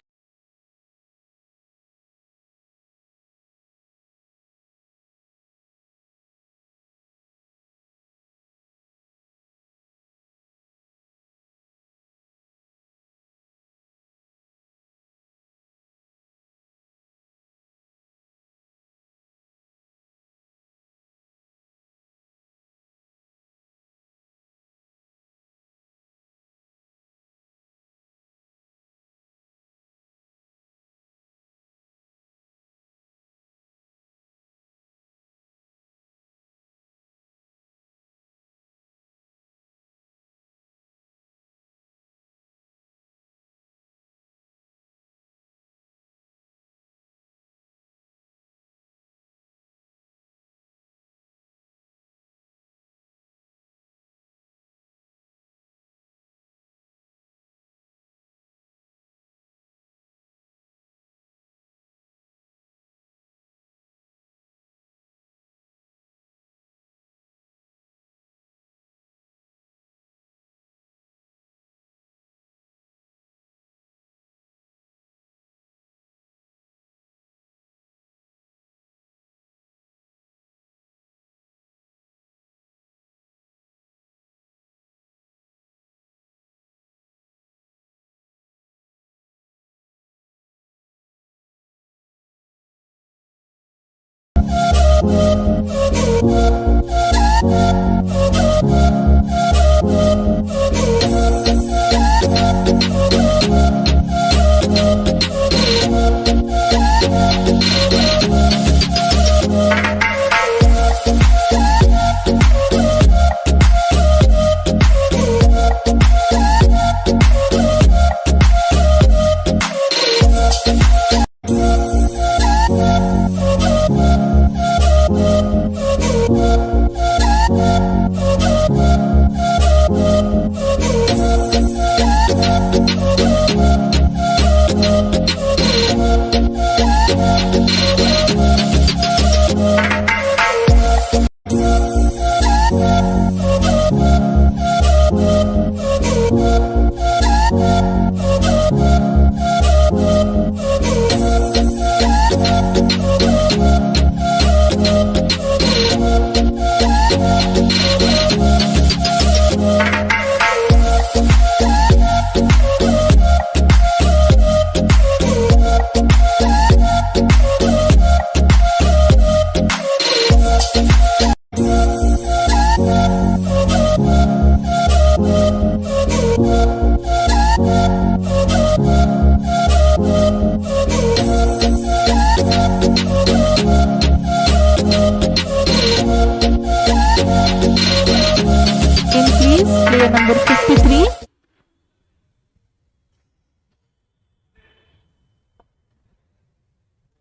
number 53.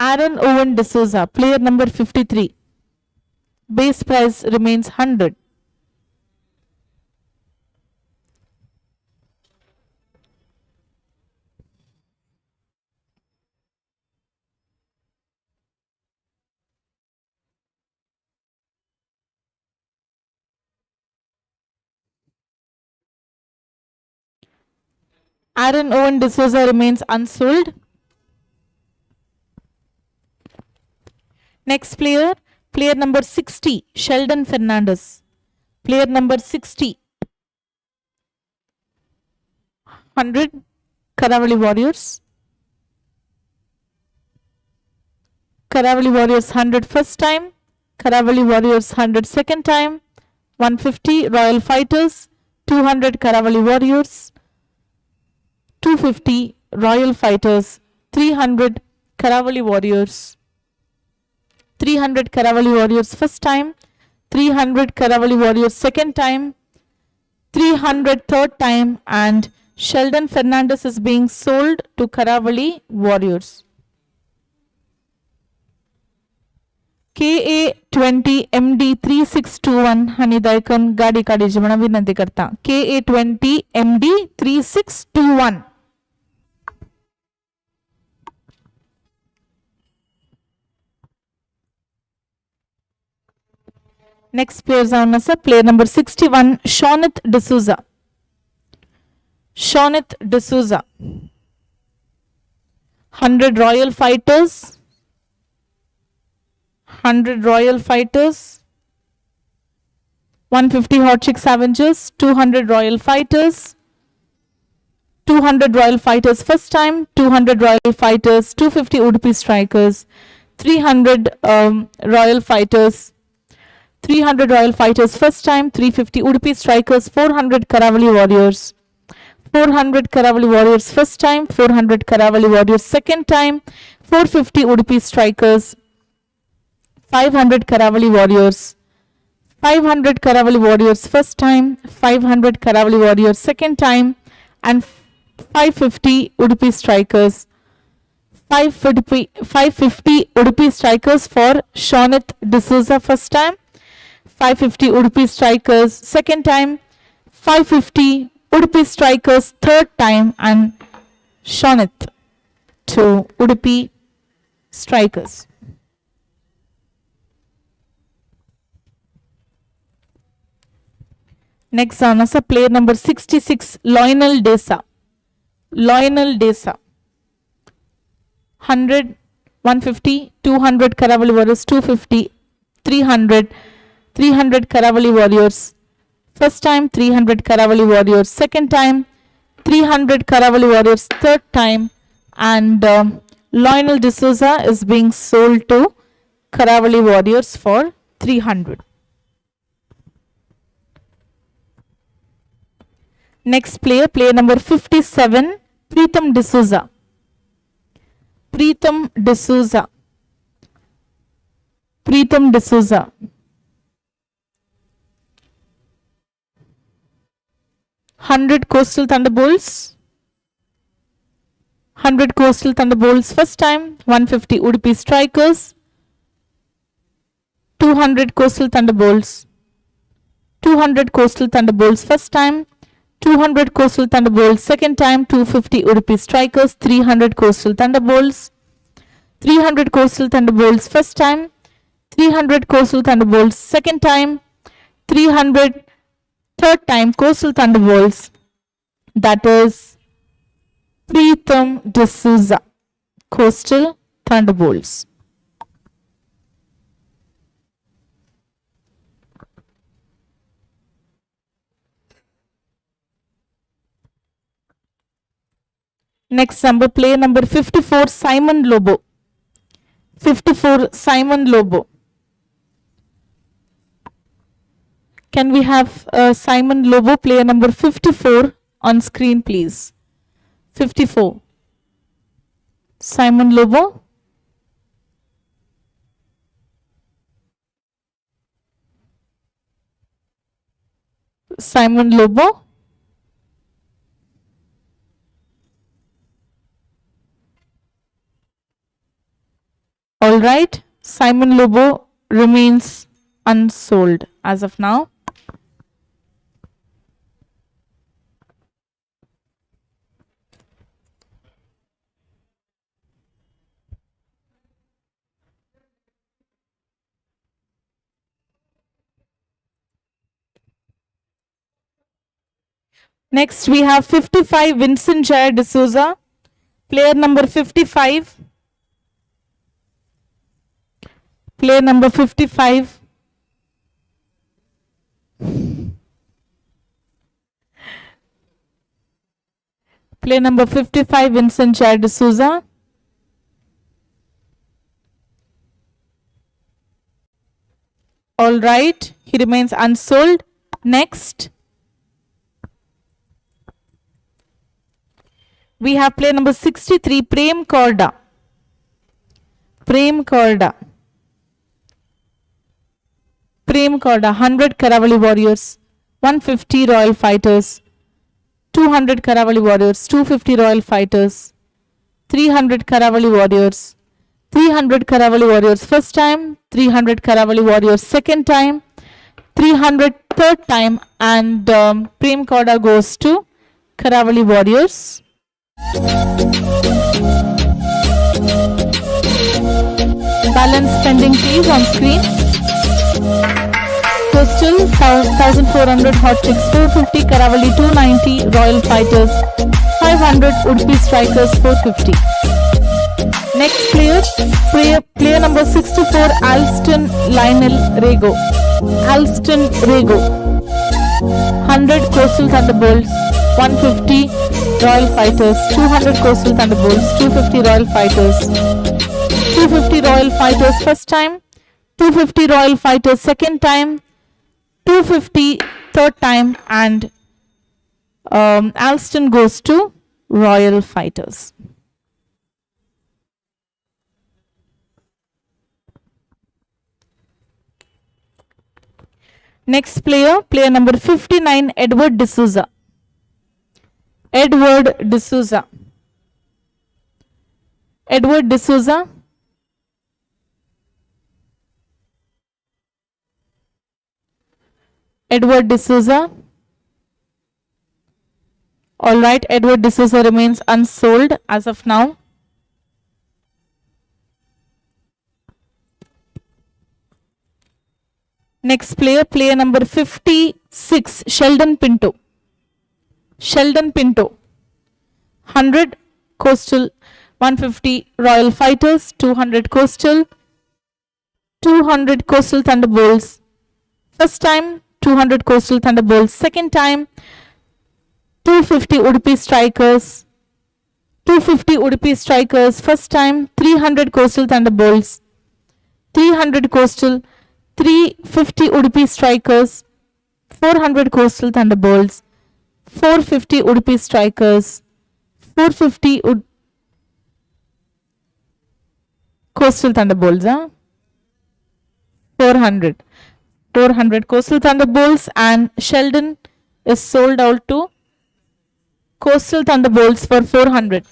Aaron Owen D'Souza, player number 53. Base price remains 100. Aaron Owen D'Souza remains unsold. Next player, player number 60, Sheldon Fernandez. Player number 60, 100, Karavali Warriors. Karavali Warriors 100 first time, Karavali Warriors 100 second time, 150 Royal Fighters, 200 Karavali Warriors, 250 Royal Fighters, 300 Karavali Warriors, 300 Karavali Warriors first time, 300 Karavali Warriors second time, 300 third time, and Sheldon Fernandez is being sold to Karavali Warriors. KA20 MD 3621 आणि दायकन गाडी काढायची म्हणून विनंती करता. KA20 MD 3621. Next player जाऊन असा player number 61 Shawnith D'Souza. Shawnith D'Souza. 100 Royal Fighters. 100 Royal Fighters, 150 Hot Chicks Avengers, 200 Royal Fighters, 200 Royal Fighters first time, 200 Royal Fighters, 250 Udupi Strikers, 300 Royal Fighters, 300 Royal Fighters first time, 350 Udupi Strikers, 400 Karavali Warriors, 400 Karavali Warriors first time, 400 Karavali Warriors second time, 450 Udupi Strikers, 500 Karavali Warriors, 500 Karavali Warriors first time, 500 Karavali Warriors second time, and 550 Udupi Strikers. 550 Udupi Strikers for Shawnith D'Souza first time, 550 Udupi Strikers second time, 550 Udupi Strikers third time, and Shawnith to Udupi Strikers. Next on us, player number 66, Lionel Desa. Lionel Desa. 100, 150, 200 Karavali Warriors, 250, 300, 300 Karavali Warriors. First time, 300 Karavali Warriors. Second time, 300 Karavali Warriors. Third time, and Lionel D'Souza is being sold to Karavali Warriors for 300. Next player, player number 57, Preetham D'Souza. Preetham D'Souza. Preetham D'Souza. 100 Coastal Thunderbolts. 100 Coastal Thunderbolts first time, 150 Udupi Strikers, 200 Coastal Thunderbolts. 200 Coastal Thunderbolts first time, 200 Coastal Thunderbolts second time, 250 Udupi Strikers, 300 Coastal Thunderbolts, 300 Coastal Thunderbolts first time, 300 Coastal Thunderbolts second time, 300 third time Coastal Thunderbolts, that is Preetham D'Souza, Coastal Thunderbolts. Next number, player number 54, Simon Lobo. 54, Simon Lobo. Can we have Simon Lobo, player number 54, on screen, please? 54. Simon Lobo. Simon Lobo. All right. Simon Lobo remains unsold as of now. Next, we have 55 Vincent Jair D'Souza, player number 55. Player number 55. Player number 55, Vincent Jair D'Souza. All right, he remains unsold. Next, we have player number 63, Prem Korda. Prem Korda. Prem Korda, 100 Karavali Warriors, 150 Royal Fighters, 200 Karavali Warriors, 250 Royal Fighters, 300 Karavali Warriors, 300 Karavali Warriors first time, 300 Karavali Warriors second time, 300 third time, and Prem Korda goes to Karavali Warriors. Balance pending please on screen. Coastal 1400 Hot Chicks 450 Karavali 290 Royal Fighters 500 Udupi Strikers 450. Next player number 64 Alston Lionel Rego. Alston Rego 100 Coastal Thunderbolts 150 Royal Fighters 200 Coastal Thunderbolts 250 Royal Fighters 250 Royal Fighters first time, 250 Royal Fighters second time, 250 third time, and Alston goes to Royal Fighters. Next player number 59, Edward D'Souza. Edward D'Souza. Edward D'Souza. Edward D'Souza. All right, Edward D'Souza remains unsold as of now. Next player number 56, Sheldon Pinto. Sheldon Pinto. 100 Coastal, 150 Royal Fighters, 200 Coastal, 200 Coastal Thunderbolts. First time, 200 Coastal Thunderbolts. Second time, 250 Udupi Strikers. 250 Udupi Strikers. First time, 300 Coastal Thunderbolts. 300 Coastal, 350 Udupi Strikers. 400 Coastal Thunderbolts. 450 Udupi Strikers. 450 Coastal Thunderbolts. 400. 400 Coastal Thunderbolts, and Sheldon is sold out to Coastal Thunderbolts for 400.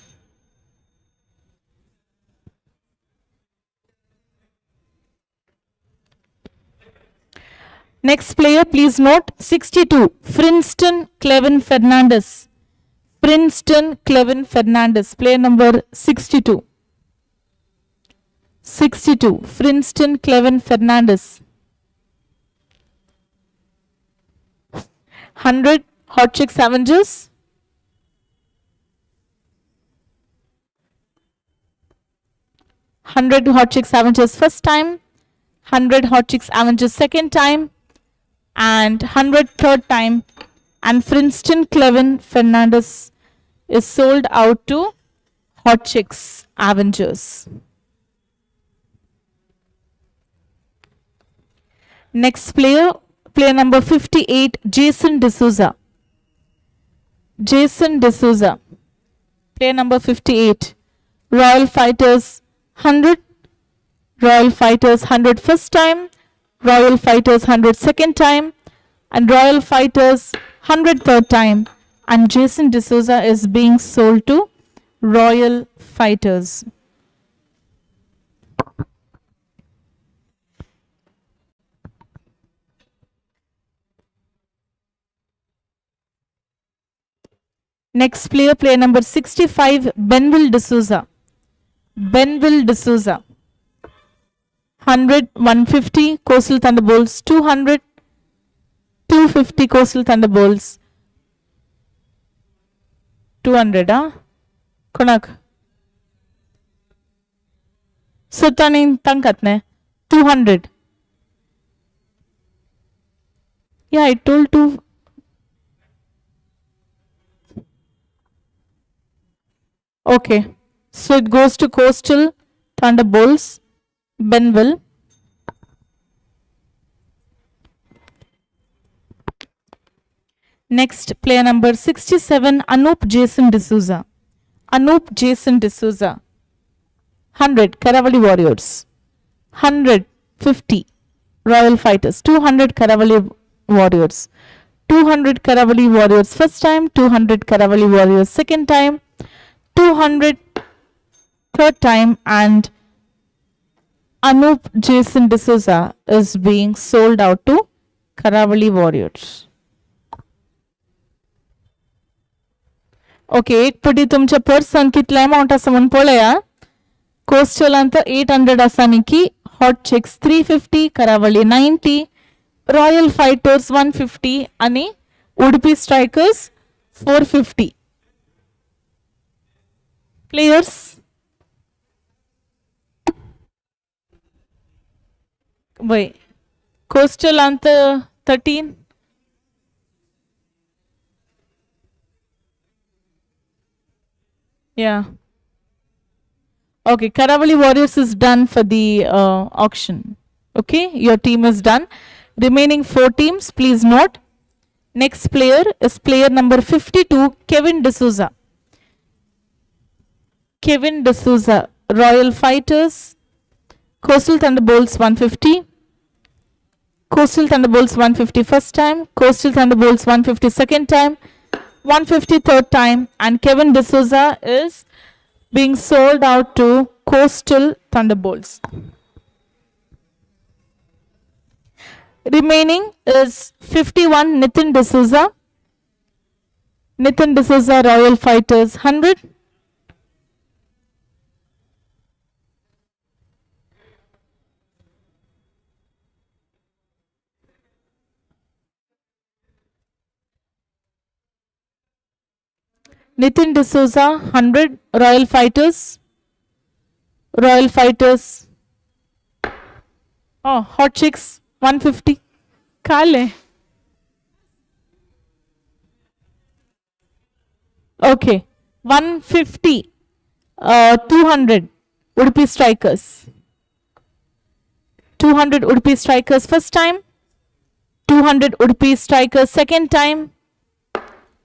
Next player, please note 62, Princeton Clevin Fernandez. Princeton Clevin Fernandez, player number 62. 62, Princeton Clevin Fernandez. 100 Hot Chicks Avengers. 100 Hot Chicks Avengers first time, 100 Hot Chicks Avengers second time, and 100 third time, and Princeton Clevin Fernandez is sold out to Hot Chicks Avengers. Next player number 58, Jason D'Souza. Jason D'Souza, player number 58, Royal Fighters 100, Royal Fighters 100 first time, Royal Fighters 100 second time, and Royal Fighters 100 third time, and Jason D'Souza is being sold to Royal Fighters. Next player, player number 65, Benville D'Souza. Benville D'Souza. 100, 150, Coastal Thunderbolts. 200, 250, Coastal Thunderbolts. 200, Konak. Sutanin Tankatne. 200. Yeah, I told to. Okay. So it goes to Coastal Thunderbolts, Benville. Next, player number 67, Anup Jason D'Souza. Anup Jason D'Souza. 100, Karavali Warriors. 100, 50, Royal Fighters. 200, Karavali Warriors. 200, Karavali Warriors first time. 200, Karavali Warriors second time. 200, third time. And Anup Jason D'Souza is being sold out to Karavali Warriors. Okay एक पटी तुमच्या person कितले amount आसा म्हणून पळया coastal 800 आसा न्ही hot chicks 350 Karavali 90 royal fighters 150 आणि उडपी स्ट्रायकर्स 450 प्लेयर्स वय coastal 13 Yeah. Okay, Karavali Warriors is done for the auction. Okay, your team is done. Remaining 4 teams, please note. Next player is player number 52, Kevin D'Souza. Kevin D'Souza, Royal Fighters, Coastal Thunderbolts 150. Coastal Thunderbolts 150 first time. Coastal Thunderbolts 150 second time. 153rd time, and Kevin D'Souza is being sold out to Coastal Thunderbolts. Remaining is 51, Nitin D'Souza. Nitin D'Souza, Royal Fighters 100. Nitin D'Souza 100, Royal Fighters. Royal Fighters. Oh, Hot Chicks 150. Kale. Okay, 150. 200 Udupi Strikers. 200 Udupi Strikers first time. 200 Udupi Strikers second time.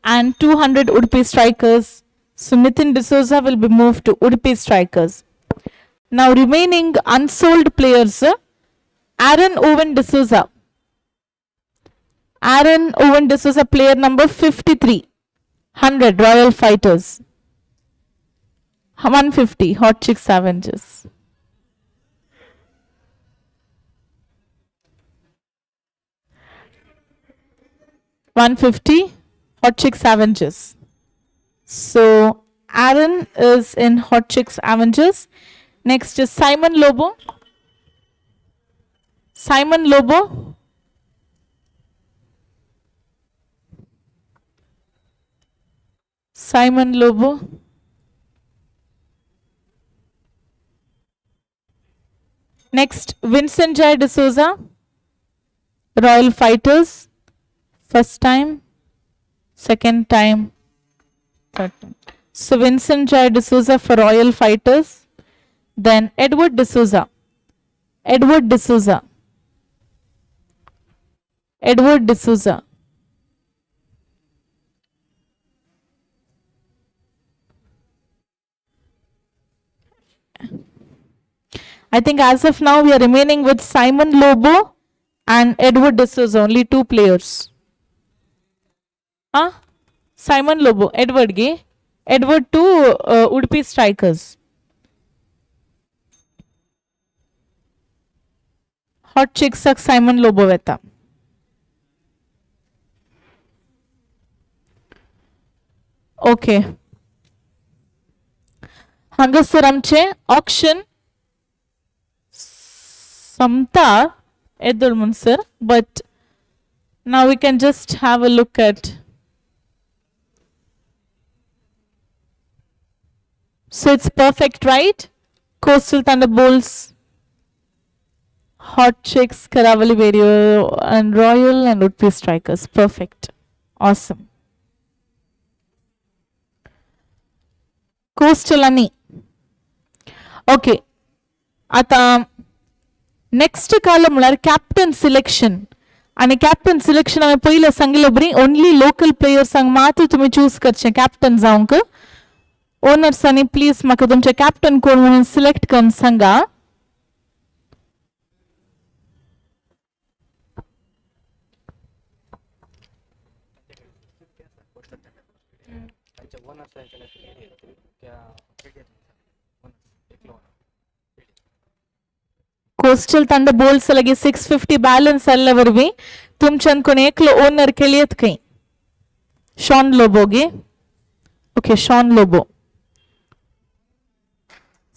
And 200 Udupi Strikers. So Nitin D'Souza will be moved to Udupi Strikers. Now remaining unsold players, Aaron Owen D'Souza. Aaron Owen D'Souza, player number 53. 100 Royal Fighters. 150 Hot Chicks Avengers. $150 Hot Chicks Avengers. So Aaron is in Hot Chicks Avengers. Next is Simon Lobo. Simon Lobo. Simon Lobo. Next, Vincent Jai D'Souza. Royal Fighters. First time. Second time, third time. So Vincent Jai D'Souza for Royal Fighters. Then Edward D'Souza. Edward D'Souza. Edward D'Souza. I think as of now we are remaining with Simon Lobo and Edward D'Souza, only 2 players. Simon Lobo, Edward ಗೆ Edward to Udupi Strikers. Hot Chicks Simon Lobo veta. Okay हांगासर आमचे auction समता येदोळ म्हूण sir but नाव we can just have a look at so it's perfect right coastal thunderbolts hot chicks karavali video and royal and Udupi strikers perfect awesome coastal ani okay आता next column म्हणल्यार captain selection आणि captain selection हांवें पयलें सांगिल्लें बरी only local प्लेयर्सांक मात्र तुमी choose करचें कॅप्टन जावंक ओनर्सांनी प्लीज म्हाका तुमचे कॅप्टन कोण म्हणून सिलेक्ट करून सांगा कोस्टल थंडरबोल्ट्स लगे 650 ಬ್ಯಾಲೆನ್ಸ್ ಅಲ್ಲವರ್ವಿ तुमच्यान कोण एकलो ओनर केलियत कहीं शॉन लोबोगे okay Shaun Lobo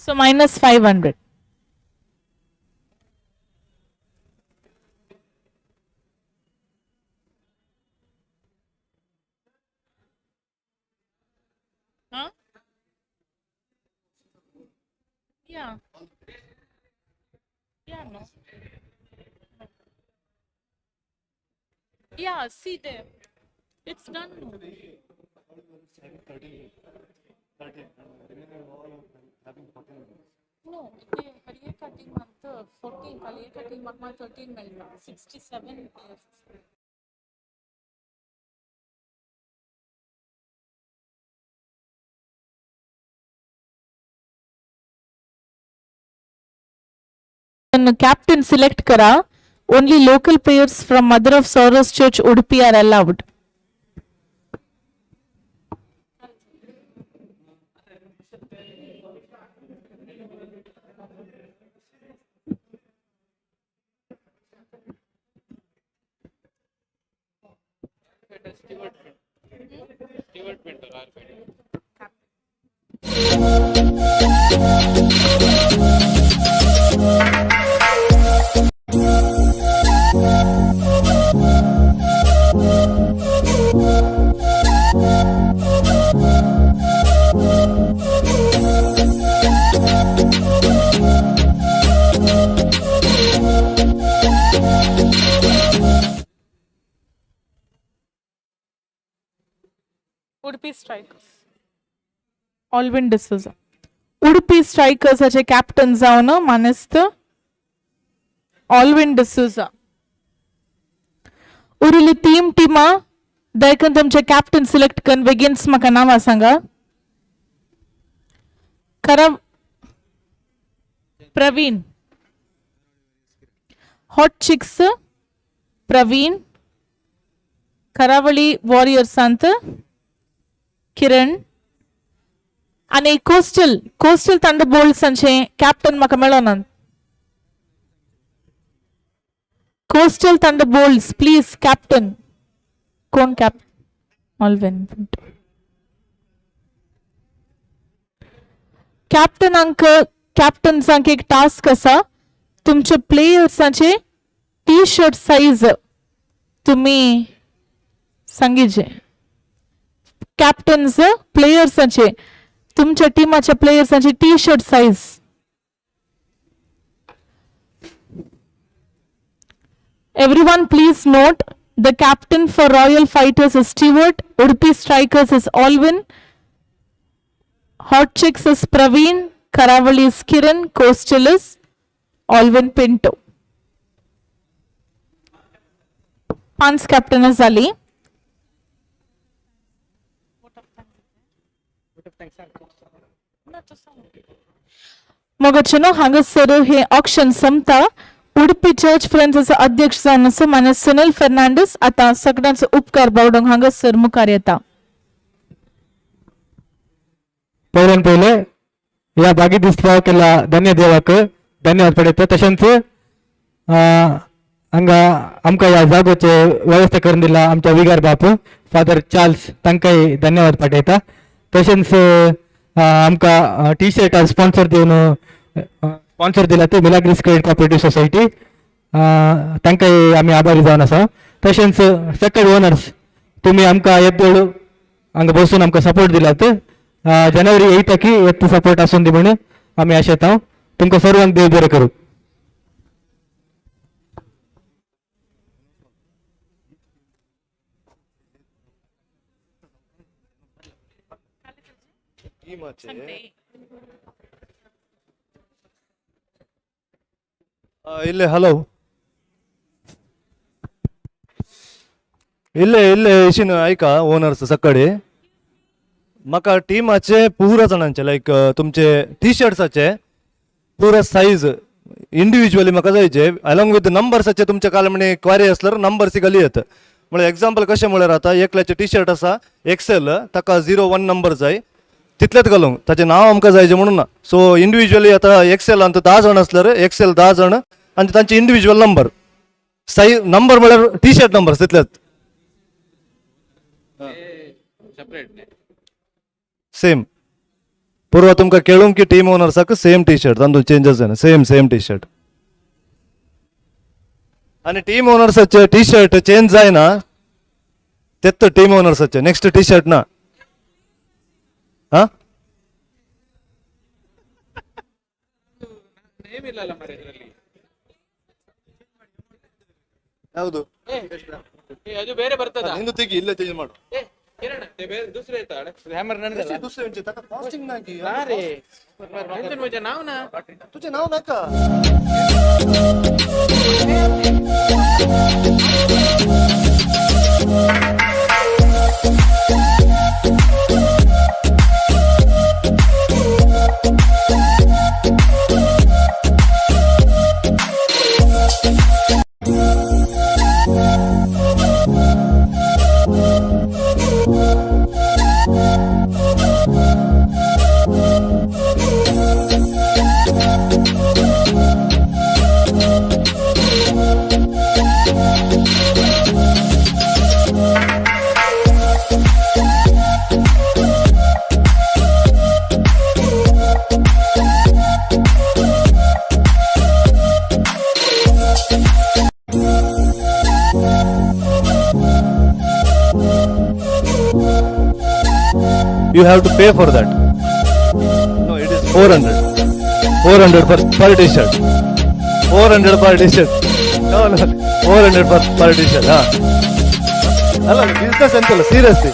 so -500 huh yeah yeah no yeah see there it's done no. No, they Hariya cutting month 14, Hariya cutting month 13 melta 67 players. Captain select kara. Only local players from Mother of Sorrows Church Udupi are allowed. Udupi Strikers. Alvin D'Souza. Udupi Strikers ache captain जावन मानस्त Alvin D'Souza. उरिली टीमा दयकन तुमचे captain select करून बेगिन्स म्हाका नांवां सांगा Praveen hot chicks Praveen करावळी वॉरियर्सांत किरण आणि coastal थंडरबोल्ट्सांचे captain म्हाका मेळोना coastal Thunderbolts please captain कोण captain Alvin कॅप्टन्सांक एक टास्क आसा तुमच्या प्लेयर्सांचे टी शर्ट साइज तुम्ही सांगिजे कॅप्टन्स प्लेयर्सांचे तुमच्या टीमाच्या प्लेयर्सांचे T shirt size everyone please note the captain for Royal Fighters is Stewart, Udupi Strikers is Alvin, Hot Chicks is Praveen, Karavali is Kiran, Coastal is Alvin Pinto. Hans captain is Ali. मोगचनो हांगासर हे auction संपता Udupi church friends अध्यक्ष जावन आसा मान्य सुनील फर्नांडीस आता सगळ्यांचो उपकार बावडोंक हांगासर मुखार येता पहिले या बागी दिसपाव केला धन्य देवाक धन्यवाद पडयता तशेंच हांगा आमकां ह्या जागोचे व्यवस्था करून दिला आमच्या विगार बाप फादर चार्ल्स तांकांय धन्यवाद पाठयता. तशेंच आमकां टी शर्ट स्पॉन्सर दिला ते मिलाग्रिस क्रेडिट कॉपरेटिव्ह सोसायटी, तांकांय आमी आभारी जावन आसा. तशेंच सेकंड ओनर्स तुमी आमकां येद्दोळ हांगा बसून आमकां सपोर्ट दिलात. जानेवारी 8 येत्त सपोर्ट आसून दी म्हणून आमी आशेता. तुमकां सर्वांक देव बरें करूं. इल्ले हॅलो इल्ले येशीन ऐका ओनर्स सकाळी म्हाका टीमाचे पुरा जाणांचे लायक तुमचे टी शर्ट्साचे पुरा साईज इंडिव्हिज्युअली म्हाका जायचे अलॉंग विथ नंबर्साचे तुमचे काल म्हणे क्वारी असल्यार नंबर्स घालयत. म्हळ्यार एग्जाम्पल कशें म्हळ्यार आतां एकल्याचे टी शर्ट आसा एक्सेल ताका 01 नंबर जाय तितलेच घालूंक ताचें नांव आमकां जायचें म्हणून ना. सो इंडिव्हिज्युअली आतां एक्सेलान 10 जाण असल्यार एक्सेल 10 जाण आनी तांचे इंडिव्हिज्युअल नंबर साईज नंबर म्हळ्यार टी शर्ट नंबर तितलेच सेम. पूर्व तुमकां केळूंक की टीम ओनर्साक सेम टी शर्ट तांतून चेंजीस जायना सेम टी शर्ट. आनी टीम ओनर्साचे टी शर्ट चेंज जायना तेत टीम ओनर्साचे नेक्स्ट टी शर्ट ना. ಯಾವುದು ಅದು ಬೇರೆ ಬರ್ತದ ನಿಂದು ತೆಗಿ ಇಲ್ಲ ಚೇಂಜ್ ಮಾಡು. ಕಿರಣ ಬೇರೆ ದುಸರೆ ಇರ್ತಾಳೆ ಹ್ಯಾಮರ್ ನನಗೆ दुसरे यांचे ताका कास्टिंग ना की अरे ಎಂತ ಮಜಾ ನಾವ್ನಾ तुझे नाव नका you have to pay for that. No, it is 400 per t-shirt. 400 per t-shirt. No, 400 per t-shirt. ಅಲ್ಲ ಬಿಸ್ನೆಸ್ ಅಂತಲ್ಲ ಸೀರಿಯಸ್ಲಿ